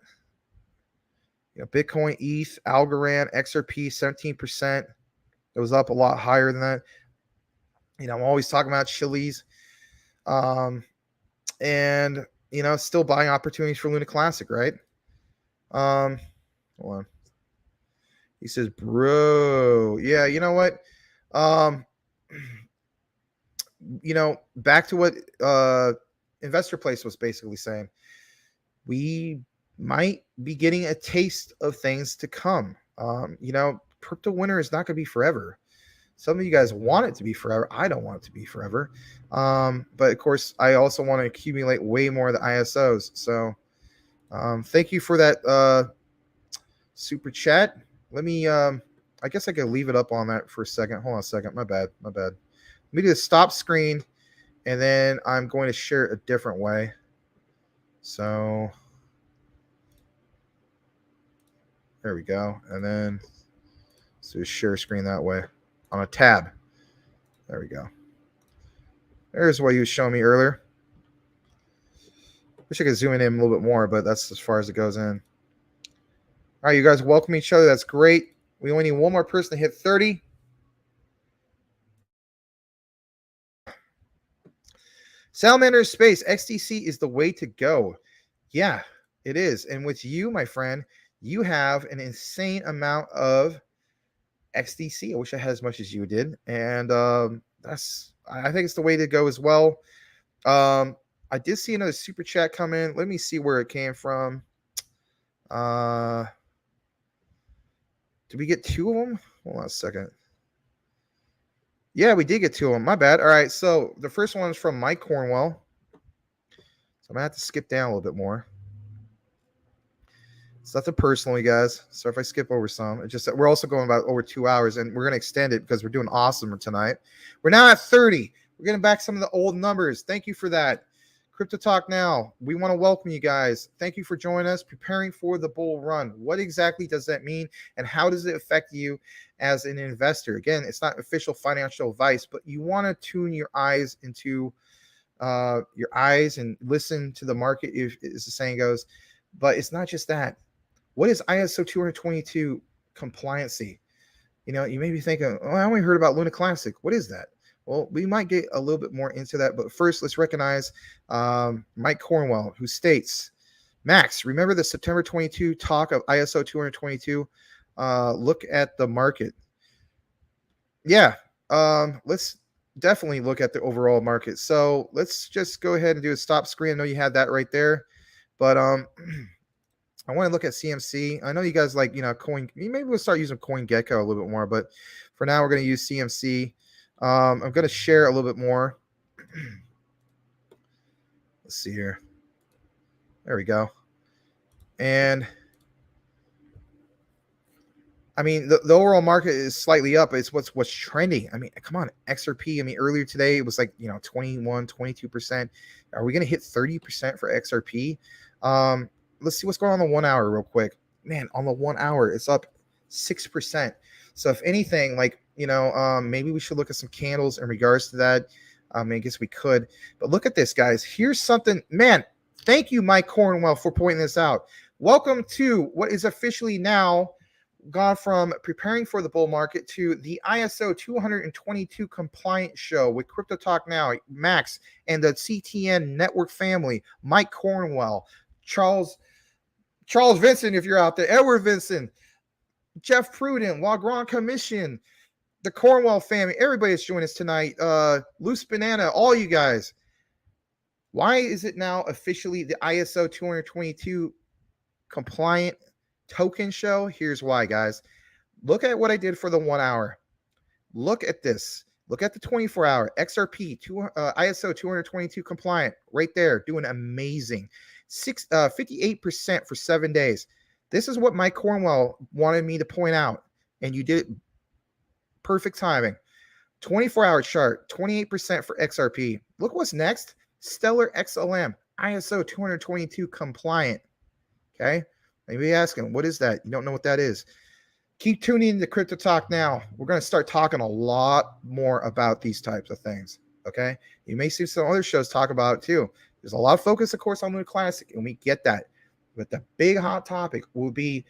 Bitcoin, ETH, Algorand, XRP, 17%. It was up a lot higher than that. I'm always talking about Chili's. And still buying opportunities for Luna Classic, right? Hold on. He says, bro, yeah, you know what? Back to what Investor Place was basically saying. We might be getting a taste of things to come. Crypto winter is not going to be forever. Some of you guys want it to be forever. I don't want it to be forever. But of course, I also want to accumulate way more of the ISOs. So thank you for that super chat. Let me, I guess I could leave it up on that for a second. Hold on a second. My bad. Let me do a stop screen, and then I'm going to share it a different way. So there we go. And then let's do a share screen that way on a tab. There we go. There's what he was showing me earlier. Wish I could zoom in a little bit more, but that's as far as it goes in. All right, you guys welcome each other. That's great. We only need one more person to hit 30. Salamander Space, XDC is the way to go. Yeah, it is. And with you, my friend, you have an insane amount of XDC. I wish I had as much as you did. And I think it's the way to go as well. I did see another super chat come in. Let me see where it came from. Did we get two of them? Hold on a second. Yeah, we did get two of them. My bad. All right. So the first one is from Mike Cornwell. I'm gonna have to skip down a little bit more. It's nothing personal, you guys. So if I skip over some, it's just that we're also going about over 2 hours, and we're gonna extend it because we're doing awesome tonight. We're now at 30. We're getting back some of the old numbers. Thank you for that. Crypto Talk Now. We want to welcome you guys. Thank you for joining us. Preparing for the bull run. What exactly does that mean, and how does it affect you as an investor? Again, it's not official financial advice, but you want to tune your eyes into your eyes and listen to the market, as the saying goes. But it's not just that. What is ISO 222 compliancy? You know, you may be thinking, oh, I only heard about Luna Classic. What is that? Well, we might get a little bit more into that. But first, let's recognize Mike Cornwell, who states, Max, remember the September 22 talk of ISO 222? Look at the market. Yeah, let's definitely look at the overall market. So let's just go ahead and do a stop screen. I know you had that right there. But I want to look at CMC. I know you guys like, coin. Maybe we'll start using CoinGecko a little bit more, but for now we're going to use CMC. I'm going to share a little bit more. Let's see here. There we go. And I mean, the overall market is slightly up. It's what's trending. I mean, come on, XRP. I mean, earlier today it was like 21, 22%. Are we going to hit 30% for XRP? Let's see what's going on the 1 hour real quick. Man, on the 1 hour, it's up 6%. So if anything, maybe we should look at some candles in regards to that. I guess we could. But look at this, guys. Here's something. Man, thank you, Mike Cornwell, for pointing this out. Welcome to what is officially now gone from preparing for the bull market to the ISO 222 compliant show with Crypto Talk Now, Max, and the CTN network family, Mike Cornwell, Charles Vincent, if you're out there, Edward Vincent, Jeff Prudent, Lagrange Commission, the Cornwell family, everybody's joining us tonight. Loose Banana, all you guys. Why is it now officially the ISO 222 compliant token show? Here's why, guys. Look at what I did for the 1 hour. Look at this. Look at the 24-hour XRP ISO 222 compliant right there, doing amazing. 58% for 7 days. This is what Mike Cornwell wanted me to point out, and you did it. Perfect timing. 24-hour chart, 28% for XRP. Look what's next. Stellar XLM, ISO 222 compliant. Okay? Maybe asking, what is that? You don't know what that is. Keep tuning in to Crypto Talk Now. We're going to start talking a lot more about these types of things. Okay? You may see some other shows talk about it too. There's a lot of focus, of course, on Luna Classic, and we get that. But the big hot topic will be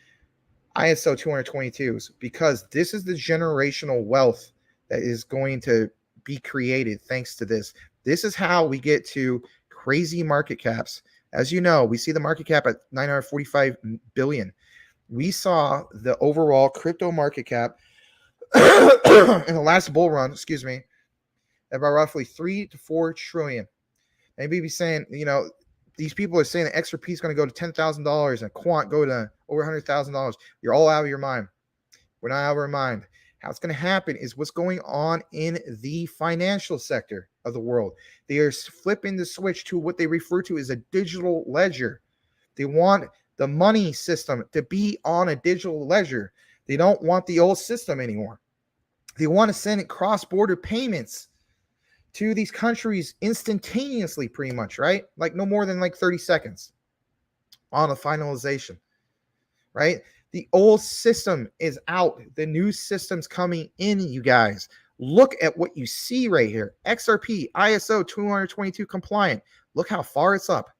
ISO 222s, because this is the generational wealth that is going to be created thanks to this. This is how we get to crazy market caps. As you know, we see the market cap at 945 billion. We saw the overall crypto market cap in the last bull run, about roughly 3 to 4 trillion. Maybe be saying, these people are saying that XRP is going to go to $10,000 and Quant go to over $100,000. You're all out of your mind. We're not out of our mind. How it's going to happen is what's going on in the financial sector of the world. They are flipping the switch to what they refer to as a digital ledger. They want the money system to be on a digital ledger. They don't want the old system anymore. They want to send cross-border payments to these countries instantaneously, pretty much, right? Like no more than 30 seconds on a finalization, right? The old system is out. The new system's coming in, you guys. Look at what you see right here. XRP, ISO 222 compliant. Look how far it's up.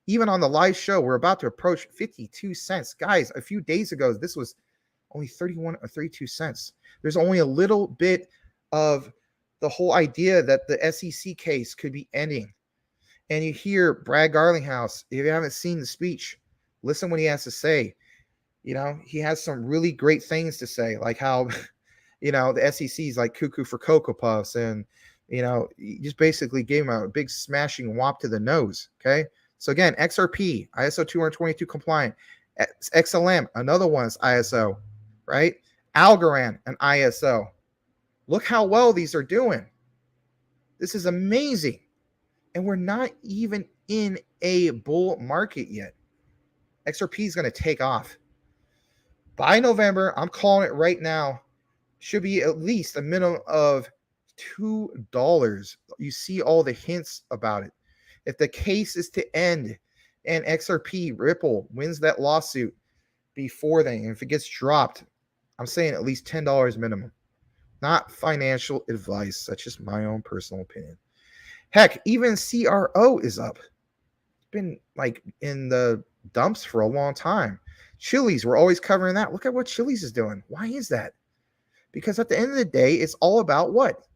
Even on the live show, we're about to approach 52 cents. Guys, a few days ago, this was only 31 or 32 cents. There's only a little bit of the whole idea that the SEC case could be ending. And you hear Brad Garlinghouse, if you haven't seen the speech, listen what he has to say. He has some really great things to say, like how, the SEC is like cuckoo for Cocoa Puffs. And, you just basically gave him a big smashing whop to the nose. Okay. So again, XRP, ISO 222 compliant. XLM, another one is ISO, right? Algorand, an ISO. Look how well these are doing. This is amazing. And we're not even in a bull market yet. XRP is going to take off. By November, I'm calling it right now, should be at least a minimum of $2. You see all the hints about it. If the case is to end and XRP Ripple wins that lawsuit before then, and if it gets dropped, I'm saying at least $10 minimum. Not financial advice. That's just my own personal opinion. Heck, even CRO is up. It's been like in the dumps for a long time. Chili's, we're always covering that. Look at what Chili's is doing. Why is that? Because at the end of the day, it's all about what?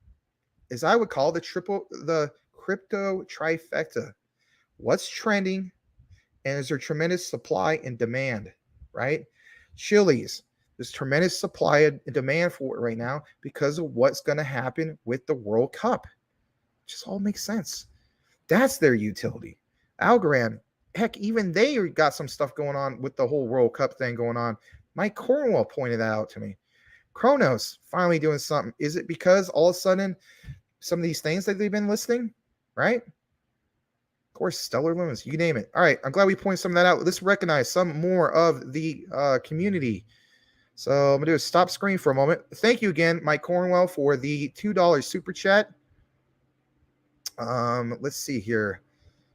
As I would call the crypto trifecta. What's trending? And is there tremendous supply and demand, right? Chili's, there's tremendous supply and demand for it right now because of what's going to happen with the World Cup. It just all makes sense. That's their utility. Algorand, heck, even they got some stuff going on with the whole World Cup thing going on. Mike Cornwell pointed that out to me. Kronos finally doing something. Is it because all of a sudden some of these things that they've been listing, right? Of course, Stellar Lumens, you name it. All right, I'm glad we pointed some of that out. Let's recognize some more of the community. So I'm going to do a stop screen for a moment. Thank you again, Mike Cornwell, for the $2 super chat. Let's see here.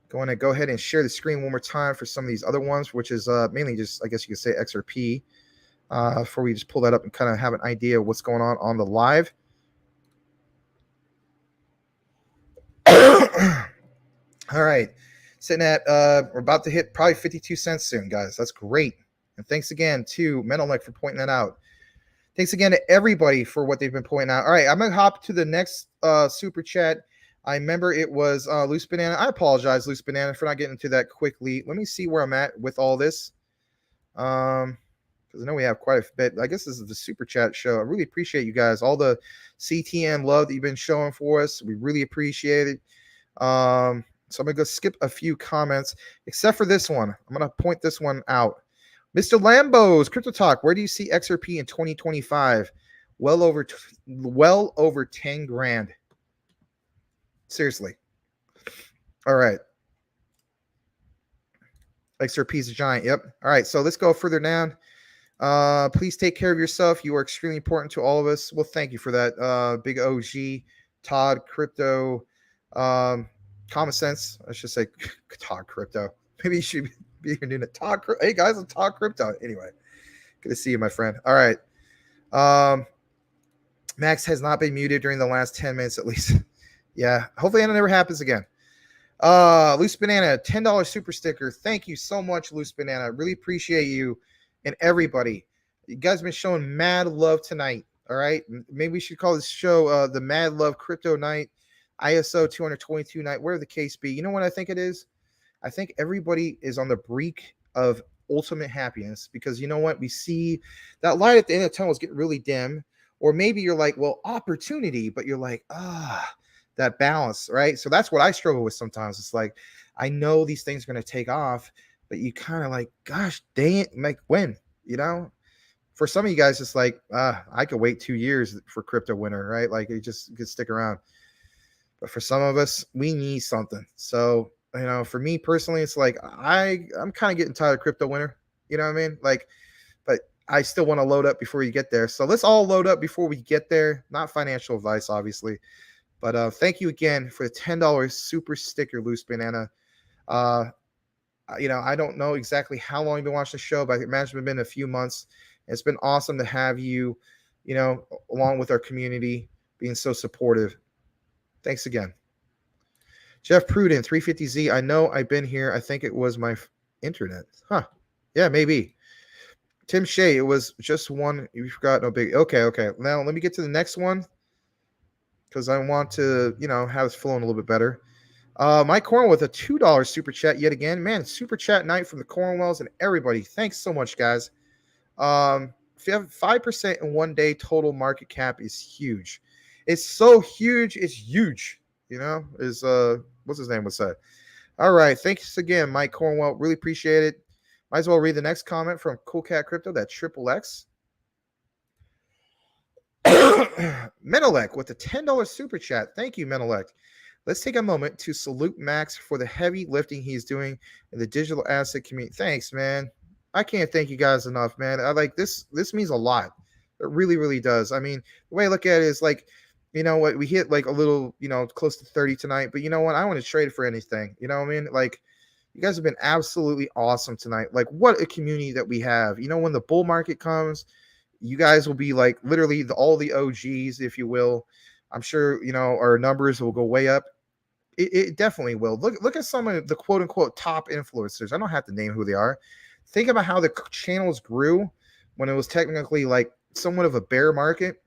Going to go ahead and share the screen one more time for some of these other ones, which is mainly just, I guess you could say, XRP. Before we just pull that up and kind of have an idea of what's going on the live. All right. Sitting at, we're about to hit probably 52 cents soon, guys. That's great. And thanks again to Menelec for pointing that out. Thanks again to everybody for what they've been pointing out. All right, I'm going to hop to the next super chat. I remember it was Loose Banana. I apologize, Loose Banana, for not getting into that quickly. Let me see where I'm at with all this. Because I know we have quite a bit. I guess this is the super chat show. I really appreciate you guys. All the CTN love that you've been showing for us. We really appreciate it. So I'm going to go skip a few comments, except for this one. I'm going to point this one out. Mr. Lambos, Crypto Talk, where do you see XRP in 2025? Well over 10 grand. Seriously. All right. XRP is a giant. Yep. All right. So let's go further down. Please take care of yourself. You are extremely important to all of us. Well, thank you for that. Big OG, Todd, Crypto, Common Sense. I should say Todd Crypto. Maybe you should be your new Todd. Hey guys, I'm Todd Crypto. Anyway, good to see you, my friend. All right. Max has not been muted during the last 10 minutes at least. Yeah. Hopefully that never happens again. Loose Banana, $10 super sticker. Thank you so much, Loose Banana. Really appreciate you and everybody. You guys have been showing mad love tonight. All right. Maybe we should call this show the Mad Love Crypto Night, ISO 222 night, whatever the case be. You know what I think it is? I think everybody is on the brink of ultimate happiness because you know what? We see that light at the end of the tunnel is getting really dim. Or maybe you're like, well, opportunity, but you're like, that balance, right? So that's what I struggle with sometimes. It's like, I know these things are going to take off, but you kind of like, gosh, dang it, like when, you know? For some of you guys, it's like, I could wait 2 years for crypto winter, right? Like it just could stick around. But for some of us, we need something. So, you know, for me personally, it's like, I'm kind of getting tired of crypto winter. You know what I mean? Like, but I still want to load up before you get there. So let's all load up before we get there. Not financial advice, obviously. But thank you again for the $10 super sticker, Loose Banana. You know, I don't know exactly how long you've been watching the show, but I imagine it's been a few months. It's been awesome to have you, you know, along with our community being so supportive. Thanks again. Jeff Pruden, 350Z. I know I've been here. I think it was my internet. Huh. Yeah, maybe. Tim Shea, it was just one. You forgot. No big. Okay. Now let me get to the next one because I want to, you know, have this flowing a little bit better. Mike Cornwell with a $2 super chat yet again. Man, super chat night from the Cornwells and everybody. Thanks so much, guys. If you have 5% in 1 day, total market cap is huge. It's so huge. It's huge. You know, is what's his name would say. All right. Thanks again, Mike Cornwell. Really appreciate it. Might as well read the next comment from Cool Cat Crypto, that triple X. Menelec with the $10 super chat. Thank you, Menelec. Let's take a moment to salute Max for the heavy lifting he's doing in the digital asset community. Thanks, man. I can't thank you guys enough, man. I like this. This means a lot. It really, really does. I mean, the way I look at it is like, you know what, we hit like a little, close to 30 tonight, but you know what? I want to trade for anything. You know what I mean? Like, you guys have been absolutely awesome tonight. Like, what a community that we have. When the bull market comes, you guys will be like literally all the OGs, if you will. I'm sure, our numbers will go way up. It definitely will. Look at some of the quote unquote top influencers. I don't have to name who they are. Think about how the channels grew when it was technically like somewhat of a bear market,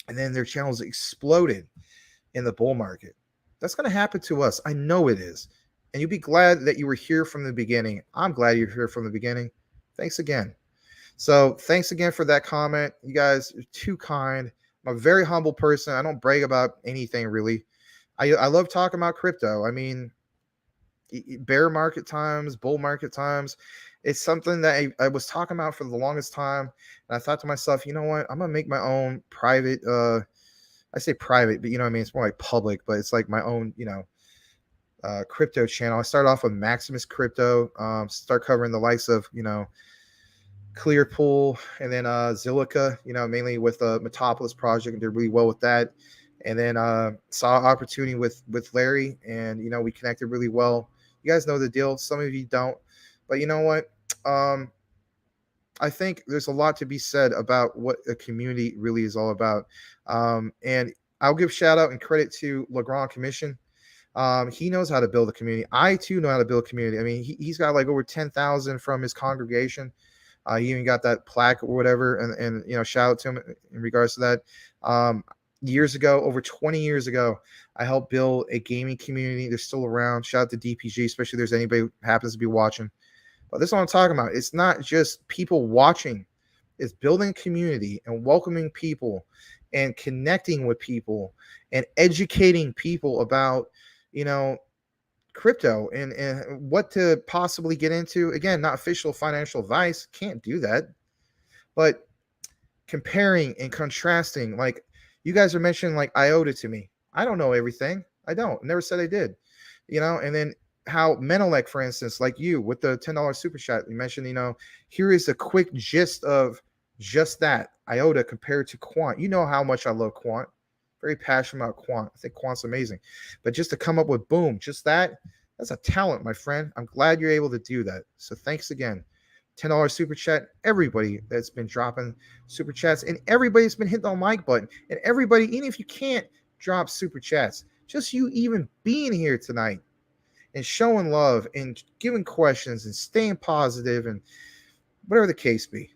and then their channels exploded in the bull market. That's going to happen to us. I know it is. And you'll be glad that you were here from the beginning. I'm glad you're here from the beginning. Thanks again. So thanks again for that comment. You guys are too kind. I'm a very humble person. I don't brag about anything really. I love talking about crypto. I mean, bear market times, bull market times. It's something that I was talking about for the longest time. And I thought to myself, you know what? I'm going to make my own private, I say private, but you know what I mean? It's more like public, but it's like my own, crypto channel. I started off with Maximus Crypto, start covering the likes of, Clearpool, and then Zilliqa, mainly with the Metopolis project, and did really well with that. And then saw opportunity with Larry, and we connected really well. You guys know the deal. Some of you don't, but you know what? I think there's a lot to be said about what a community really is all about. And I'll give shout out and credit to Legrand Commission. He knows how to build a community. I too know how to build a community. I mean, he's got like over 10,000 from his congregation. He even got that plaque or whatever, and shout out to him in regards to that. Years ago, over 20 years ago, I helped build a gaming community. They're still around. Shout out to DPG, especially if there's anybody who happens to be watching. But this is what I'm talking about. It's not just people watching. It's building community and welcoming people and connecting with people and educating people about, crypto and what to possibly get into. Again, not official financial advice. Can't do that. But comparing and contrasting, like you guys are mentioning like IOTA to me. I don't know everything. I don't. Never said I did. And then how Menelec, for instance, like you with the $10 super chat, you mentioned, here is a quick gist of just that IOTA compared to Quant. You know how much I love Quant. Very passionate about Quant. I think Quant's amazing. But just to come up with boom, just that's a talent, my friend. I'm glad you're able to do that. So thanks again. $10 super chat. Everybody that's been dropping super chats, and everybody's been hitting the like button, and everybody, even if you can't drop super chats, just you even being here tonight and showing love and giving questions and staying positive and whatever the case be.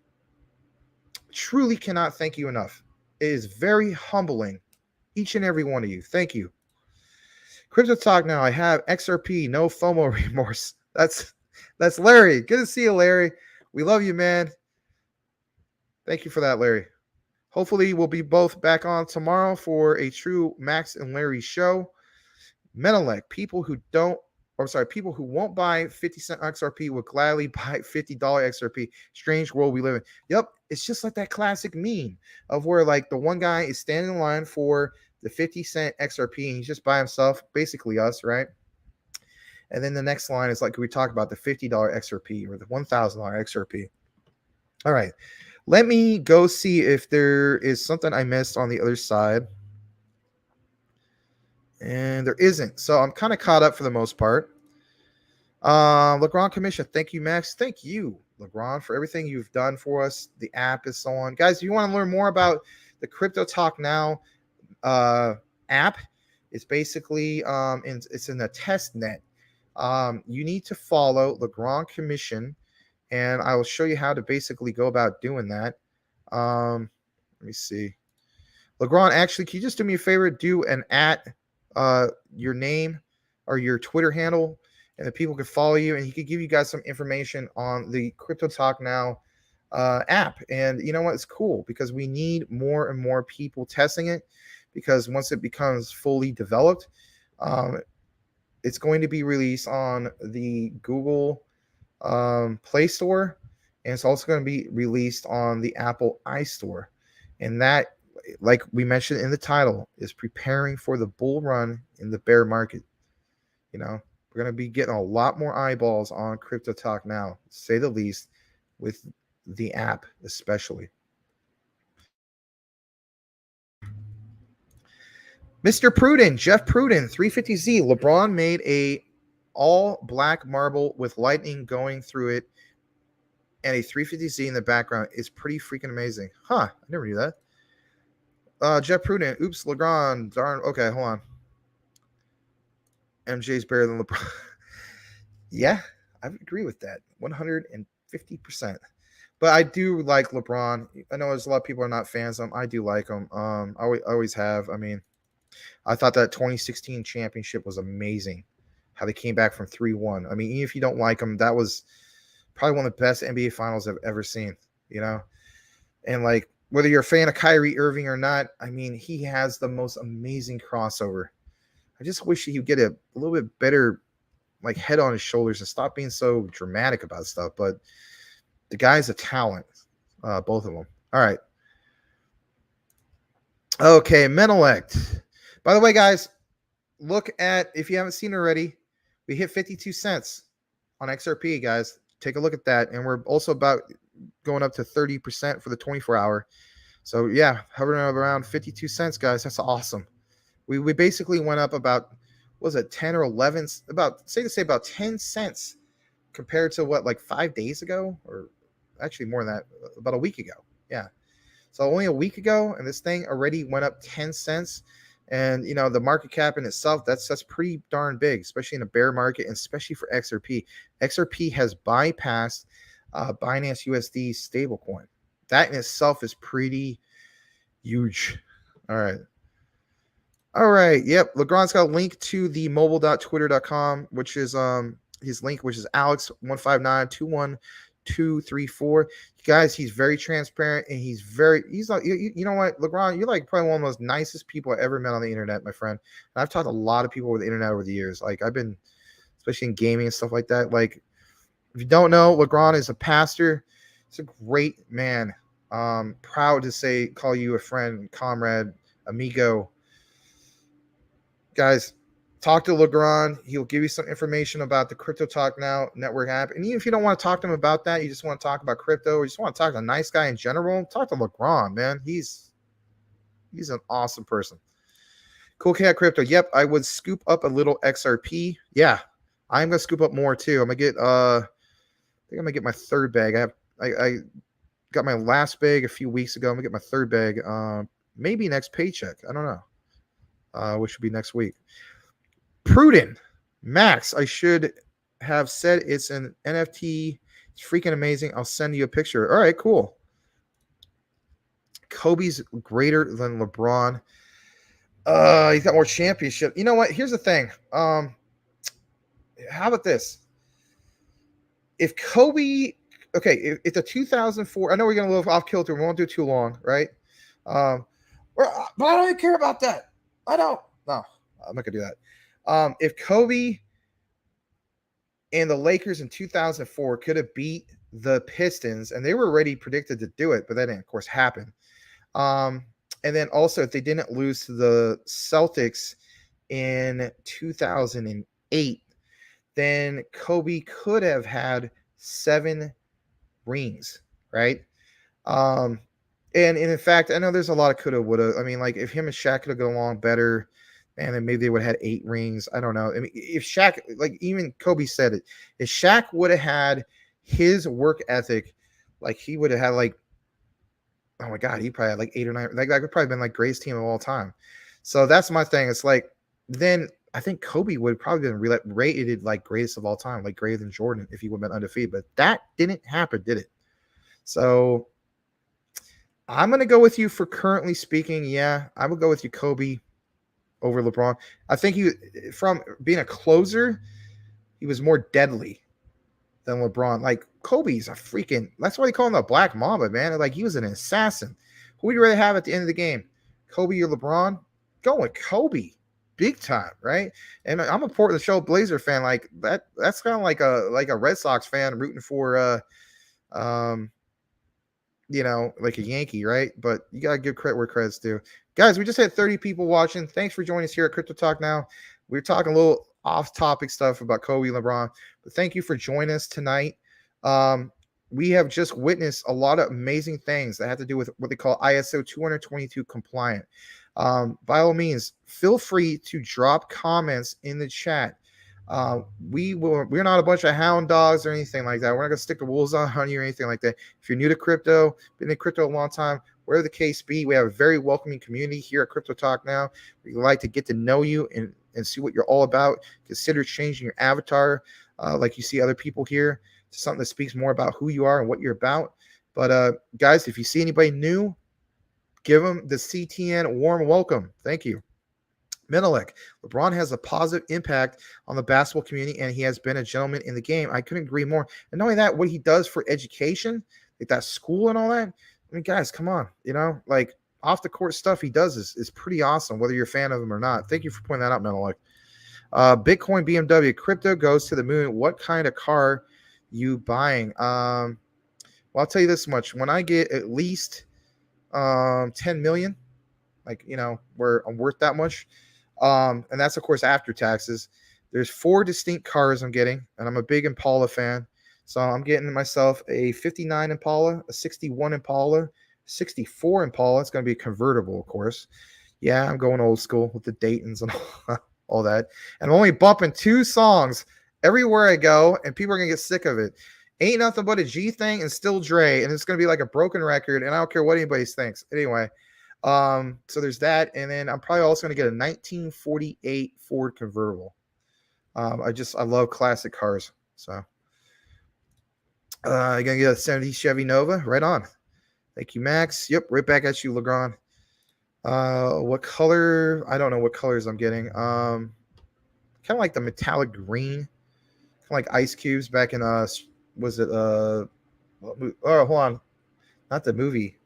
Truly cannot thank you enough. It is very humbling, each and every one of you. Thank you. Crypto Talk Now. I have XRP, no FOMO remorse. That's Larry. Good to see you, Larry. We love you, man. Thank you for that, Larry. Hopefully, we'll be both back on tomorrow for a true Max and Larry show. Menelec, people who won't buy 50-cent XRP will gladly buy $50 XRP. Strange world we live in. Yep, it's just like that classic meme of where like the one guy is standing in line for the 50-cent XRP and he's just by himself, basically us, right? And then the next line is like we talk about the $50 XRP or the $1,000 XRP. All right, let me go see if there is something I missed on the other side. And there isn't. So I'm kind of caught up for the most part. Legrand Commission. Thank you, Max. Thank you, Legrand, for everything you've done for us. The app and so on. Guys, if you want to learn more about the Crypto Talk Now app, it's basically it's in a test net. You need to follow Legrand Commission, and I will show you how to basically go about doing that. Let me see. Legrand, actually, can you just do me a favor? Do an your name or your Twitter handle, and the people can follow you, and he could give you guys some information on the Crypto Talk Now app. And you know what? It's cool because we need more and more people testing it, because once it becomes fully developed, it's going to be released on the Google Play Store, and it's also going to be released on the Apple iStore. And that like we mentioned in the title, is preparing for the bull run in the bear market. You know, we're going to be getting a lot more eyeballs on Crypto Talk Now, to say the least, with the app especially. Mr. Pruden, Jeff Pruden, 350Z. LeBron made a all black marble with lightning going through it and a 350Z in the background. Is pretty freaking amazing. Huh, I never knew that. Jeff Pruden, oops, LeBron, darn. Okay, hold on. MJ's better than LeBron. Yeah, I would agree with that 150%. But I do like LeBron. I know there's a lot of people are not fans of him. I do like him. I always have. I mean, I thought that 2016 championship was amazing. How they came back from 3-1. I mean, even if you don't like them, that was probably one of the best NBA finals I've ever seen, you know? And like, whether you're a fan of Kyrie Irving or not, I mean, he has the most amazing crossover. I just wish he would get a little bit better, like, head on his shoulders and stop being so dramatic about stuff. But the guy's a talent, both of them. All right. Okay, Menelect. By the way, guys, look at, if you haven't seen already, we hit 52 cents on XRP, guys. Take a look at that. And we're also about going up to 30% for the 24-hour. So, yeah, hovering around 52 cents, guys. That's awesome. We basically went up about, what was it, 10 or 11, about 10 cents compared to what, like 5 days ago? Or actually more than that, about a week ago. Yeah. So only a week ago, and this thing already went up 10 cents. And, you know, the market cap in itself, that's pretty darn big, especially in a bear market, and especially for XRP. XRP has bypassed Binance USD stablecoin. That in itself is pretty huge. All right. All right. Yep. LeGrand's got a link to the mobile.twitter.com, which is his link, which is Alex159212234. Guys, he's very transparent, and he's not, you know what, LeGrand, you're like probably one of the most nicest people I ever met on the internet, my friend. And I've talked to a lot of people with the internet over the years. Like, I've been, especially in gaming and stuff like that. Like, if you don't know, LeGrand is a pastor. He's a great man. Proud to call you a friend, comrade, amigo. Guys, talk to LeGrand. He'll give you some information about the Crypto Talk Now network app. And even if you don't want to talk to him about that, you just want to talk about crypto, or you just want to talk to a nice guy in general, talk to LeGrand, man. He's an awesome person. Cool Cat Crypto. Yep, I would scoop up a little XRP. Yeah, I'm gonna scoop up more too. I'm gonna get I think I'm gonna get my third bag. I got my last bag a few weeks ago. I'm gonna get my third bag maybe next paycheck. I don't know. Which would be next week. Pruden, Max, I should have said it's an NFT. It's freaking amazing. I'll send you a picture. All right, cool. Kobe's greater than LeBron. He's got more championship. You know what? Here's the thing. How about this? If Kobe, okay, if the 2004, I know we're going to live off kilter. We won't do too long, right? But I don't even care about that. I don't. No, I'm not going to do that. If Kobe and the Lakers in 2004 could have beat the Pistons, and they were already predicted to do it, but that didn't, of course, happen. And then also, if they didn't lose to the Celtics in 2008, then Kobe could have had 7 rings, right? And in fact, I know there's a lot of coulda, woulda. I mean, like, if him and Shaq could have gone along better, and then maybe they would have had 8 rings. I don't know. I mean, if Shaq, like, even Kobe said it, if Shaq would have had his work ethic, like, he would have had, like, oh my God, he probably had like 8 or 9. Like, that could probably been like greatest team of all time. So that's my thing. It's like, then I think Kobe would have probably been rated like greatest of all time, like greater than Jordan if he would have been undefeated. But that didn't happen, did it? So I'm going to go with you for currently speaking. Yeah, I would go with you, Kobe, over LeBron. I think he, from being a closer, he was more deadly than LeBron. Like, Kobe's a freaking, that's why they call him the Black Mamba, man. Like, he was an assassin. Who would you rather have at the end of the game? Kobe or LeBron? Go with Kobe. Big time, right? And I'm a Portland Trail Blazer fan. Like, that's kind of like a Red Sox fan rooting for like a Yankee, right? But you gotta give credit where credit's due. Guys, we just had 30 people watching. Thanks for joining us here at Crypto Talk Now. We're talking a little off-topic stuff about Kobe and LeBron, but thank you for joining us tonight. We have just witnessed a lot of amazing things that have to do with what they call ISO 222 compliant. By all means, feel free to drop comments in the chat. We're not a bunch of hound dogs or anything like that. We're not gonna stick the wolves on you or anything like that. If you're new to crypto, been in crypto a long time, whatever the case be, we have a very welcoming community here at Crypto Talk Now. We like to get to know you and see what you're all about. Consider changing your avatar, like you see other people here, to something that speaks more about who you are and what you're about. But guys, if you see anybody new, give them the CTN warm welcome. Thank you. Menelik, LeBron has a positive impact on the basketball community, and he has been a gentleman in the game. I couldn't agree more. And not only that, what he does for education, like that school and all that. I mean, guys, come on. Like off the court stuff he does is pretty awesome, whether you're a fan of him or not. Thank you for pointing that out, Menelik. Bitcoin BMW, crypto goes to the moon. What kind of car you buying? Well, I'll tell you this much. When I get at least 10 million, where I'm worth that much, and that's of course after taxes, there's 4 distinct cars I'm getting, and I'm a big Impala fan, so I'm getting myself a 59 Impala, a 61 Impala, 64 Impala. It's going to be a convertible, of course. Yeah, I'm going old school with the Daytons and all that, and I'm only bumping 2 songs everywhere I go, and people are going to get sick of it. Ain't Nothing But a G Thing and Still Dre, and it's going to be like a broken record, and I don't care what anybody thinks. Anyway, so there's that, and then I'm probably also going to get a 1948 Ford convertible. I love classic cars, so you're going to get a 70 Chevy Nova. Right on. Thank you, Max. Yep, right back at you, Legrand. What color? I don't know what colors I'm getting. Kind of like the metallic green, kind of like Ice Cubes back in was it oh, hold on, not the movie.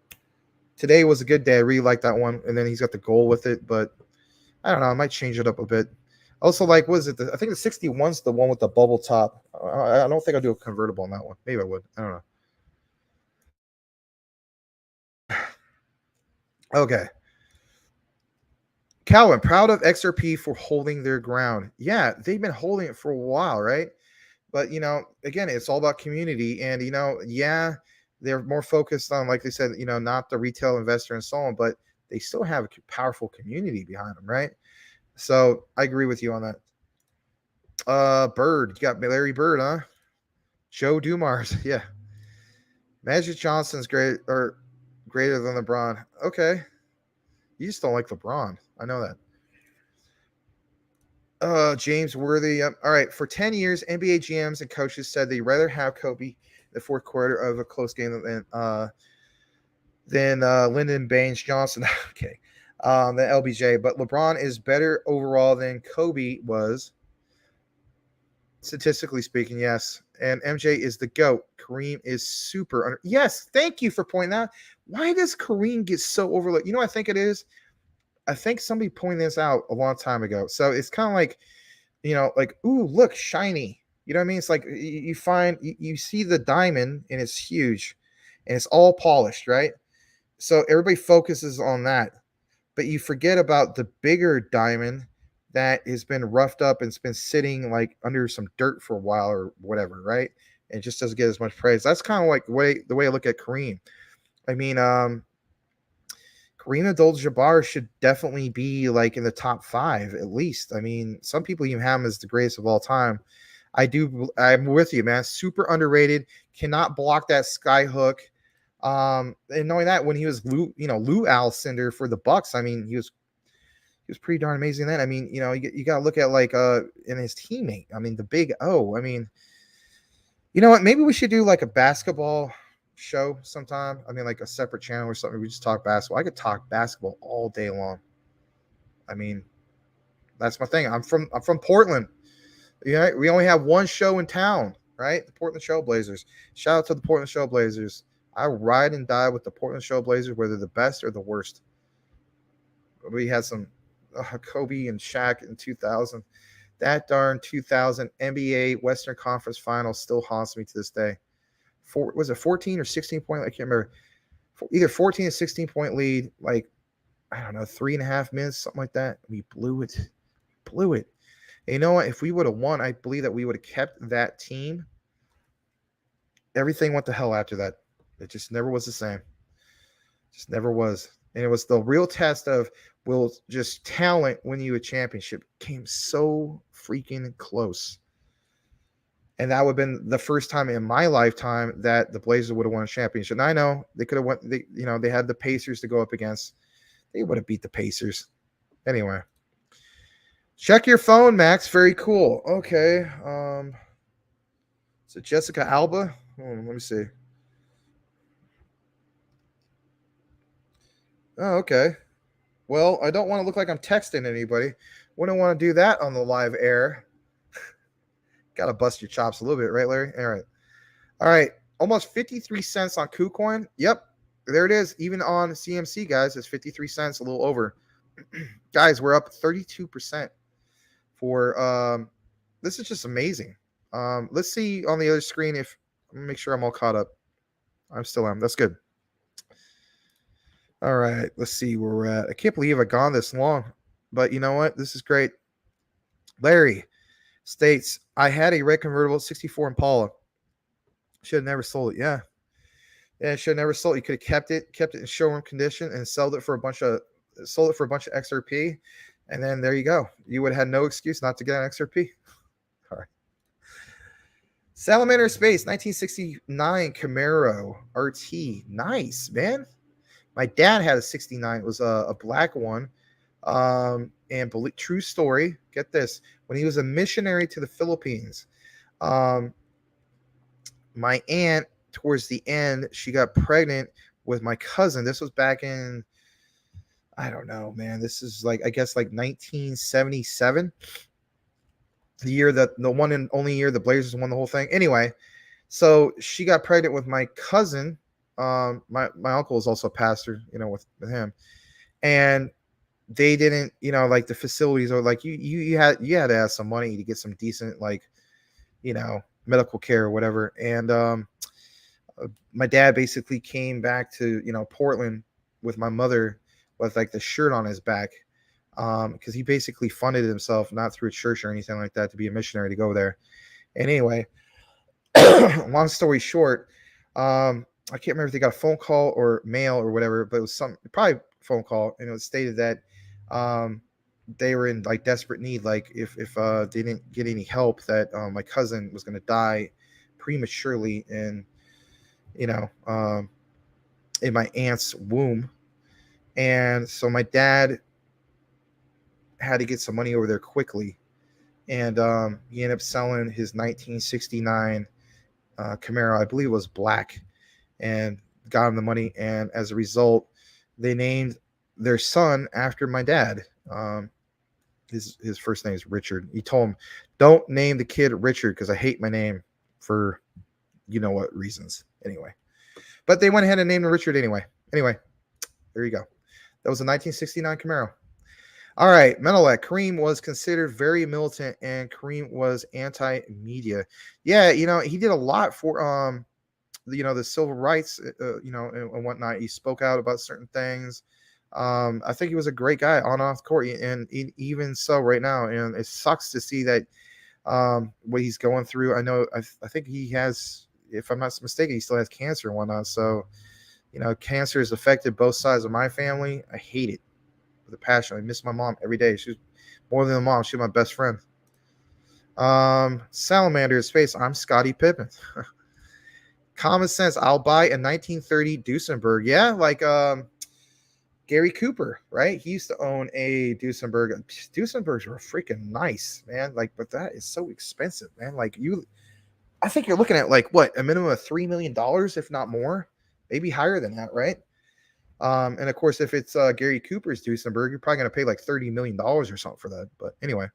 Today Was a Good Day. I really like that one, and then he's got the goal with it, but I don't know, I might change it up a bit. Also, like, what is it? I think the 61's the one with the bubble top. I don't think I'll do a convertible on that one. Maybe I would. I don't know. Okay. Calvin, proud of XRP for holding their ground. Yeah, they've been holding it for a while, right? But, again, it's all about community. And, yeah, they're more focused on, like they said, not the retail investor and so on, but they still have a powerful community behind them, right? So I agree with you on that. Bird, you got Larry Bird, huh? Joe Dumars, yeah. Magic Johnson's greater than LeBron. Okay. You just don't like LeBron. I know that. James Worthy. All right. For 10 years, NBA GMs and coaches said they'd rather have Kobe in the fourth quarter of a close game than Lyndon Baines Johnson. Okay. Than LBJ. But LeBron is better overall than Kobe was. Statistically speaking, yes. And MJ is the GOAT. Kareem is super under. Yes. Thank you for pointing out. Why does Kareem get so overlooked? You know what I think it is? I think somebody pointed this out a long time ago. So it's kind of like, like, ooh, look, shiny. You know what I mean? It's like you see the diamond and it's huge and it's all polished, right? So everybody focuses on that, but you forget about the bigger diamond that has been roughed up and it's been sitting like under some dirt for a while or whatever, right? And it just doesn't get as much praise. That's kind of like the way I look at Kareem. I mean, Kareem Abdul-Jabbar should definitely be like in the top 5 at least. I mean, some people even have him as the greatest of all time. I'm with you, man. Super underrated. Cannot block that sky hook. And knowing that when he was Lou Alcindor for the Bucks, I mean, he was pretty darn amazing then. I mean, you got to look at like in his teammate. I mean, the Big O. I mean, you know what? Maybe we should do like a basketball show sometime. I mean, like a separate channel or something. We just talk basketball. I could talk basketball all day long. I mean, that's my thing. I'm from Portland. Yeah, we only have one show in town, right? The Portland Trailblazers. Shout out to the Portland Trailblazers. I ride and die with the Portland Trailblazers, whether the best or the worst. We had some Kobe and Shaq in 2000. That darn 2000 NBA Western Conference Finals still haunts me to this day. Was it 14 or 16 point? I can't remember. either 14 or 16-point lead, like, I don't know, 3.5 minutes, something like that. We blew it. Blew it. And you know what? If we would have won, I believe that we would have kept that team. Everything went to hell after that. It just never was the same. Just never was. And it was the real test of, will just talent win you a championship? Came so freaking close. And that would have been the first time in my lifetime that the Blazers would have won a championship. And I know they could have went, they had the Pacers to go up against. They would have beat the Pacers. Anyway. Check your phone, Max. Very cool. Okay. Is it Jessica Alba? Let me see. Oh, okay. Well, I don't want to look like I'm texting anybody. Wouldn't want to do that on the live air. Got to bust your chops a little bit, right, Larry? All right. All right. Almost 53 cents on KuCoin. Yep. There it is. Even on CMC, guys, it's 53 cents, a little over. Guys, we're up 32% for this is just amazing. Let's see on the other screen if I'm gonna make sure I'm all caught up. I'm still am. That's good. All right, let's see where we're at. I can't believe I've gone this long, but you know what? This is great. Larry states, I had a red convertible 64 Impala. Should have never sold it. Yeah. Yeah, should have never sold it. You could have kept it in showroom condition and sold it for a bunch of XRP. And then there you go. You would have had no excuse not to get an XRP. All right. Salamander Space 1969 Camaro RT. Nice, man. My dad had a 69. It was a black one. And true story. Get this. When he was a missionary to the Philippines, my aunt, towards the end, she got pregnant with my cousin. This was back in, I don't know, man. This is like, I guess, like 1977. The year that the one and only year the Blazers won the whole thing. Anyway, so she got pregnant with my cousin. My uncle is also a pastor, with him, and they didn't, like the facilities are like you had to have some money to get some decent, like, medical care or whatever. And my dad basically came back to Portland with my mother with like the shirt on his back, because he basically funded himself, not through a church or anything like that, to be a missionary to go there. And anyway, long story short, I can't remember if they got a phone call or mail or whatever, but it was probably phone call, and it was stated that they were in like desperate need, like if they didn't get any help, that my cousin was going to die prematurely in my aunt's womb. And so my dad had to get some money over there quickly, and he ended up selling his 1969 Camaro. I believe it was black, and got him the money. And as a result, they named their son after my dad. His first name is Richard. He told him, don't name the kid Richard because I hate my name for you know what reasons. Anyway, but they went ahead and named him Richard anyway. Anyway, there you go. That was a 1969 Camaro. All right, Menelek. Kareem was considered very militant, and Kareem was anti-media. Yeah, he did a lot for the civil rights, and whatnot. He spoke out about certain things. I think he was a great guy on off court, and even so right now. And it sucks to see that what he's going through. I know. I think he has, if I'm not mistaken, he still has cancer and whatnot. So, cancer has affected both sides of my family. I hate it with a passion. I miss my mom every day. She's more than a mom. She's my best friend. Salamander Space. I'm Scottie Pippen. Common sense. I'll buy a 1930 Duesenberg. Yeah, like Gary Cooper, right? He used to own a Duesenberg. Duesenbergs were freaking nice, man. Like, but that is so expensive, man. Like I think you're looking at like what, a minimum of $3 million, if not more, maybe higher than that, right? And of course, if it's Gary Cooper's Duesenberg, you're probably going to pay like $30 million or something for that. But anyway,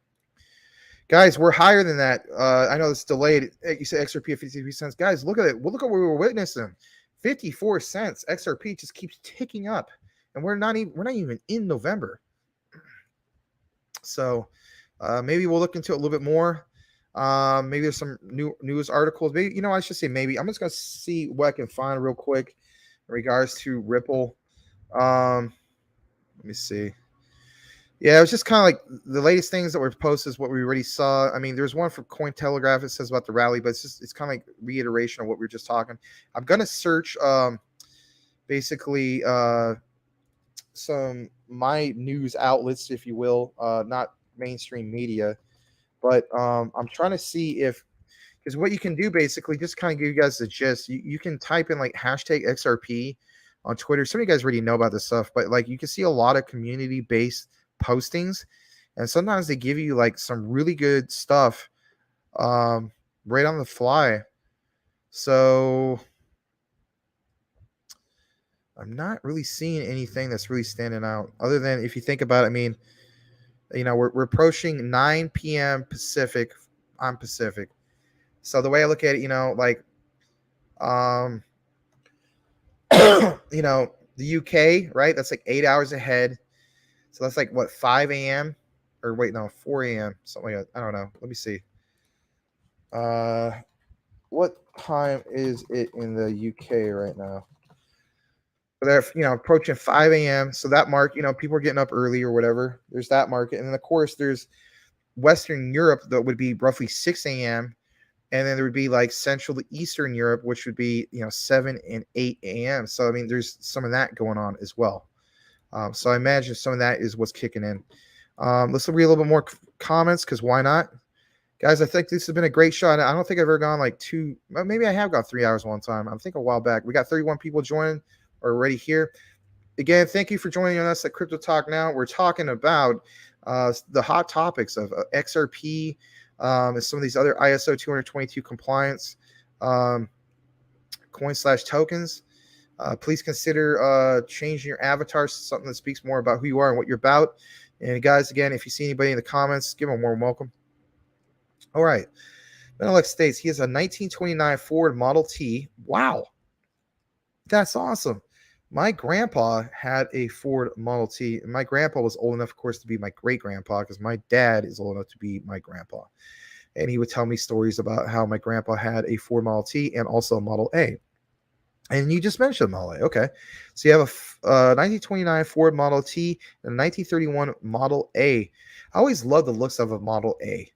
guys, we're higher than that. I know it's delayed. You said XRP at 53 cents. Guys, look at it. Well, look at what we were witnessing. 54 cents. XRP just keeps ticking up, and we're not even in November. So maybe we'll look into it a little bit more. Maybe there's some new news articles. Maybe, I should say maybe. I'm just going to see what I can find real quick. in regards to Ripple. Let me see. Yeah, it was just kind of like the latest things that were posted is what we already saw. I mean, there's one from Cointelegraph that says about the rally, but it's kind of like reiteration of what we were just talking. I'm gonna search basically some my news outlets, if you will, not mainstream media, but I'm trying to see if because what you can do basically just kind of give you guys the gist. You can type in like hashtag XRP on Twitter. Some of you guys already know about this stuff, but like you can see a lot of community based postings, and sometimes they give you like some really good stuff right on the fly. So I'm not really seeing anything that's really standing out other than if you think about it, I mean, we're approaching 9 p.m. Pacific. I'm Pacific. So the way I look at it, like the UK, right? That's like 8 hours ahead. So that's like what, 5 a.m. or wait, no, 4 a.m. Something like that. I don't know. Let me see. What time is it in the UK right now? They're approaching 5 a.m. So that mark, people are getting up early or whatever. There's that market, and then of course there's Western Europe that would be roughly 6 a.m. And then there would be like Central to Eastern Europe, which would be 7 and 8 a.m. So I mean, there's some of that going on as well. So I imagine some of that is what's kicking in. Let's read a little bit more comments because why not? Guys, I think this has been a great show. I don't think I've ever gone like maybe I have got 3 hours one time. I think a while back. We got 31 people joining already here. Again, thank you for joining us at Crypto Talk Now. We're talking about the hot topics of XRP and some of these other ISO 222 compliance coin/tokens. Please consider changing your avatar to something that speaks more about who you are and what you're about. And guys, again, if you see anybody in the comments, give them a warm welcome. All right. Benelux states he has a 1929 Ford Model T. Wow. That's awesome. My grandpa had a Ford Model T. And my grandpa was old enough, of course, to be my great-grandpa because my dad is old enough to be my grandpa. And he would tell me stories about how my grandpa had a Ford Model T and also a Model A. And you just mentioned Model A. Okay. So you have a 1929 Ford Model T and a 1931 Model A. I always loved the looks of a Model A.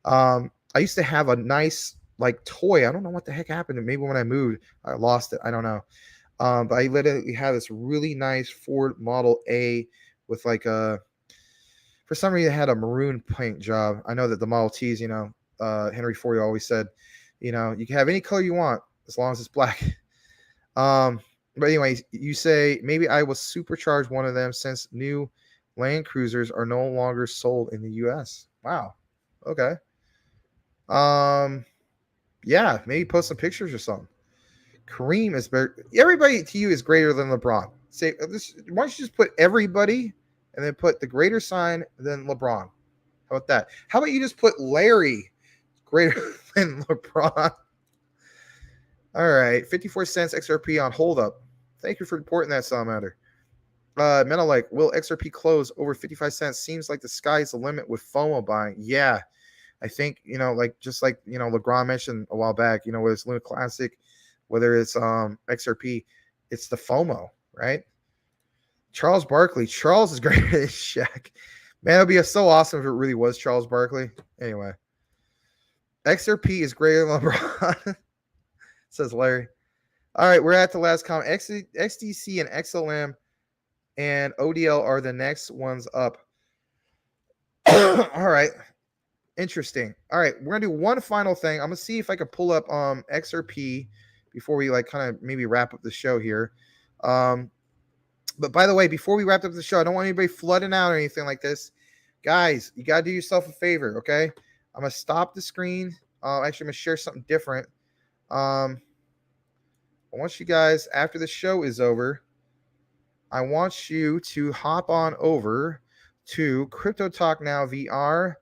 I used to have a nice like toy. I don't know what the heck happened. Maybe when I moved, I lost it. I don't know. But I literally had this really nice Ford Model A with like for some reason it had a maroon paint job. I know that the Model Ts, Henry Ford always said, you can have any color you want as long as it's black. But anyways, you say maybe I will supercharge one of them since new Land Cruisers are no longer sold in the US. Wow. Okay. Yeah, maybe post some pictures or something. Kareem is better. Everybody to you is greater than LeBron. Say this. Why don't you just put everybody and then put the greater sign than LeBron? How about that? How about you just put Larry greater than LeBron? All right, 54 cents XRP on hold up. Thank you for reporting that, Salamander. Menelike, will XRP close over 55 cents? Seems like the sky's the limit with FOMO buying. Yeah, I think just like LeGrand mentioned a while back. Whether it's Luna Classic, whether it's XRP, it's the FOMO, right? Charles Barkley. Charles is greater than Shaq. Man, it'd be so awesome if it really was Charles Barkley. Anyway, XRP is greater than LeBron. Says Larry. All right, we're at the last comment. XDC and XLM and ODL are the next ones up. All right. Interesting. All right, we're gonna do one final thing. I'm gonna see if I can pull up XRP before we like kind of maybe wrap up the show here. But by the way, before we wrap up the show, I don't want anybody flooding out or anything like this. Guys, you gotta do yourself a favor, okay? I'm gonna stop the screen. Actually, I'm gonna share something different. I want you guys, after the show is over, I want you to hop on over to Crypto Talk Now VR.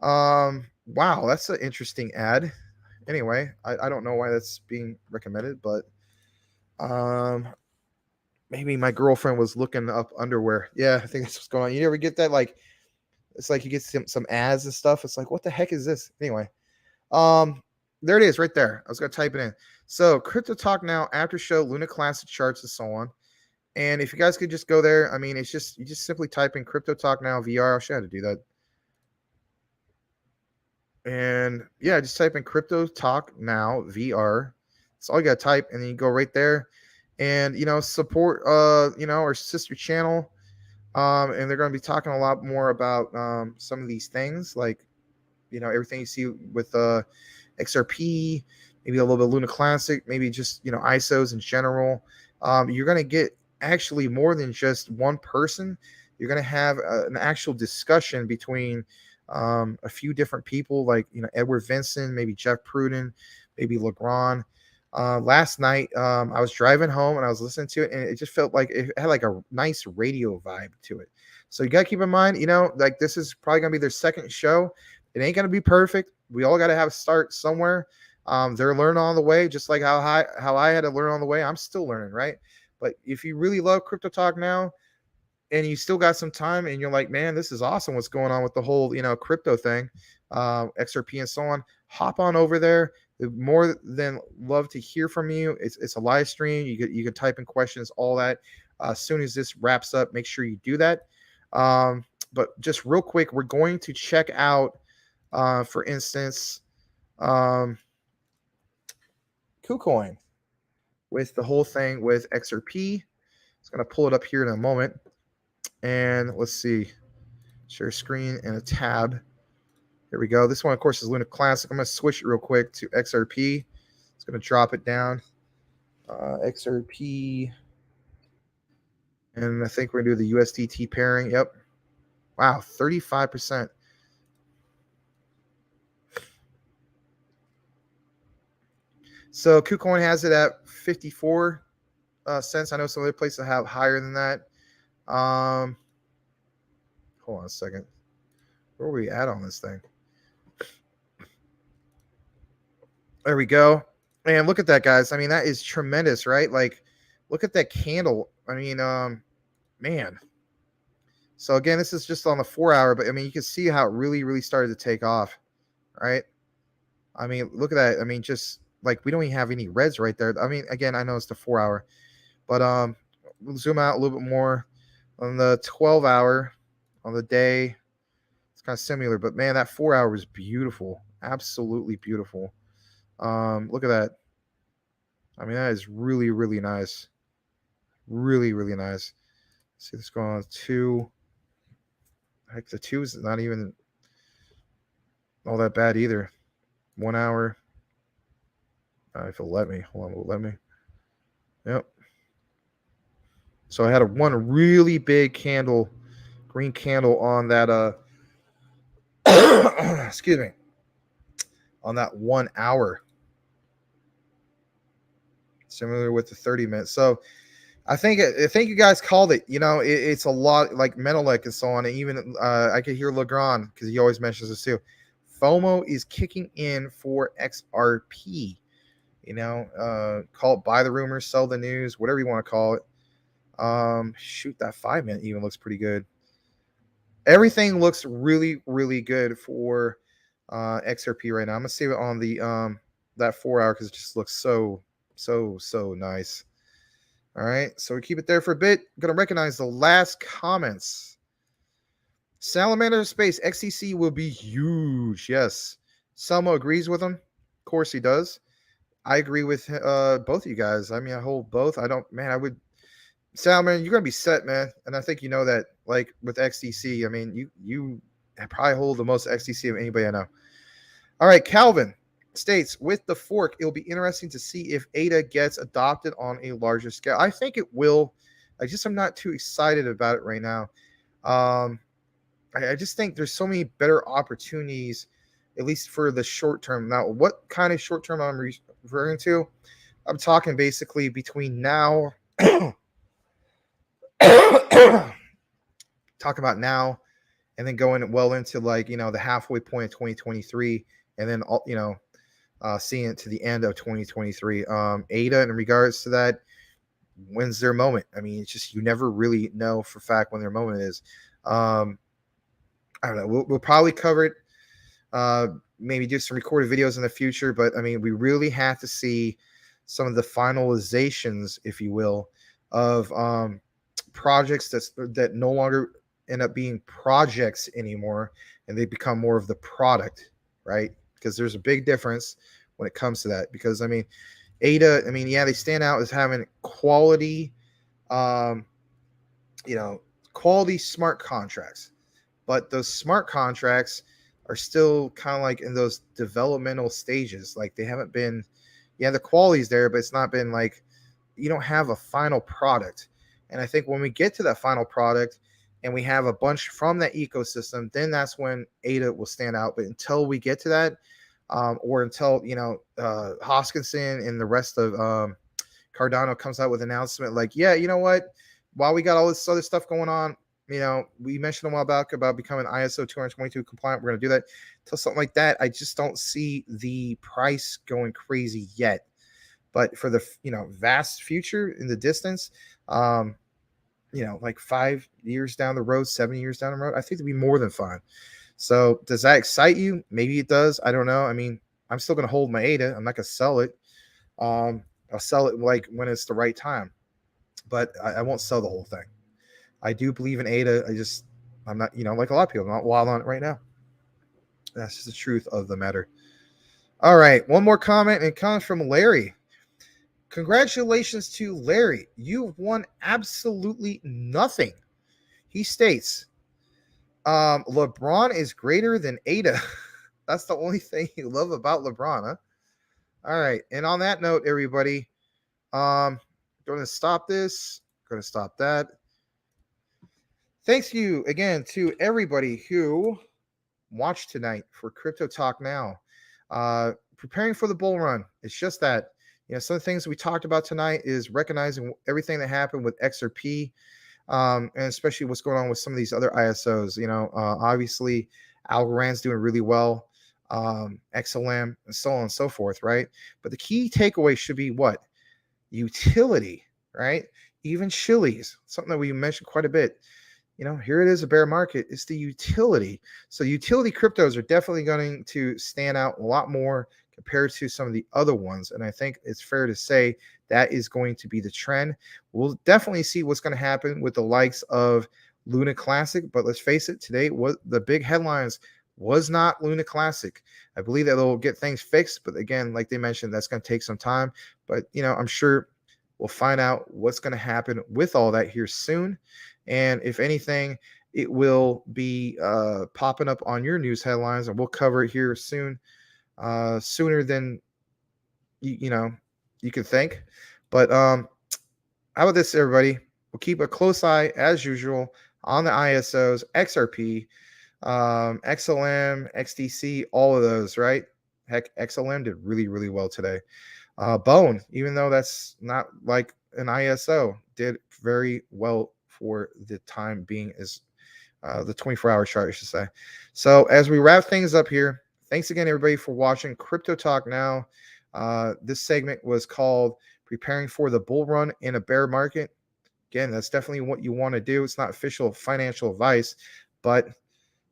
Wow, that's an interesting ad. Anyway, I don't know why that's being recommended, but maybe my girlfriend was looking up underwear. Yeah, I think that's what's going on. You ever get that? Like, it's like you get some ads and stuff. It's like, what the heck is this? Anyway, There it is right there. I was going to type it in. So Crypto Talk Now, after show, Luna Classic charts and so on. And if you guys could just go there, I mean, it's just, you just simply type in Crypto Talk Now VR. I'll show you how to do that. And yeah, just type in Crypto Talk Now VR. That's all you got to type. And then you go right there and, support, our sister channel. And they're going to be talking a lot more about some of these things, like, everything you see with XRP, maybe a little bit of Luna Classic, maybe just, ISOs in general. You're going to get actually more than just one person. You're going to have an actual discussion between a few different people, like, Edward Vincent, maybe Jeff Pruden, maybe Legrand. Last night, I was driving home and I was listening to it, and it just felt like it had like a nice radio vibe to it. So you got to keep in mind, like, this is probably going to be their second show. It ain't going to be perfect. We all got to have a start somewhere. They're learning on the way, just like how I had to learn on the way. I'm still learning, right? But if you really love Crypto Talk Now and you still got some time and you're like, man, this is awesome what's going on with the whole, crypto thing, XRP and so on, hop on over there. More than love to hear from you. It's a live stream. You can type in questions, all that. As soon as this wraps up, make sure you do that. But just real quick, we're going to check out, for instance, KuCoin with the whole thing with XRP. It's going to pull it up here in a moment. And let's see. Share screen and a tab. Here we go. This one, of course, is Luna Classic. I'm going to switch it real quick to XRP. It's going to drop it down. XRP. And I think we're going to do the USDT pairing. Yep. Wow, 35%. So KuCoin has it at 54 cents. I know some other places have higher than that. Hold on a second. Where are we at on this thing? There we go. And look at that, guys. I mean, that is tremendous, right? Like, look at that candle. I mean, man. So again, this is just on the 4 hour, but I mean, you can see how it really, really started to take off, right? I mean, look at that. I mean, just like, we don't even have any reds right there. I mean, again, I know it's the 4 hour, but we'll zoom out a little bit more on the 12 hour on the day. It's kind of similar, but man, that 4 hour was beautiful. Absolutely beautiful. Look at that. I mean, that is really, really nice. Really, really nice. Let's see this going on 2. Heck, the 2 is not even all that bad either. 1 hour. If it'll let me. Hold on, will it let me? Yep. So I had one really big candle, green candle on that excuse me, on that 1 hour. Similar with the 30 minutes. So I think you guys called it. It's a lot like Menelek and so on. And even I could hear Legrand, because he always mentions this too. FOMO is kicking in for XRP. Call it buy the rumors, sell the news, whatever you want to call it. Shoot, that 5 minute even looks pretty good. Everything looks really, really good for XRP right now. I'm gonna save it on the that 4 hour because it just looks so nice. All right, so we keep it there for a bit. I'm gonna recognize the last comments. Salamander Space XCC will be huge. Yes, Selma agrees with him. Of course he does. I agree with both of you guys. I mean, I hold both. I would. Salman, you're gonna be set, man, and I think you know that. Like with XDC, I mean, you probably hold the most XDC of anybody I know. All right, Calvin states, with the fork, it'll be interesting to see if ADA gets adopted on a larger scale. I think it will. I'm not too excited about it right now. I just think there's so many better opportunities, at least for the short term. Now, what kind of short term I'm referring to? I'm talking basically between now. Talk about now and then going well into the halfway point of 2023 and then seeing it to the end of 2023. ADA, in regards to that, when's their moment? I mean, it's just, you never really know for fact when their moment is. I don't know. We'll probably cover it maybe do some recorded videos in the future, but I mean, we really have to see some of the finalizations, if you will, of projects that no longer end up being projects anymore, and they become more of the product, right? Because there's a big difference when it comes to that. Because I mean, Ada, I mean, yeah, they stand out as having quality, quality smart contracts, but those smart contracts are still kind of like in those developmental stages. Like they haven't been, yeah, the quality's there, but it's not been like, you don't have a final product. And I think when we get to that final product and we have a bunch from that ecosystem, then that's when Ada will stand out. But until we get to that, or until, Hoskinson and the rest of Cardano comes out with an announcement like, yeah, you know what, while we got all this other stuff going on, we mentioned a while back about becoming ISO 222 compliant. We're going to do that. Until something like that, I just don't see the price going crazy yet. But for the vast future in the distance, like 5 years down the road, 7 years down the road, I think it'd be more than fine. So does that excite you? Maybe it does. I don't know. I mean, I'm still going to hold my ADA. I'm not going to sell it. I'll sell it like when it's the right time, but I won't sell the whole thing. I do believe in ADA. I'm not, like a lot of people, I'm not wild on it right now. That's just the truth of the matter. All right. One more comment, and it comes from Larry. Congratulations to Larry. You've won absolutely nothing. He states, LeBron is greater than Ada. That's the only thing you love about LeBron, huh? All right. And on that note, everybody, going to stop this. Going to stop that. Thanks you again to everybody who watched tonight for Crypto Talk Now. Preparing for the bull run. It's just that, some of the things we talked about tonight is recognizing everything that happened with XRP, and especially what's going on with some of these other ISOs. Obviously, Algorand's doing really well, XLM, and so on and so forth, right? But the key takeaway should be what? Utility, right? Even Chili's, something that we mentioned quite a bit. Here it is, a bear market. It's the utility. So utility cryptos are definitely going to stand out a lot more compared to some of the other ones. And I think it's fair to say that is going to be the trend. We'll definitely see what's going to happen with the likes of Luna Classic. But let's face it, today was the big headlines was not Luna Classic. I believe that they'll get things fixed. But again, like they mentioned, that's going to take some time. But, I'm sure we'll find out what's going to happen with all that here soon. And if anything, it will be popping up on your news headlines, and we'll cover it here soon, sooner than you could think. But how about this, everybody? We'll keep a close eye, as usual, on the ISOs, XRP, XLM, XDC, all of those, right? Heck, XLM did really, really well today. Bone, even though that's not like an ISO, did very well for the time being, is the 24-hour chart, I should say. So as we wrap things up here, thanks again, everybody, for watching Crypto Talk Now. This segment was called Preparing for the Bull Run in a Bear Market. Again, that's definitely what you want to do. It's not official financial advice, but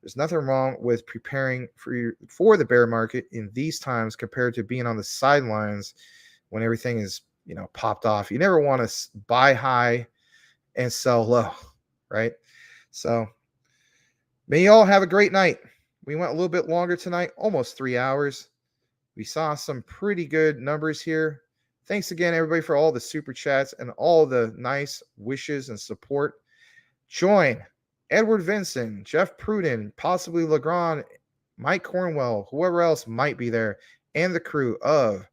there's nothing wrong with preparing for the bear market in these times compared to being on the sidelines when everything is, popped off. You never want to buy high and sell low, right? So may you all have a great night. We went a little bit longer tonight, almost 3 hours. We saw some pretty good numbers here. Thanks again, everybody, for all the super chats and all the nice wishes and support. Join Edward Vincent, Jeff Pruden, possibly Legrand, Mike Cornwell, whoever else might be there, and the crew of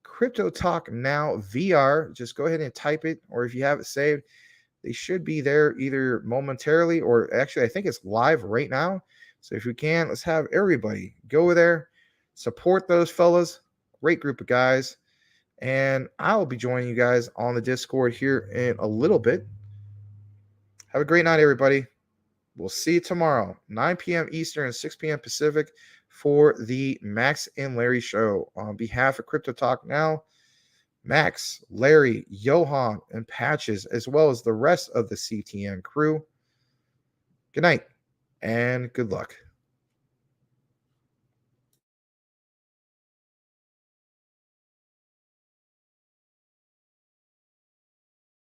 Crypto Talk Now VR. Just go ahead and type it, or if you have it saved, they should be there either momentarily or actually I think it's live right now. So if you can, let's have everybody go there, support those fellas. Great group of guys. And I'll be joining you guys on the Discord here in a little bit. Have a great night, everybody. We'll see you tomorrow, 9 p.m. Eastern and 6 p.m. Pacific, for the Max and Larry show. On behalf of Crypto Talk Now, Max, Larry, Johan, and Patches, as well as the rest of the CTN crew, good night and good luck.